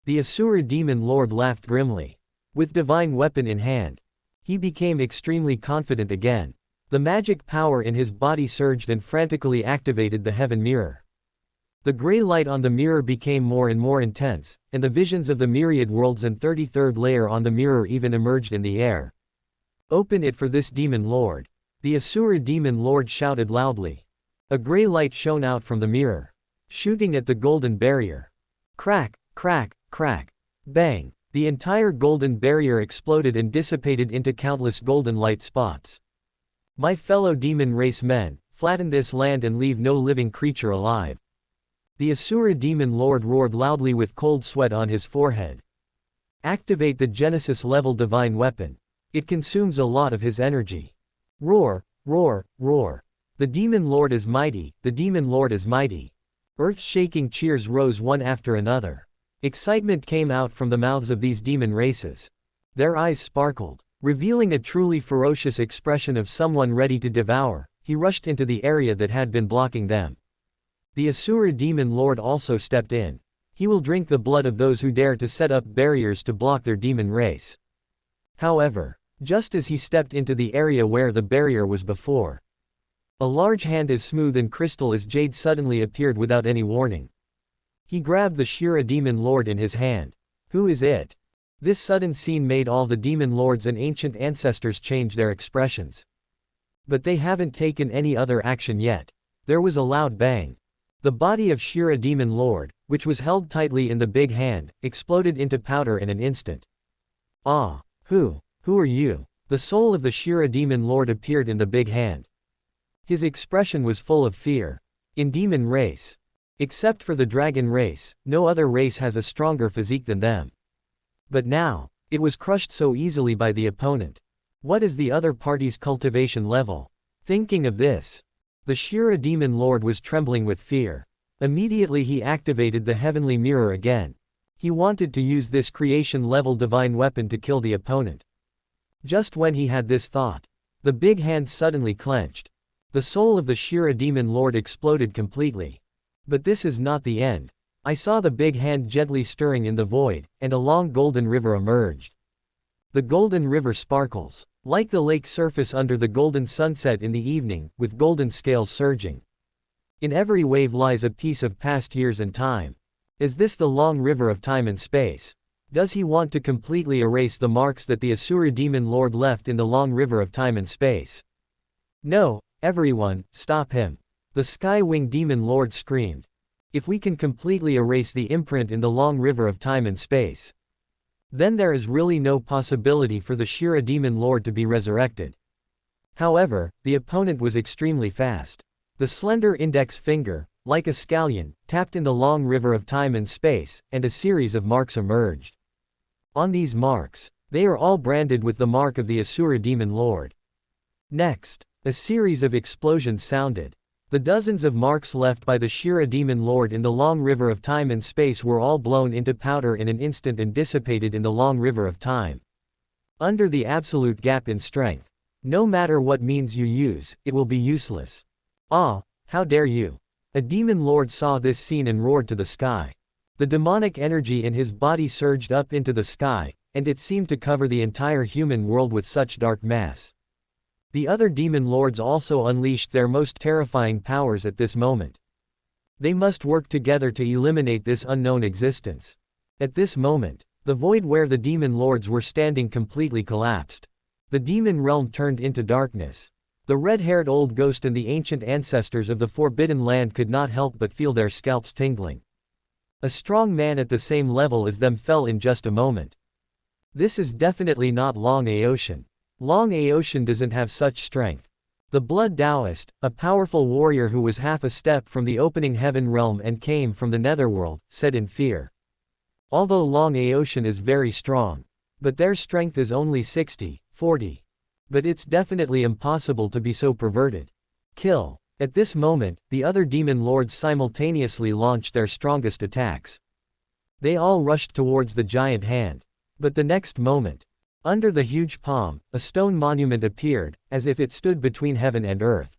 The Asura demon lord laughed grimly. With divine weapon in hand, he became extremely confident again. The magic power in his body surged and frantically activated the heaven mirror. The gray light on the mirror became more and more intense, and the visions of the myriad worlds and 33rd layer on the mirror even emerged in the air. Open it for this demon lord. The Asura demon lord shouted loudly. A gray light shone out from the mirror, shooting at the golden barrier. Crack, crack, crack. Bang. The entire golden barrier exploded and dissipated into countless golden light spots. My fellow demon race men, flatten this land and leave no living creature alive. The Asura demon lord roared loudly with cold sweat on his forehead. Activate the Genesis-level divine weapon. It consumes a lot of his energy. Roar, roar, roar. The demon lord is mighty, the demon lord is mighty. Earth-shaking cheers rose one after another. Excitement came out from the mouths of these demon races. Their eyes sparkled, revealing a truly ferocious expression of someone ready to devour. He rushed into the area that had been blocking them. The Azure demon lord also stepped in. He will drink the blood of those who dare to set up barriers to block their demon race. However, just as he stepped into the area where the barrier was before, a large hand as smooth and crystal as jade suddenly appeared without any warning. He grabbed the Shira demon lord in his hand. Who is it? This sudden scene made all the demon lords and ancient ancestors change their expressions. But they haven't taken any other action yet. There was a loud bang. The body of Shira demon lord, which was held tightly in the big hand, exploded into powder in an instant. Ah! Who are you? The soul of the Shira demon lord appeared in the big hand. His expression was full of fear. In demon race, except for the dragon race, no other race has a stronger physique than them. But now, it was crushed so easily by the opponent. What is the other party's cultivation level? Thinking of this, the Shira demon lord was trembling with fear. Immediately he activated the heavenly mirror again. He wanted to use this creation-level divine weapon to kill the opponent. Just when he had this thought, the big hand suddenly clenched. The soul of the Shira demon lord exploded completely. But this is not the end. I saw the big hand gently stirring in the void, and a long golden river emerged. The golden river sparkles, like the lake surface under the golden sunset in the evening, with golden scales surging. In every wave lies a piece of past years and time. Is this the long river of time and space? Does he want to completely erase the marks that the Azure demon lord left in the long river of time and space? No, everyone, stop him. The Skywing demon lord screamed. If we can completely erase the imprint in the long river of time and space, then there is really no possibility for the Shira demon lord to be resurrected. However, the opponent was extremely fast. The slender index finger, like a scallion, tapped in the long river of time and space, and a series of marks emerged. On these marks, they are all branded with the mark of the Azure demon lord. Next, a series of explosions sounded. The dozens of marks left by the Shira demon lord in the long river of time and space were all blown into powder in an instant and dissipated in the long river of time. Under the absolute gap in strength, no matter what means you use, it will be useless. Ah, how dare you! A demon lord saw this scene and roared to the sky. The demonic energy in his body surged up into the sky, and it seemed to cover the entire human world with such dark mass. The other demon lords also unleashed their most terrifying powers at this moment. They must work together to eliminate this unknown existence. At this moment, the void where the demon lords were standing completely collapsed. The demon realm turned into darkness. The red-haired old ghost and the ancient ancestors of the Forbidden Land could not help but feel their scalps tingling. A strong man at the same level as them fell in just a moment. This is definitely not Long Aotian. Long Aotian doesn't have such strength. The Blood Taoist, a powerful warrior who was half a step from the opening heaven realm and came from the netherworld, said in fear. Although Long Aotian is very strong, but their strength is only 60, 40. But it's definitely impossible to be so perverted. Kill. At this moment, the other demon lords simultaneously launched their strongest attacks. They all rushed towards the giant hand. But the next moment, under the huge palm, a stone monument appeared, as if it stood between heaven and earth.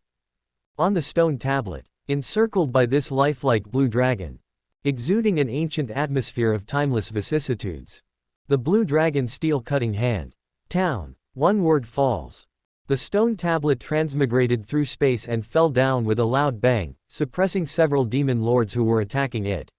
On the stone tablet, encircled by this lifelike blue dragon, exuding an ancient atmosphere of timeless vicissitudes, the blue dragon steel-cutting hand. Town. One word falls. The stone tablet transmigrated through space and fell down with a loud bang, suppressing several demon lords who were attacking it.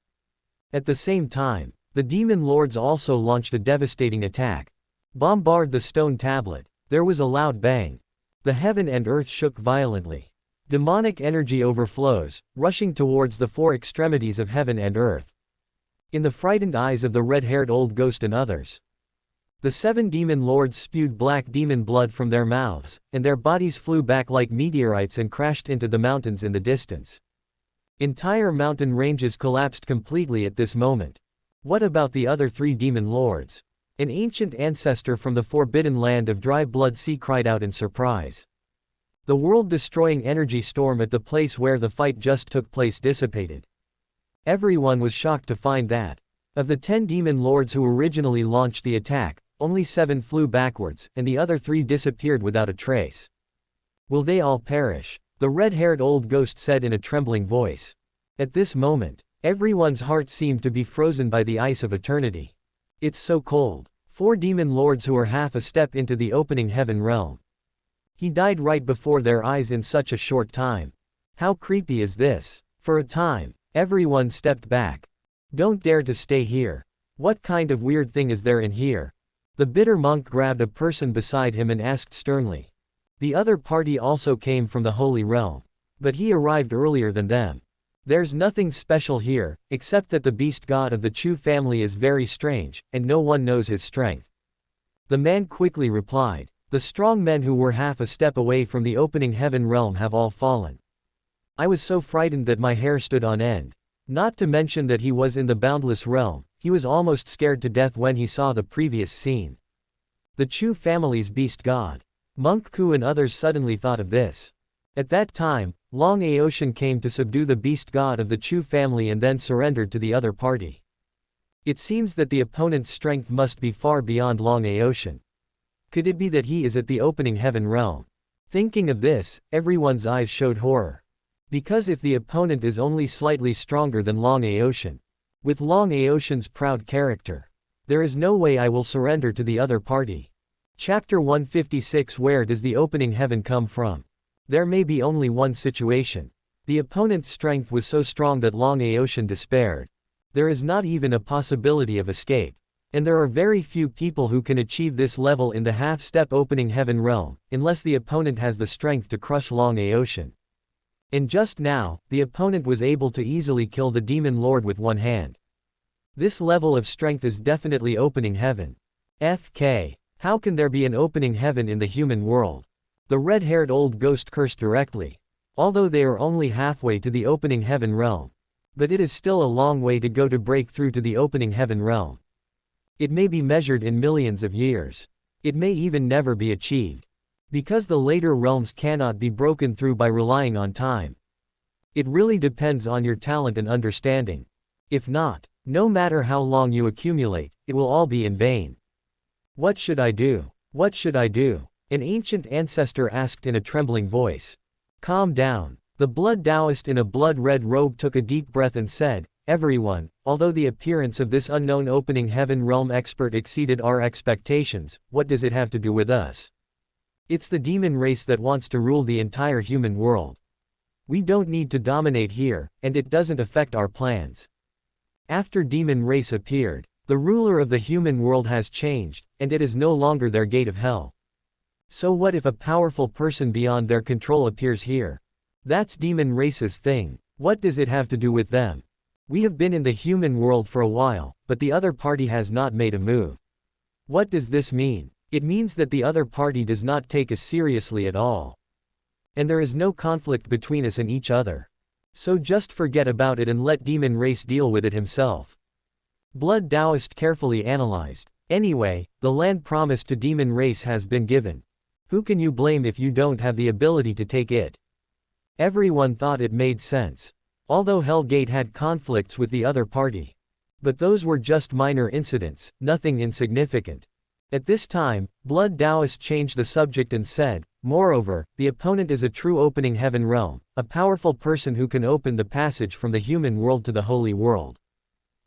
At the same time, the demon lords also launched a devastating attack. Bombard the stone tablet. There was a loud bang. The heaven and earth shook violently. Demonic energy overflows, rushing towards the four extremities of heaven and earth. In the frightened eyes of the red-haired old ghost and others, the 7 demon lords spewed black demon blood from their mouths, and their bodies flew back like meteorites and crashed into the mountains in the distance. Entire mountain ranges collapsed completely at this moment. What about the other 3 demon lords? An ancient ancestor from the Forbidden Land of Dry Blood Sea cried out in surprise. The world-destroying energy storm at the place where the fight just took place dissipated. Everyone was shocked to find that, of the 10 demon lords who originally launched the attack, only 7 flew backwards, and the other 3 disappeared without a trace. Will they all perish? The red-haired old ghost said in a trembling voice. At this moment, everyone's heart seemed to be frozen by the ice of eternity. It's so cold. 4 demon lords who are half a step into the opening heaven realm. He died right before their eyes in such a short time. How creepy is this? For a time, everyone stepped back. Don't dare to stay here. What kind of weird thing is there in here? The bitter monk grabbed a person beside him and asked sternly. The other party also came from the Holy Realm. But he arrived earlier than them. There's nothing special here, except that the beast god of the Chu family is very strange, and no one knows his strength. The man quickly replied. The strong men who were half a step away from the opening heaven realm have all fallen. I was so frightened that my hair stood on end. Not to mention that he was in the boundless realm, he was almost scared to death when he saw the previous scene. The Chu family's beast god. Monk Ku and others suddenly thought of this. At that time, Long Aoshan came to subdue the beast god of the Chu family and then surrendered to the other party. It seems that the opponent's strength must be far beyond Long Aoshan. Could it be that he is at the opening heaven realm? Thinking of this, everyone's eyes showed horror. Because if the opponent is only slightly stronger than Long Aoshan, with Long Aoshan's proud character, there is no way I will surrender to the other party. Chapter 156. Where does the opening heaven come from? There may be only one situation. The opponent's strength was so strong that Long Aoshan despaired. There is not even a possibility of escape. And there are very few people who can achieve this level in the half-step opening heaven realm, unless the opponent has the strength to crush Long Aoshan. And just now, the opponent was able to easily kill the demon lord with one hand. This level of strength is definitely opening heaven. FK. How can there be an opening heaven in the human world? The red-haired old ghost cursed directly. Although they are only halfway to the opening heaven realm. But it is still a long way to go to break through to the opening heaven realm. It may be measured in millions of years. It may even never be achieved. Because the later realms cannot be broken through by relying on time. It really depends on your talent and understanding. If not, no matter how long you accumulate, it will all be in vain. What should I do? What should I do? An ancient ancestor asked in a trembling voice. Calm down. The blood Taoist in a blood-red robe took a deep breath and said, Everyone, although the appearance of this unknown opening heaven realm expert exceeded our expectations, what does it have to do with us? It's the demon race that wants to rule the entire human world. We don't need to dominate here, and it doesn't affect our plans. After demon race appeared, the ruler of the human world has changed, and it is no longer their gate of hell. So what if a powerful person beyond their control appears here? That's demon race's thing. What does it have to do with them? We have been in the human world for a while, but the other party has not made a move. What does this mean? It means that the other party does not take us seriously at all. And there is no conflict between us and each other. So just forget about it and let demon race deal with it himself. Blood Taoist carefully analyzed. Anyway, the land promised to demon race has been given. Who can you blame if you don't have the ability to take it? Everyone thought it made sense. Although Hellgate had conflicts with the other party. But those were just minor incidents, nothing insignificant. At this time, Blood Taoist changed the subject and said, Moreover, the opponent is a true opening heaven realm, a powerful person who can open the passage from the human world to the holy world.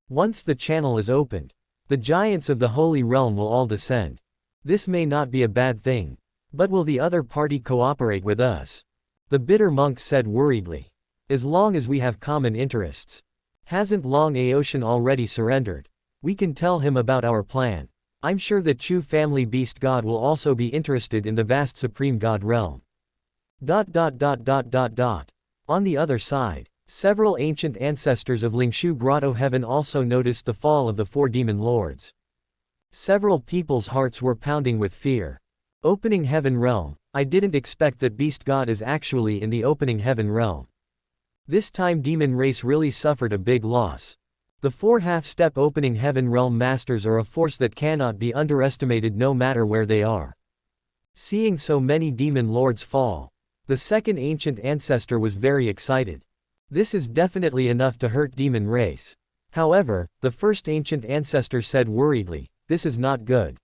Once the channel is opened, the giants of the holy realm will all descend. This may not be a bad thing. But will the other party cooperate with us? The bitter monk said worriedly. As long as we have common interests. Hasn't Long Aoshan already surrendered? We can tell him about our plan. I'm sure the Chu family beast god will also be interested in the vast supreme god realm. On the other side, several ancient ancestors of Lingshu Grotto Heaven also noticed the fall of the 4 demon lords. Several people's hearts were pounding with fear. Opening heaven realm. I didn't expect that beast god is actually in the opening heaven realm. This time demon race really suffered a big loss. The 4 half-step opening heaven realm masters are a force that cannot be underestimated no matter where they are. Seeing so many demon lords fall, the second ancient ancestor was very excited. This is definitely enough to hurt demon race. However, the first ancient ancestor said worriedly, this is not good.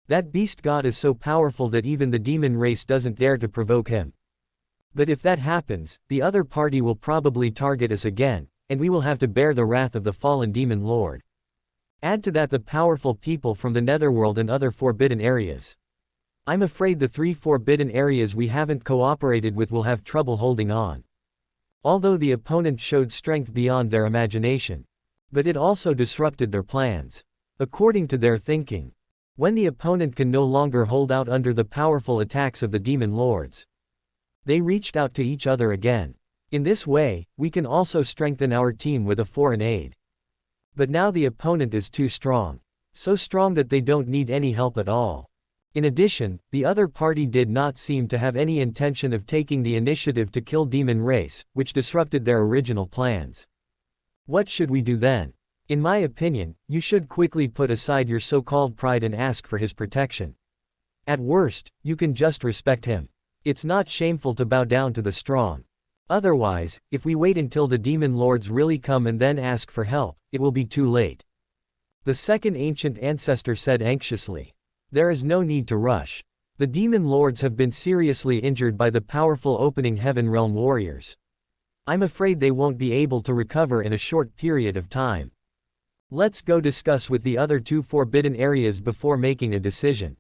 That beast god is so powerful that even the demon race doesn't dare to provoke him. But if that happens, the other party will probably target us again, and we will have to bear the wrath of the fallen demon lord. Add to that the powerful people from the netherworld and other forbidden areas. I'm afraid the 3 forbidden areas we haven't cooperated with will have trouble holding on. Although the opponent showed strength beyond their imagination. But it also disrupted their plans. According to their thinking. When the opponent can no longer hold out under the powerful attacks of the demon lords. They reached out to each other again. In this way, we can also strengthen our team with a foreign aid. But now the opponent is too strong. So strong that they don't need any help at all. In addition, the other party did not seem to have any intention of taking the initiative to kill demon race, which disrupted their original plans. What should we do then? In my opinion, you should quickly put aside your so-called pride and ask for his protection. At worst, you can just respect him. It's not shameful to bow down to the strong. Otherwise, if we wait until the demon lords really come and then ask for help, it will be too late. The second ancient ancestor said anxiously. There is no need to rush. The demon lords have been seriously injured by the powerful opening heaven realm warriors. I'm afraid they won't be able to recover in a short period of time. Let's go discuss with the other 2 forbidden areas before making a decision.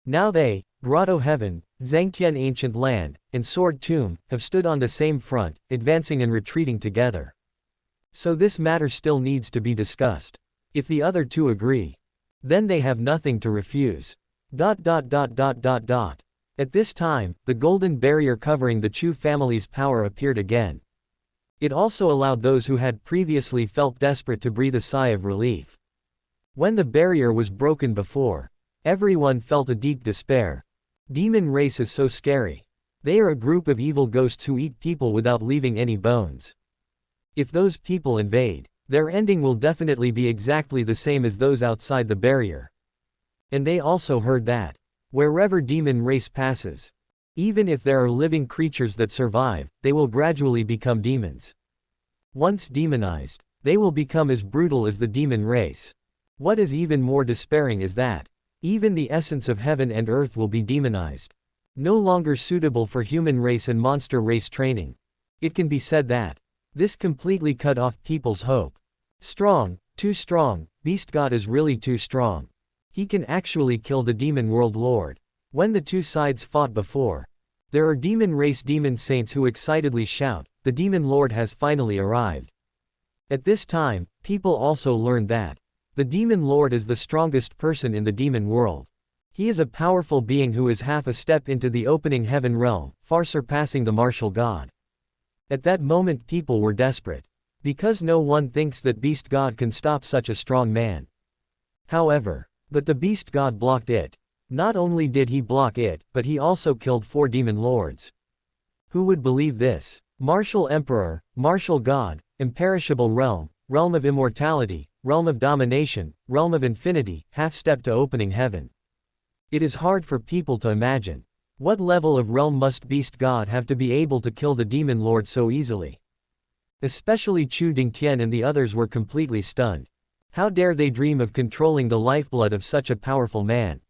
Now they, Grotto Heaven, Zhangtian Ancient Land, and Sword Tomb, have stood on the same front, advancing and retreating together. So this matter still needs to be discussed. If the other 2 agree, then they have nothing to refuse. At this time, the golden barrier covering the Chu family's power appeared again. It also allowed those who had previously felt desperate to breathe a sigh of relief. When the barrier was broken before, everyone felt a deep despair. Demon race is so scary. They are a group of evil ghosts who eat people without leaving any bones. If those people invade, their ending will definitely be exactly the same as those outside the barrier. And they also heard that, wherever demon race passes, even if there are living creatures that survive, they will gradually become demons. Once demonized, they will become as brutal as the demon race. What is even more despairing is that, even the essence of heaven and earth will be demonized. No longer suitable for human race and monster race training. It can be said that, this completely cut off people's hope. Strong, too strong, Beast God is really too strong. He can actually kill the demon world lord. When the 2 sides fought before, there are demon race demon saints who excitedly shout, the demon lord has finally arrived. At this time, people also learned that, the demon lord is the strongest person in the demon world. He is a powerful being who is half a step into the opening heaven realm, far surpassing the martial god. At that moment people were desperate. Because no one thinks that Beast God can stop such a strong man. However, but the Beast God blocked it. Not only did he block it, but he also killed 4 demon lords. Who would believe this? Martial Emperor, Martial God, Imperishable Realm, Realm of Immortality, Realm of Domination, Realm of Infinity, half-step to opening heaven. It is hard for people to imagine. What level of realm must Beast God have to be able to kill the demon lord so easily? Especially Chu Dingtian and the others were completely stunned. How dare they dream of controlling the lifeblood of such a powerful man?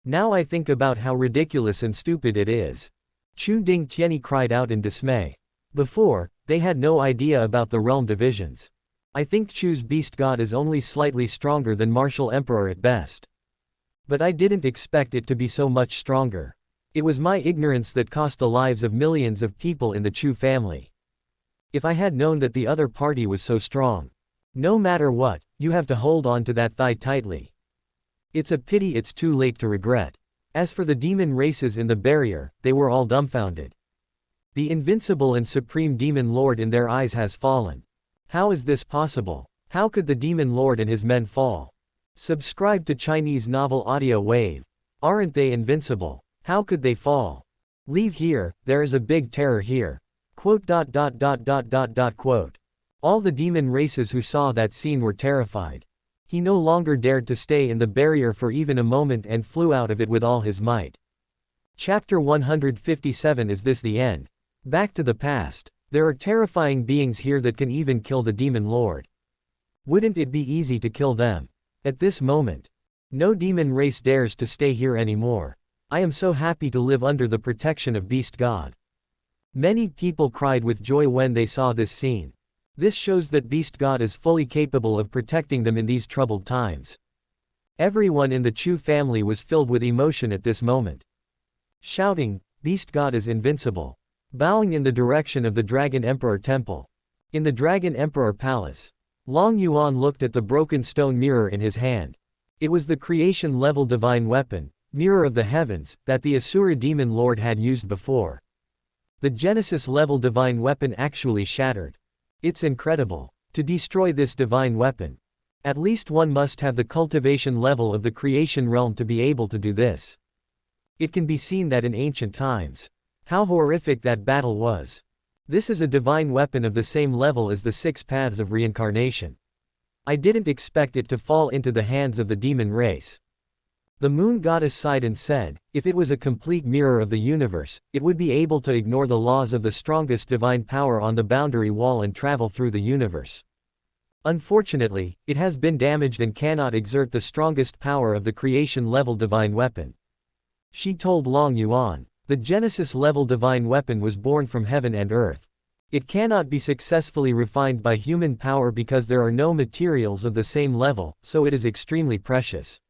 Now I think about how ridiculous and stupid it is. Chu Dingtian cried out in dismay. Before, they had no idea about the realm divisions. I think Chu's Beast God is only slightly stronger than Martial Emperor at best. But I didn't expect it to be so much stronger. It was my ignorance that cost the lives of millions of people in the Chu family. If I had known that the other party was so strong. No matter what, you have to hold on to that thigh tightly. It's a pity it's too late to regret. As for the demon races in the barrier, they were all dumbfounded. The invincible and supreme demon lord in their eyes has fallen. How is this possible? How could the demon lord and his men fall? Subscribe to Chinese novel Audio Wave. Aren't they invincible? How could they fall? Leave here, there is a big terror here. Quote. All the demon races who saw that scene were terrified. He no longer dared to stay in the barrier for even a moment and flew out of it with all his might. Chapter 157. Is this the end? Back to the past. There are terrifying beings here that can even kill the demon lord. Wouldn't it be easy to kill them? At this moment, no demon race dares to stay here anymore. I am so happy to live under the protection of Beast God. Many people cried with joy when they saw this scene. This shows that Beast God is fully capable of protecting them in these troubled times. Everyone in the Chu family was filled with emotion at this moment. Shouting, Beast God is invincible. Bowing in the direction of the Dragon Emperor Temple. In the Dragon Emperor Palace, Long Yuan looked at the broken stone mirror in his hand. It was the creation-level divine weapon, Mirror of the Heavens, that the Asura demon lord had used before. The Genesis-level divine weapon actually shattered. It's incredible. To destroy this divine weapon, at least one must have the cultivation level of the creation realm to be able to do this. It can be seen that in ancient times, how horrific that battle was. This is a divine weapon of the same level as the 6 paths of reincarnation. I didn't expect it to fall into the hands of the demon race. The moon goddess sighed and said, if it was a complete mirror of the universe, it would be able to ignore the laws of the strongest divine power on the boundary wall and travel through the universe. Unfortunately, it has been damaged and cannot exert the strongest power of the creation-level divine weapon. She told Long Yuan, the Genesis-level divine weapon was born from heaven and earth. It cannot be successfully refined by human power because there are no materials of the same level, so it is extremely precious.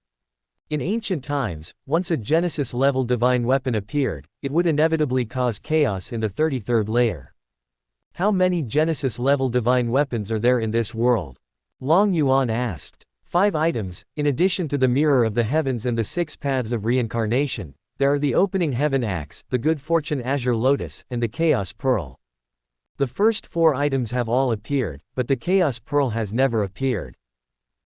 In ancient times, once a Genesis-level divine weapon appeared, it would inevitably cause chaos in the 33rd layer. How many Genesis-level divine weapons are there in this world? Long Yuan asked. 5 items, in addition to the Mirror of the Heavens and the 6 paths of reincarnation. There are the Opening Heaven Axe, the Good Fortune Azure Lotus, and the Chaos Pearl. The first 4 items have all appeared, but the Chaos Pearl has never appeared.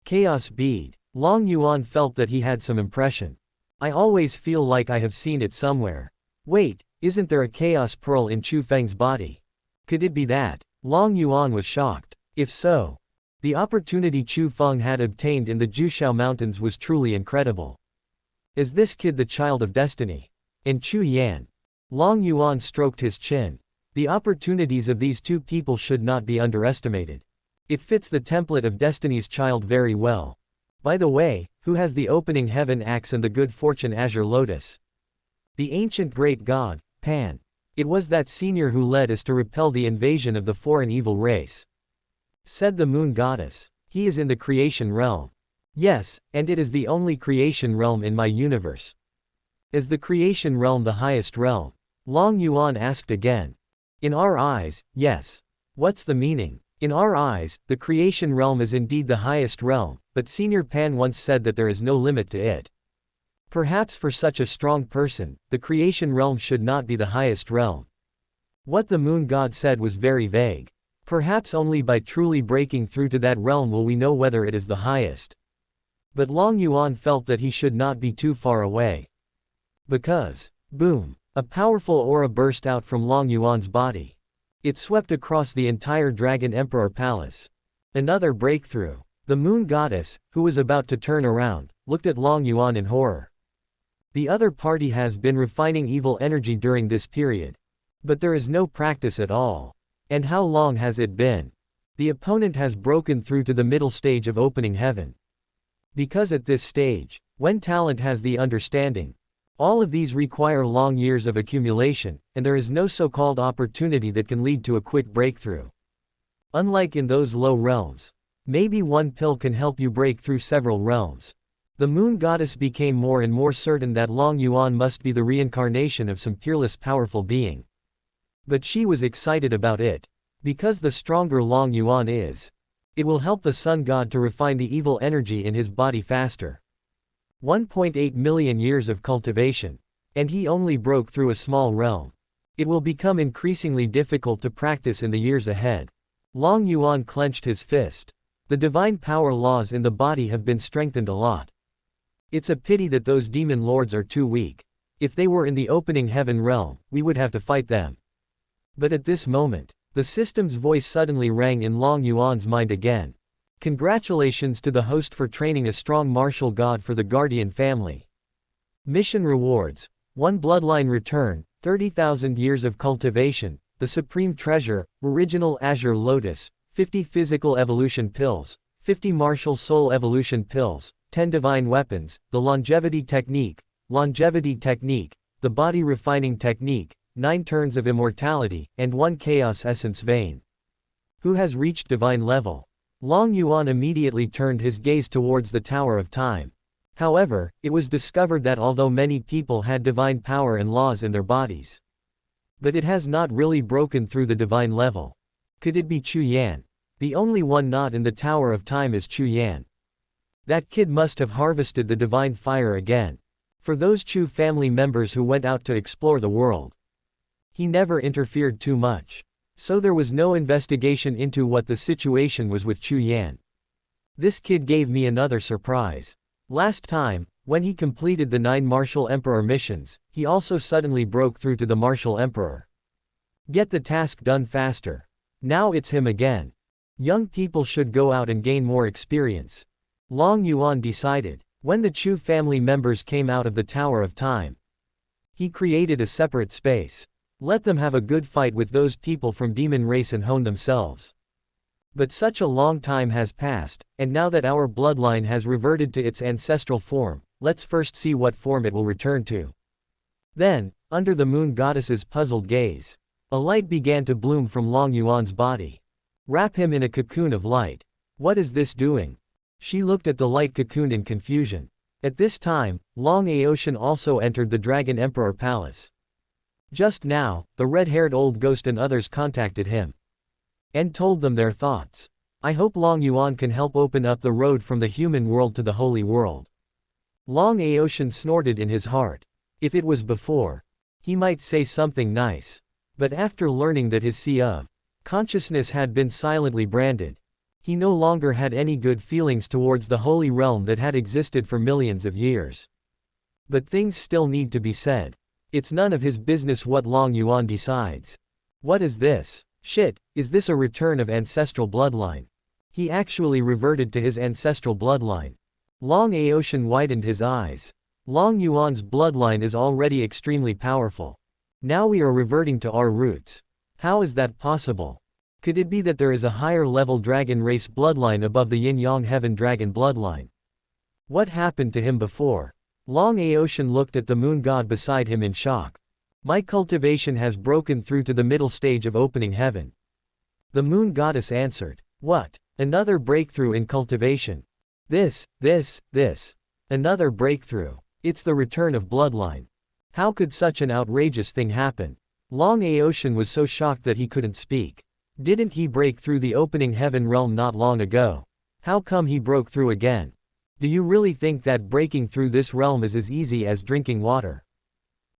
Chaos Bead. Long Yuan felt that he had some impression. I always feel like I have seen it somewhere. Wait, isn't there a Chaos Pearl in Chu Feng's body? Could it be that? Long Yuan was shocked. If so, the opportunity Chu Feng had obtained in the Jushao Mountains was truly incredible. Is this kid the child of destiny? And Chu Yan? Long Yuan stroked his chin. The opportunities of these 2 people should not be underestimated. It fits the template of Destiny's Child very well. By the way, who has the Opening Heaven Axe and the Good Fortune Azure Lotus? The ancient great god, Pan. It was that senior who led us to repel the invasion of the foreign evil race. Said the moon goddess. He is in the creation realm. Yes, and it is the only creation realm in my universe. Is the creation realm the highest realm? Long Yuan asked again. In our eyes, yes. What's the meaning? In our eyes, the creation realm is indeed the highest realm, but Senior Pan once said that there is no limit to it. Perhaps for such a strong person, the creation realm should not be the highest realm. What the moon god said was very vague. Perhaps only by truly breaking through to that realm will we know whether it is the highest. But Long Yuan felt that he should not be too far away. Because, boom, a powerful aura burst out from Long Yuan's body. It swept across the entire Dragon Emperor Palace. Another breakthrough. The moon goddess, who was about to turn around, looked at Long Yuan in horror. The other party has been refining evil energy during this period. But there is no practice at all. And how long has it been? The opponent has broken through to the middle stage of Opening Heaven. Because at this stage, when talent has the understanding, all of these require long years of accumulation, and there is no so-called opportunity that can lead to a quick breakthrough. Unlike in those low realms, maybe one pill can help you break through several realms. The moon goddess became more and more certain that Long Yuan must be the reincarnation of some peerless powerful being. But she was excited about it. Because the stronger Long Yuan is, it will help the sun god to refine the evil energy in his body faster. 1.8 million years of cultivation. And he only broke through a small realm. It will become increasingly difficult to practice in the years ahead. Long Yuan clenched his fist. The divine power laws in the body have been strengthened a lot. It's a pity that those demon lords are too weak. If they were in the Opening Heaven realm, we would have to fight them. But at this moment, the system's voice suddenly rang in Long Yuan's mind again. Congratulations to the host for training a strong martial god for the Guardian family. Mission rewards. 1 bloodline return, 30,000 years of cultivation, the Supreme Treasure, Original Azure Lotus, 50 Physical Evolution Pills, 50 Martial Soul Evolution Pills, 10 Divine Weapons, the Longevity Technique, the Body Refining Technique, 9 Turns of Immortality, and 1 Chaos Essence Vein. Who has reached divine level? Long Yuan immediately turned his gaze towards the Tower of Time. However, it was discovered that although many people had divine power and laws in their bodies, but it has not really broken through the divine level. Could it be Chu Yan? The only one not in the Tower of Time is Chu Yan. That kid must have harvested the divine fire again. For those Chu family members who went out to explore the world, he never interfered too much. So there was no investigation into what the situation was with Chu Yan. This kid gave me another surprise. Last time, when he completed the 9 Martial Emperor missions, he also suddenly broke through to the Martial Emperor. Get the task done faster. Now it's him again. Young people should go out and gain more experience. Long Yuan decided. When the Chu family members came out of the Tower of Time, he created a separate space. Let them have a good fight with those people from demon race and hone themselves. But such a long time has passed, and now that our bloodline has reverted to its ancestral form, let's first see what form it will return to. Then, under the moon goddess's puzzled gaze, a light began to bloom from Long Yuan's body. Wrap him in a cocoon of light. What is this doing? She looked at the light cocoon in confusion. At this time, Long Aoshan also entered the Dragon Emperor Palace. Just now, the red-haired old ghost and others contacted him and told them their thoughts. I hope Long Yuan can help open up the road from the human world to the holy world. Long Aoshan snorted in his heart. If it was before, he might say something nice. But after learning that his sea of consciousness had been silently branded, he no longer had any good feelings towards the holy realm that had existed for millions of years. But things still need to be said. It's none of his business what Long Yuan decides. What is this? Shit, is this a return of ancestral bloodline? He actually reverted to his ancestral bloodline. Long Aoshan widened his eyes. Long Yuan's bloodline is already extremely powerful. Now we are reverting to our roots. How is that possible? Could it be that there is a higher level dragon race bloodline above the Yin-Yang Heaven Dragon bloodline? What happened to him before? Long Aoshan looked at the moon god beside him in shock. My cultivation has broken through to the middle stage of opening heaven. The moon goddess answered. What? Another breakthrough in cultivation. This. Another breakthrough. It's the return of bloodline. How could such an outrageous thing happen? Long Aoshan was so shocked that he couldn't speak. Didn't he break through the opening heaven realm not long ago? How come he broke through again? Do you really think that breaking through this realm is as easy as drinking water?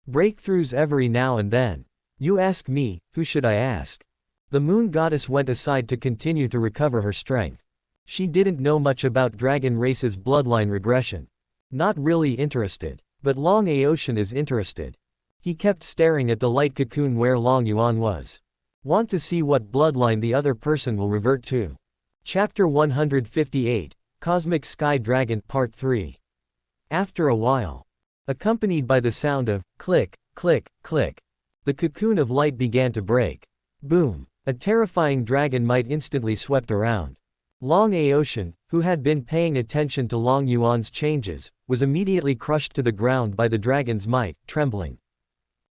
Breakthroughs every now and then. You ask me, who should I ask? The moon goddess went aside to continue to recover her strength. She didn't know much about dragon race's bloodline regression. Not really interested. But Long Aoshan is interested. He kept staring at the light cocoon where Long Yuan was. Want to see what bloodline the other person will revert to. Chapter 158, Cosmic Sky Dragon, Part 3. After a while, accompanied by the sound of click, click, click, the cocoon of light began to break. Boom! A terrifying dragon might instantly swept around. Long Aoshan, who had been paying attention to Long Yuan's changes, was immediately crushed to the ground by the dragon's might, trembling.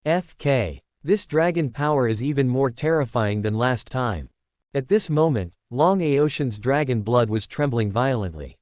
FK. This dragon power is even more terrifying than last time. At this moment, Long Aoshan's dragon blood was trembling violently.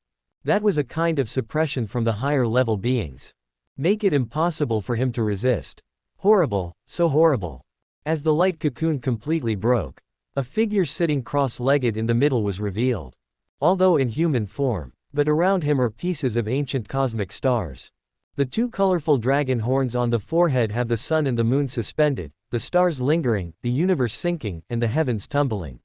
That was a kind of suppression from the higher level beings. Make it impossible for him to resist. Horrible, so horrible. As the light cocoon completely broke, a figure sitting cross-legged in the middle was revealed. Although in human form, but around him are pieces of ancient cosmic stars. The 2 colorful dragon horns on the forehead have the sun and the moon suspended, the stars lingering, the universe sinking, and the heavens tumbling.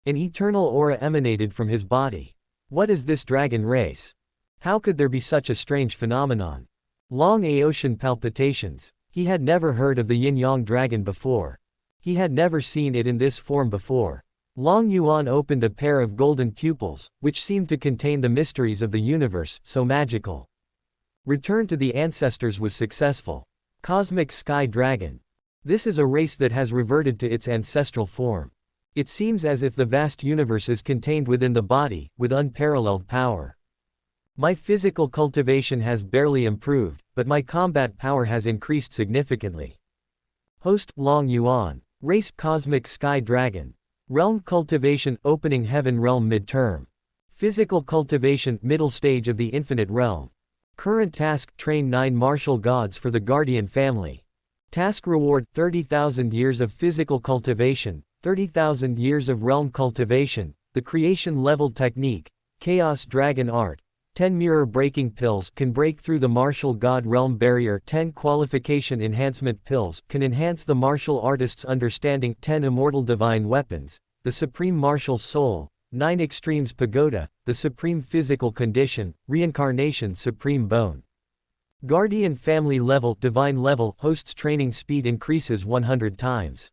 An eternal aura emanated from his body. What is this dragon race? How could there be such a strange phenomenon? Long Aoshan palpitations. He had never heard of the Yin-Yang dragon before. He had never seen it in this form before. Long Yuan opened a pair of golden pupils, which seemed to contain the mysteries of the universe, so magical. Return to the ancestors was successful. Cosmic Sky Dragon. This is a race that has reverted to its ancestral form. It seems as if the vast universe is contained within the body, with unparalleled power. My physical cultivation has barely improved, but my combat power has increased significantly. Host, Long Yuan. Race, Cosmic Sky Dragon. Realm Cultivation, Opening Heaven Realm Midterm. Physical Cultivation, Middle Stage of the Infinite Realm. Current task, train 9 martial gods for the Guardian family. Task reward, 30,000 years of physical cultivation, 30,000 years of realm cultivation, the creation level technique, Chaos Dragon Art, 10 mirror breaking pills can break through the martial god realm barrier, 10 qualification enhancement pills can enhance the martial artist's understanding, 10 immortal divine weapons, the supreme martial soul, 9 extremes pagoda, the supreme physical condition, reincarnation supreme bone. Guardian family level, divine level, host's training speed increases 100 times.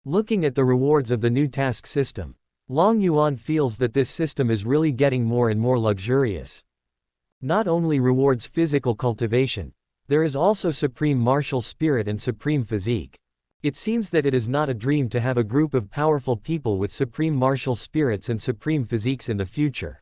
Looking at the rewards of the new task system, Long Yuan feels that this system is really getting more and more luxurious. Not only rewards physical cultivation, there is also supreme martial spirit and supreme physique. It seems that it is not a dream to have a group of powerful people with supreme martial spirits and supreme physiques in the future.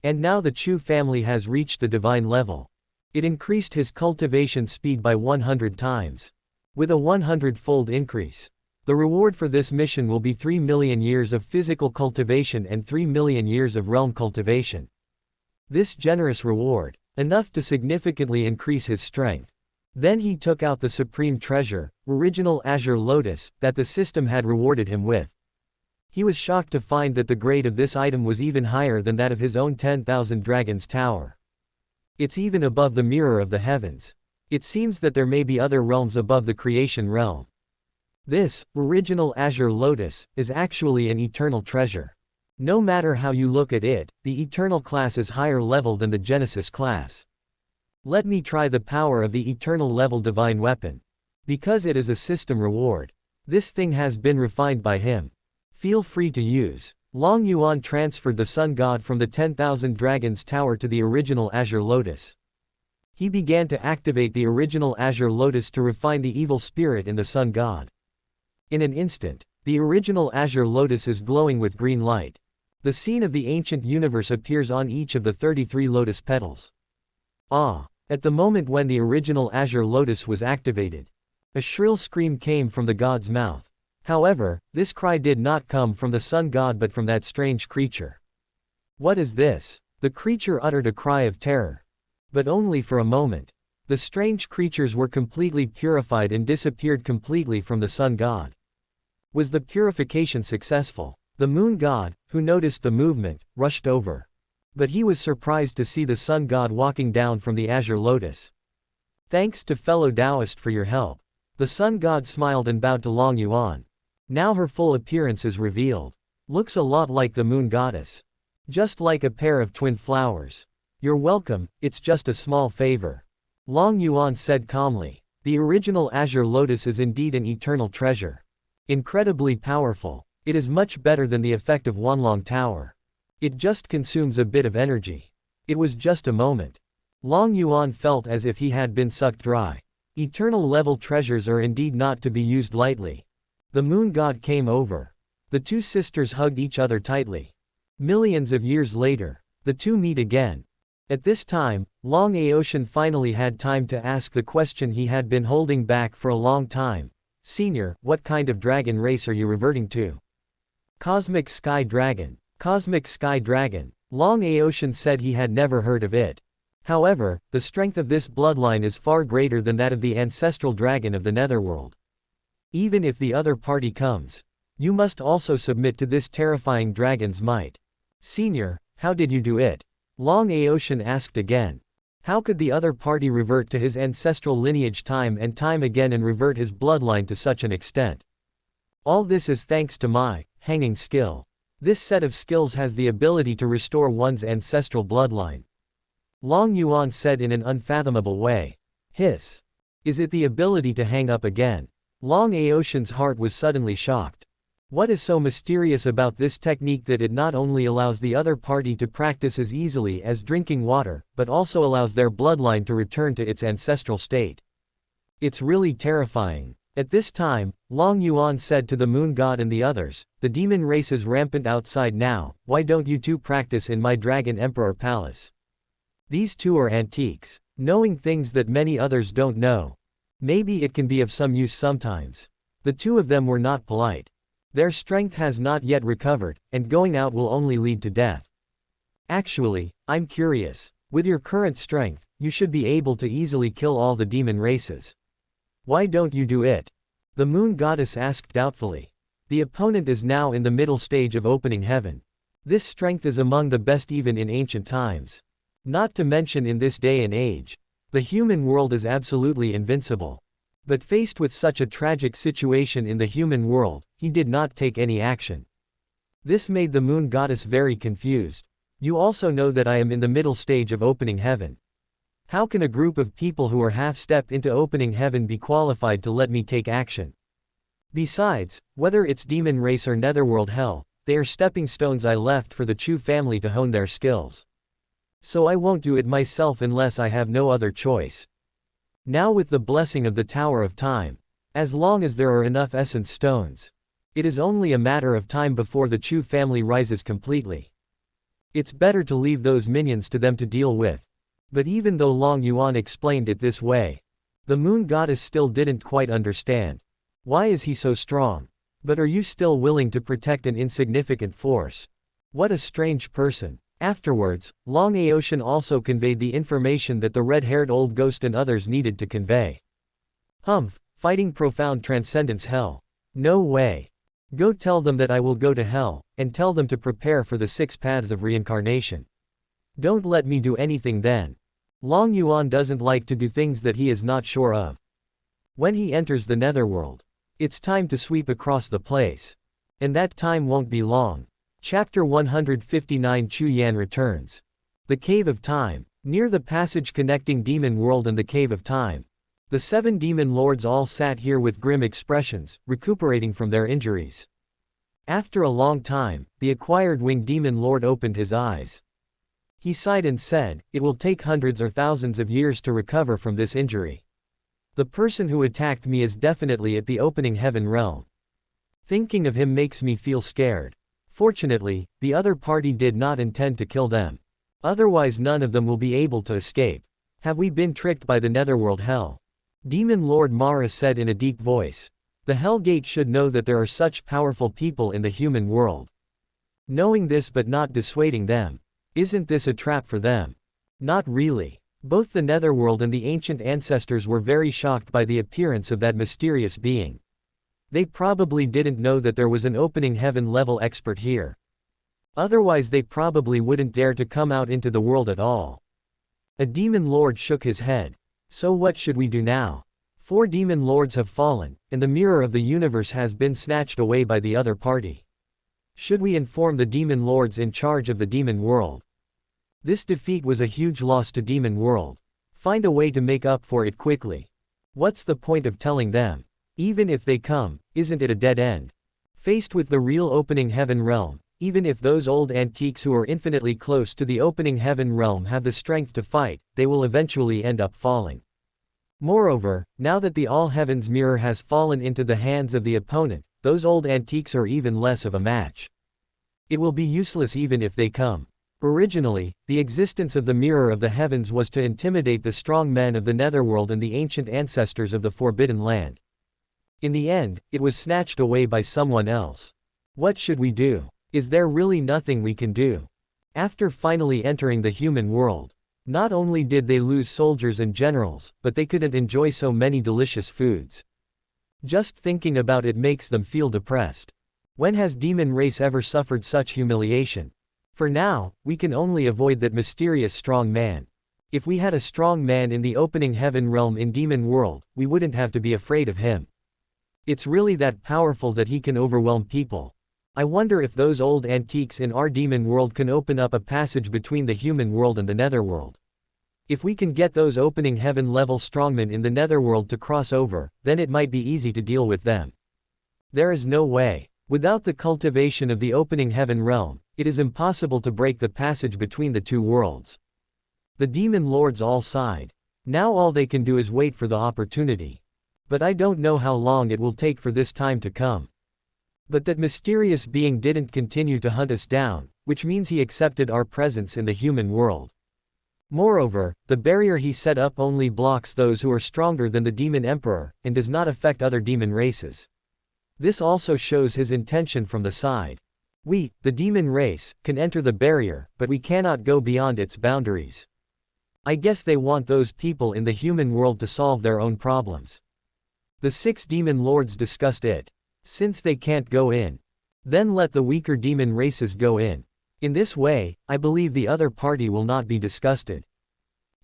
And now the Chu family has reached the divine level. It increased his cultivation speed by 100 times. With a 100-fold increase, the reward for this mission will be 3 million years of physical cultivation and 3 million years of realm cultivation. This generous reward, enough to significantly increase his strength. Then he took out the supreme treasure, original Azure Lotus, that the system had rewarded him with. He was shocked to find that the grade of this item was even higher than that of his own 10,000 Dragons Tower. It's even above the mirror of the heavens. It seems that there may be other realms above the creation realm. This, original Azure Lotus, is actually an eternal treasure. No matter how you look at it, the eternal class is higher level than the Genesis class. Let me try the power of the eternal level divine weapon. Because it is a system reward. This thing has been refined by him. Feel free to use. Long Yuan transferred the Sun God from the 10,000 Dragons Tower to the original Azure Lotus. He began to activate the original Azure Lotus to refine the evil spirit in the Sun God. In an instant, the original Azure Lotus is glowing with green light. The scene of the ancient universe appears on each of the 33 lotus petals. At the moment when the original Azure Lotus was activated, a shrill scream came from the god's mouth. However, this cry did not come from the sun god but from that strange creature. What is this? The creature uttered a cry of terror. But only for a moment. The strange creatures were completely purified and disappeared completely from the sun god. Was the purification successful? The moon god, who noticed the movement, rushed over. But he was surprised to see the sun god walking down from the Azure Lotus. Thanks to fellow Taoist for your help. The sun god smiled and bowed to Long Yuan. Now her full appearance is revealed. Looks a lot like the moon goddess. Just like a pair of twin flowers. You're welcome, it's just a small favor. Long Yuan said calmly. The original Azure Lotus is indeed an eternal treasure. Incredibly powerful. It is much better than the effect of Wanlong Tower. It just consumes a bit of energy. It was just a moment. Long Yuan felt as if he had been sucked dry. Eternal level treasures are indeed not to be used lightly. The moon god came over. The two sisters hugged each other tightly. Millions of years later, the two meet again. At this time, Long Aotian finally had time to ask the question he had been holding back for a long time. Senior, what kind of dragon race are you reverting to? Cosmic Sky Dragon. Cosmic Sky Dragon. Long Aotian said he had never heard of it. However, the strength of this bloodline is far greater than that of the ancestral dragon of the Netherworld. Even if the other party comes, you must also submit to this terrifying dragon's might. Senior, how did you do it? Long Aotian asked again. How could the other party revert to his ancestral lineage time and time again and revert his bloodline to such an extent? All this is thanks to my hanging skill. This set of skills has the ability to restore one's ancestral bloodline. Long Yuan said in an unfathomable way. Hiss. Is it the ability to hang up again? Long Aotian's heart was suddenly shocked. What is so mysterious about this technique that it not only allows the other party to practice as easily as drinking water, but also allows their bloodline to return to its ancestral state? It's really terrifying. At this time, Long Yuan said to the moon god and the others, "The demon race is rampant outside now, why don't you two practice in my Dragon Emperor Palace? These two are antiques, knowing things that many others don't know. Maybe it can be of some use sometimes." The two of them were not polite. Their strength has not yet recovered, and going out will only lead to death. Actually, I'm curious. With your current strength, you should be able to easily kill all the demon races. Why don't you do it? The moon goddess asked doubtfully. The opponent is now in the middle stage of opening heaven. This strength is among the best even in ancient times. Not to mention in this day and age. The human world is absolutely invincible. But faced with such a tragic situation in the human world, he did not take any action. This made the moon goddess very confused. You also know that I am in the middle stage of opening heaven. How can a group of people who are half-step into opening heaven be qualified to let me take action? Besides, whether it's demon race or netherworld hell, they are stepping stones I left for the Chu family to hone their skills. So I won't do it myself unless I have no other choice. Now with the blessing of the Tower of Time, as long as there are enough essence stones, it is only a matter of time before the Chu family rises completely. It's better to leave those minions to them to deal with. But even though Long Yuan explained it this way, the moon goddess still didn't quite understand. Why is he so strong? But are you still willing to protect an insignificant force? What a strange person. Afterwards, Long Aotian also conveyed the information that the red-haired old ghost and others needed to convey. Humph, fighting profound transcendence hell. No way. Go tell them that I will go to hell, and tell them to prepare for the 6 paths of reincarnation. Don't let me do anything then. Long Yuan doesn't like to do things that he is not sure of. When he enters the netherworld, it's time to sweep across the place. And that time won't be long. Chapter 159 Chu Yan returns. The Cave of Time. Near the passage connecting Demon World and the Cave of Time, the 7 demon lords all sat here with grim expressions, recuperating from their injuries. After a long time, the acquired winged demon lord opened his eyes. He sighed and said, "It will take hundreds or thousands of years to recover from this injury. The person who attacked me is definitely at the opening heaven realm. Thinking of him makes me feel scared. Fortunately, the other party did not intend to kill them. Otherwise none of them will be able to escape. Have we been tricked by the netherworld hell?" Demon Lord Mara said in a deep voice. The Hell Gate should know that there are such powerful people in the human world. Knowing this but not dissuading them. Isn't this a trap for them? Not really. Both the netherworld and the ancient ancestors were very shocked by the appearance of that mysterious being. They probably didn't know that there was an opening heaven level expert here. Otherwise they probably wouldn't dare to come out into the world at all. A demon lord shook his head. So what should we do now? 4 demon lords have fallen, and the mirror of the universe has been snatched away by the other party. Should we inform the demon lords in charge of the demon world? This defeat was a huge loss to demon world. Find a way to make up for it quickly. What's the point of telling them? Even if they come, isn't it a dead end? Faced with the real opening heaven realm, even if those old antiques who are infinitely close to the opening heaven realm have the strength to fight, they will eventually end up falling. Moreover, now that the all heavens mirror has fallen into the hands of the opponent, those old antiques are even less of a match. It will be useless even if they come. Originally, the existence of the mirror of the heavens was to intimidate the strong men of the netherworld and the ancient ancestors of the Forbidden Land. In the end, it was snatched away by someone else. What should we do? Is there really nothing we can do? After finally entering the human world, not only did they lose soldiers and generals, but they couldn't enjoy so many delicious foods. Just thinking about it makes them feel depressed. When has demon race ever suffered such humiliation? For now, we can only avoid that mysterious strong man. If we had a strong man in the opening heaven realm in demon world, we wouldn't have to be afraid of him. It's really that powerful that he can overwhelm people. I wonder if those old antiques in our demon world can open up a passage between the human world and the netherworld. If we can get those opening heaven level strongmen in the netherworld to cross over, then it might be easy to deal with them. There is no way. Without the cultivation of the opening heaven realm, it is impossible to break the passage between the 2 worlds. The demon lords all sighed. Now all they can do is wait for the opportunity. But I don't know how long it will take for this time to come. But that mysterious being didn't continue to hunt us down, which means he accepted our presence in the human world. Moreover, the barrier he set up only blocks those who are stronger than the demon emperor, and does not affect other demon races. This also shows his intention from the side. We, the demon race, can enter the barrier, but we cannot go beyond its boundaries. I guess they want those people in the human world to solve their own problems. The 6 demon lords discussed it. Since they can't go in, then let the weaker demon races go in. In this way, I believe the other party will not be disgusted.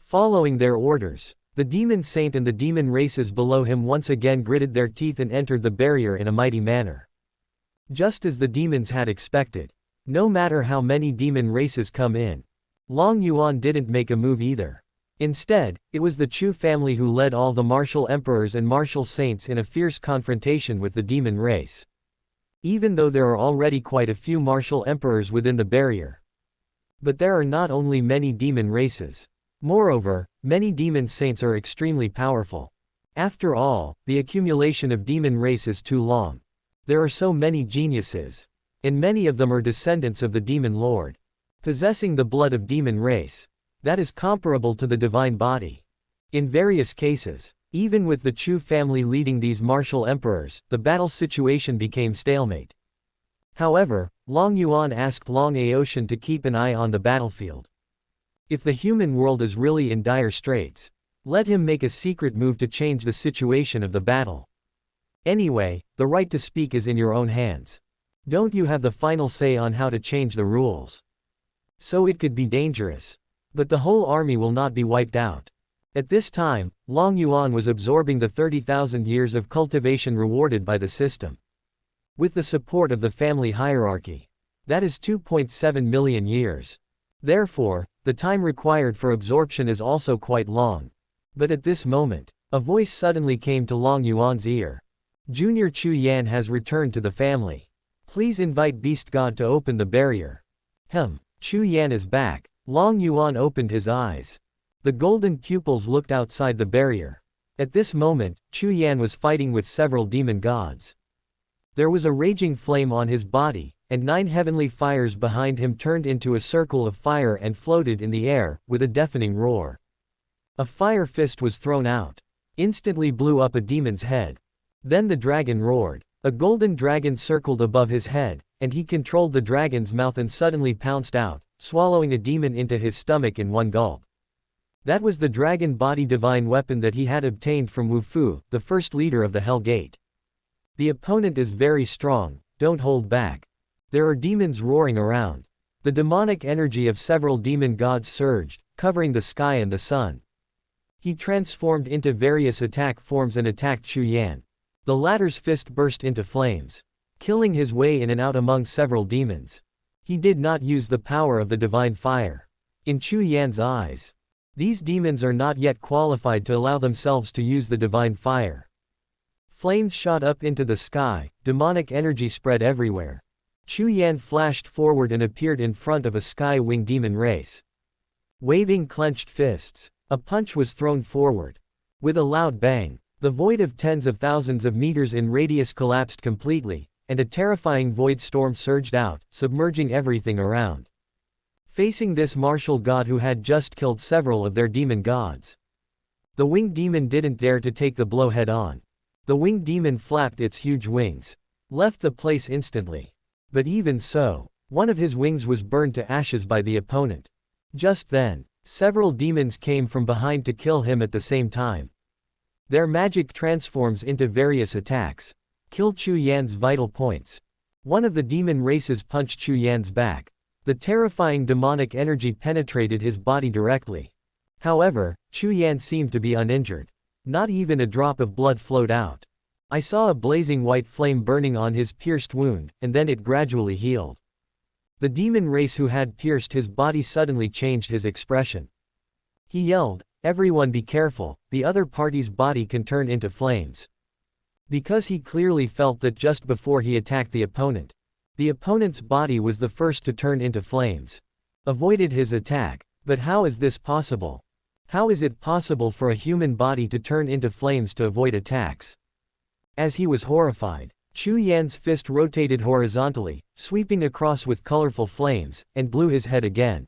Following their orders, the demon saint and the demon races below him once again gritted their teeth and entered the barrier in a mighty manner. Just as the demons had expected. No matter how many demon races come in, Long Yuan didn't make a move either. Instead, it was the Chu family who led all the martial emperors and martial saints in a fierce confrontation with the demon race. Even though there are already quite a few martial emperors within the barrier. But there are not only many demon races. Moreover, many demon saints are extremely powerful. After all, the accumulation of demon race is too long. There are so many geniuses. And many of them are descendants of the demon lord. Possessing the blood of demon race. That is comparable to the divine body. In various cases, even with the Chu family leading these martial emperors, the battle situation became stalemate. However, Long Yuan asked Long Aoshan to keep an eye on the battlefield. If the human world is really in dire straits, let him make a secret move to change the situation of the battle. Anyway, the right to speak is in your own hands. Don't you have the final say on how to change the rules? So it could be dangerous. But the whole army will not be wiped out. At this time, Long Yuan was absorbing the 30,000 years of cultivation rewarded by the system. With the support of the family hierarchy. That is 2.7 million years. Therefore, the time required for absorption is also quite long. But at this moment, a voice suddenly came to Long Yuan's ear. Junior Chu Yan has returned to the family. Please invite Beast God to open the barrier. Chu Yan is back. Long Yuan opened his eyes. The golden pupils looked outside the barrier. At this moment, Chu Yan was fighting with several demon gods. There was a raging flame on his body, and 9 heavenly fires behind him turned into a circle of fire and floated in the air, with a deafening roar. A fire fist was thrown out. Instantly blew up a demon's head. Then the dragon roared. A golden dragon circled above his head, and he controlled the dragon's mouth and suddenly pounced out, swallowing a demon into his stomach in one gulp. That was the dragon body divine weapon that he had obtained from Wu Fu, the first leader of the Hell Gate. The opponent is very strong, don't hold back. There are demons roaring around. The demonic energy of several demon gods surged, covering the sky and the sun. He transformed into various attack forms and attacked Chu Yan. The latter's fist burst into flames, killing his way in and out among several demons. He did not use the power of the divine fire. In Chu Yan's eyes, these demons are not yet qualified to allow themselves to use the divine fire. Flames shot up into the sky, demonic energy spread everywhere. Chu Yan flashed forward and appeared in front of a sky-wing demon race. Waving clenched fists, a punch was thrown forward. With a loud bang, the void of tens of thousands of meters in radius collapsed completely, and a terrifying void storm surged out, submerging everything around. Facing this martial god who had just killed several of their demon gods, the winged demon didn't dare to take the blow head on. The winged demon flapped its huge wings, left the place instantly. But even so, one of his wings was burned to ashes by the opponent. Just then, several demons came from behind to kill him at the same time. Their magic transforms into various attacks. Kill Chu Yan's vital points. One of the demon races punched Chu Yan's back. The terrifying demonic energy penetrated his body directly. However, Chu Yan seemed to be uninjured. Not even a drop of blood flowed out. I saw a blazing white flame burning on his pierced wound, and then it gradually healed. The demon race who had pierced his body suddenly changed his expression. He yelled, "Everyone be careful, the other party's body can turn into flames." Because he clearly felt that just before he attacked the opponent's body was the first to turn into flames. Avoided his attack, but how is this possible? How is it possible for a human body to turn into flames to avoid attacks? As he was horrified, Chu Yan's fist rotated horizontally, sweeping across with colorful flames, and blew his head again.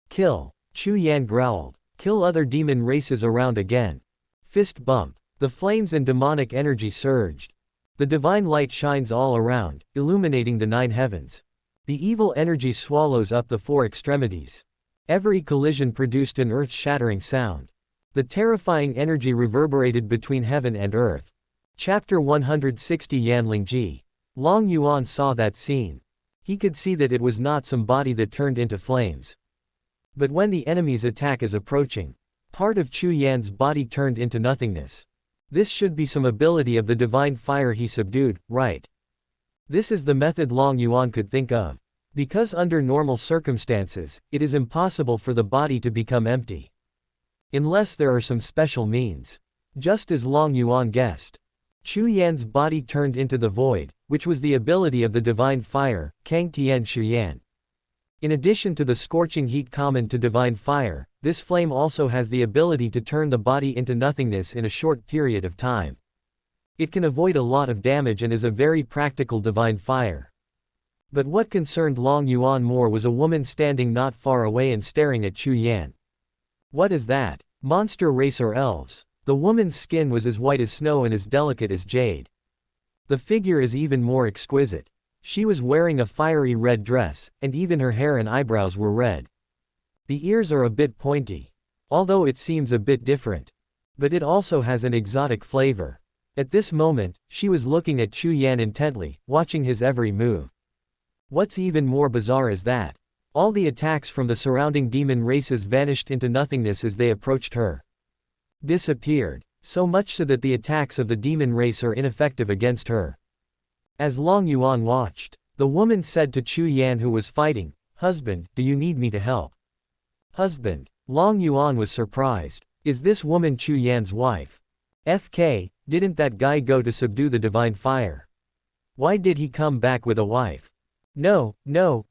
Kill, Chu Yan growled. Kill other demon races around again. Fist bump. The flames and demonic energy surged. The divine light shines all around, illuminating the 9 heavens. The evil energy swallows up the 4 extremities. Every collision produced an earth-shattering sound. The terrifying energy reverberated between heaven and earth. Chapter 160 Yanlingji. Long Yuan saw that scene. He could see that it was not some body that turned into flames. But when the enemy's attack is approaching, part of Chu Yan's body turned into nothingness. This should be some ability of the divine fire he subdued, right? This is the method Long Yuan could think of. Because under normal circumstances, it is impossible for the body to become empty. Unless there are some special means. Just as Long Yuan guessed. Chu Yan's body turned into the void, which was the ability of the divine fire, Kang Tian Shuyan. In addition to the scorching heat common to divine fire, this flame also has the ability to turn the body into nothingness in a short period of time. It can avoid a lot of damage and is a very practical divine fire. But what concerned Long Yuan more was a woman standing not far away and staring at Chu Yan. What is that? Monster race or elves? The woman's skin was as white as snow and as delicate as jade. The figure is even more exquisite. She was wearing a fiery red dress, and even her hair and eyebrows were red. The ears are a bit pointy. Although it seems a bit different. But it also has an exotic flavor. At this moment, she was looking at Chu Yan intently, watching his every move. What's even more bizarre is that all the attacks from the surrounding demon races vanished into nothingness as they approached her. Disappeared. So much so that the attacks of the demon race are ineffective against her. As Long Yuan watched, the woman said to Chu Yan who was fighting, "Husband, do you need me to help?" Husband. Long Yuan was surprised. Is this woman Chu Yan's wife? FK, didn't that guy go to subdue the divine fire? Why did he come back with a wife? No,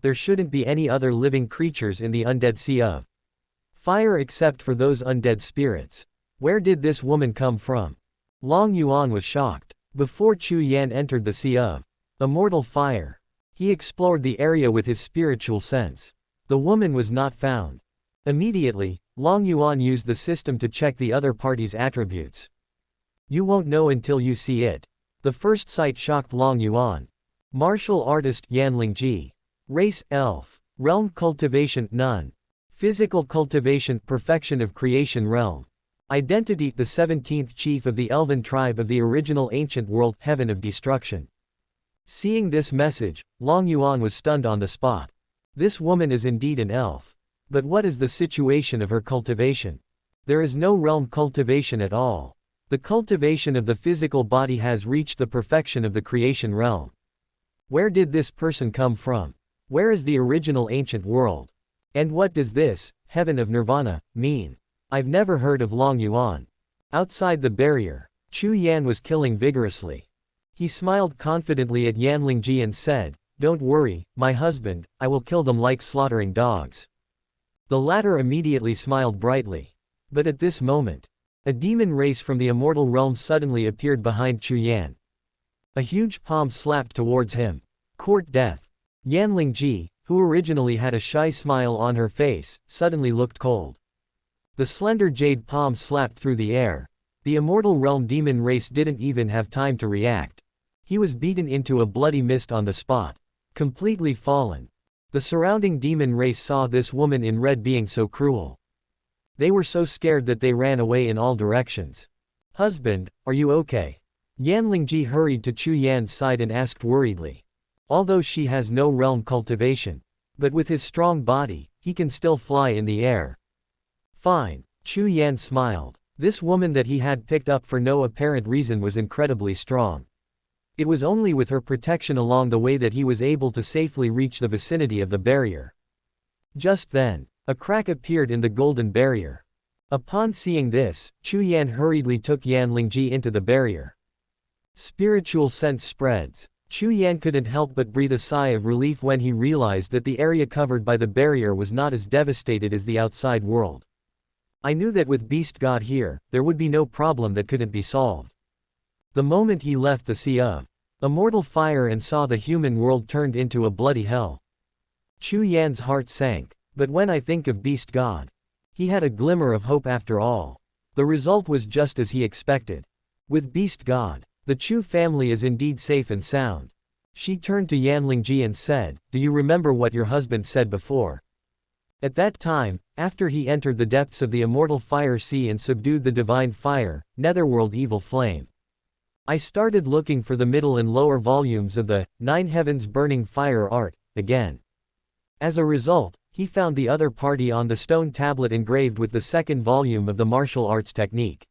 there shouldn't be any other living creatures in the undead sea of fire except for those undead spirits. Where did this woman come from? Long Yuan was shocked. Before Chu Yan entered the sea of immortal fire, he explored the area with his spiritual sense. The woman was not found. Immediately, Long Yuan used the system to check the other party's attributes. You won't know until you see it. The first sight shocked Long Yuan. Martial artist Yanlingji. Race elf. Realm cultivation none. Physical cultivation perfection of creation realm. Identity the 17th chief of the elven tribe of the original ancient world, heaven of destruction. Seeing this message, Long Yuan was stunned on the spot. This woman is indeed an elf. But what is the situation of her cultivation? There is no realm cultivation at all. The cultivation of the physical body has reached the perfection of the creation realm. Where did this person come from? Where is the original ancient world? And what does this, heaven of nirvana, mean? I've never heard of Long Yuan. Outside the barrier, Chu Yan was killing vigorously. He smiled confidently at Yanlingji and said, "Don't worry, my husband, I will kill them like slaughtering dogs." The latter immediately smiled brightly. But at this moment, a demon race from the immortal realm suddenly appeared behind Chu Yan. A huge palm slapped towards him. Court death. Yanlingji, who originally had a shy smile on her face, suddenly looked cold. The slender jade palm slapped through the air. The immortal realm demon race didn't even have time to react. He was beaten into a bloody mist on the spot. Completely fallen. The surrounding demon race saw this woman in red being so cruel. They were so scared that they ran away in all directions. Husband, are you okay? Yanlingji hurried to Chu Yan's side and asked worriedly. Although she has no realm cultivation. But with his strong body, he can still fly in the air. Fine. Chu Yan smiled. This woman that he had picked up for no apparent reason was incredibly strong. It was only with her protection along the way that he was able to safely reach the vicinity of the barrier. Just then, a crack appeared in the golden barrier. Upon seeing this, Chu Yan hurriedly took Yanlingji into the barrier. Spiritual sense spreads. Chu Yan couldn't help but breathe a sigh of relief when he realized that the area covered by the barrier was not as devastated as the outside world. I knew that with Beast God here, there would be no problem that couldn't be solved. The moment he left the sea of immortal fire and saw the human world turned into a bloody hell, Chu Yan's heart sank. But when I think of Beast God, he had a glimmer of hope after all. The result was just as he expected. With Beast God, the Chu family is indeed safe and sound. She turned to Yan Lingji and said, "Do you remember what your husband said before?" At that time, after he entered the depths of the immortal fire sea and subdued the divine fire, netherworld evil flame, I started looking for the middle and lower volumes of the Nine Heavens Burning Fire art, again. As a result, he found the other party on the stone tablet engraved with the second volume of the martial arts technique.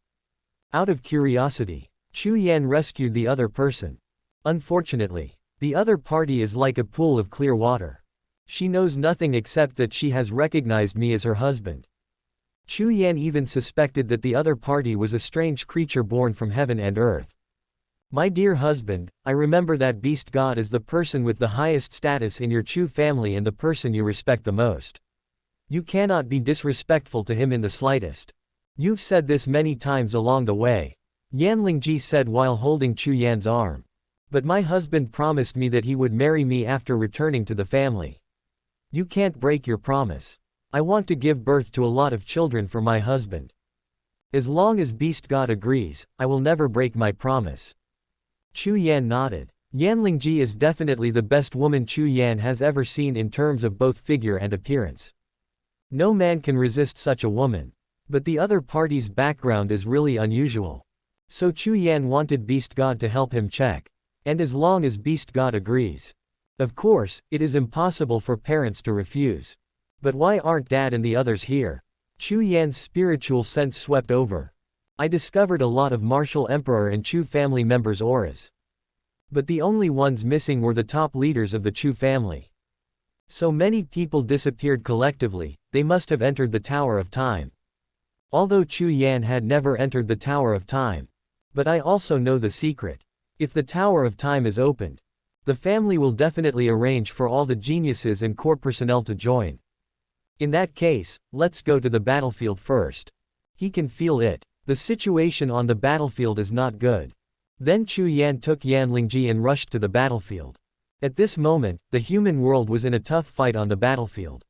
Out of curiosity, Chu Yan rescued the other person. Unfortunately, the other party is like a pool of clear water. She knows nothing except that she has recognized me as her husband. Chu Yan even suspected that the other party was a strange creature born from heaven and earth. My dear husband, I remember that Beast God is the person with the highest status in your Chu family and the person you respect the most. You cannot be disrespectful to him in the slightest. You've said this many times along the way, Yan Lingji said while holding Chu Yan's arm. But my husband promised me that he would marry me after returning to the family. You can't break your promise. I want to give birth to a lot of children for my husband. As long as Beast God agrees, I will never break my promise. Chu Yan nodded. Yan Lingji is definitely the best woman Chu Yan has ever seen in terms of both figure and appearance. No man can resist such a woman. But the other party's background is really unusual. So Chu Yan wanted Beast God to help him check. And as long as Beast God agrees. Of course, it is impossible for parents to refuse. But why aren't Dad and the others here? Chu Yan's spiritual sense swept over. I discovered a lot of Martial Emperor and Chu family members' auras. But the only ones missing were the top leaders of the Chu family. So many people disappeared collectively, they must have entered the Tower of Time. Although Chu Yan had never entered the Tower of Time. But I also know the secret. If the Tower of Time is opened, the family will definitely arrange for all the geniuses and core personnel to join. In that case, let's go to the battlefield first. He can feel it. The situation on the battlefield is not good. Then Chu Yan took Yan Lingji and rushed to the battlefield. At this moment, the human world was in a tough fight on the battlefield.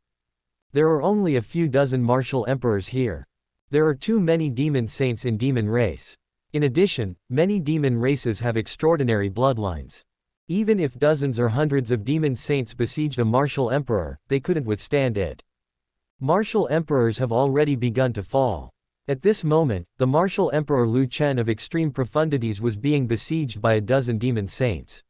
There are only a few dozen martial emperors here. There are too many demon saints in demon race. In addition, many demon races have extraordinary bloodlines. Even if dozens or hundreds of demon saints besieged a martial emperor, they couldn't withstand it. Martial emperors have already begun to fall. At this moment, the martial emperor Lu Chen of extreme profundities was being besieged by a dozen demon saints.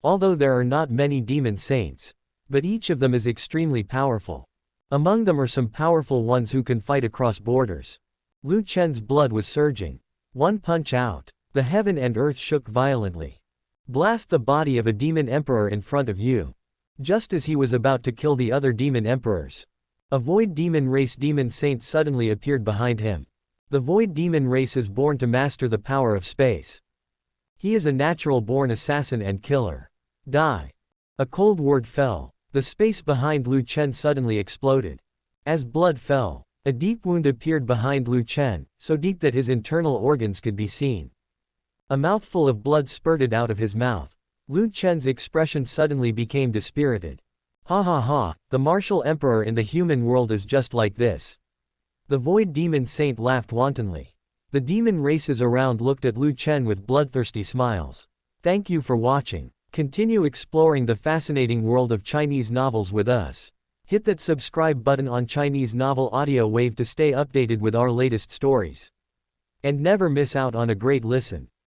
Although there are not many demon saints, but each of them is extremely powerful. Among them are some powerful ones who can fight across borders. Lu Chen's blood was surging. One punch out. The heaven and earth shook violently. Blast the body of a demon emperor in front of you. Just as he was about to kill the other demon emperors, a void demon race demon saint suddenly appeared behind him. The void demon race is born to master the power of space. He is a natural-born assassin and killer. Die. A cold word fell. The space behind Lu Chen suddenly exploded. As blood fell, a deep wound appeared behind Lu Chen, so deep that his internal organs could be seen. A mouthful of blood spurted out of his mouth. Lu Chen's expression suddenly became dispirited. Ha ha ha, the martial emperor in the human world is just like this. The void demon saint laughed wantonly. The demon races around looked at Lu Chen with bloodthirsty smiles. Thank you for watching. Continue exploring the fascinating world of Chinese novels with us. Hit that subscribe button on Chinese Novel Audio Wave to stay updated with our latest stories. And never miss out on a great listen.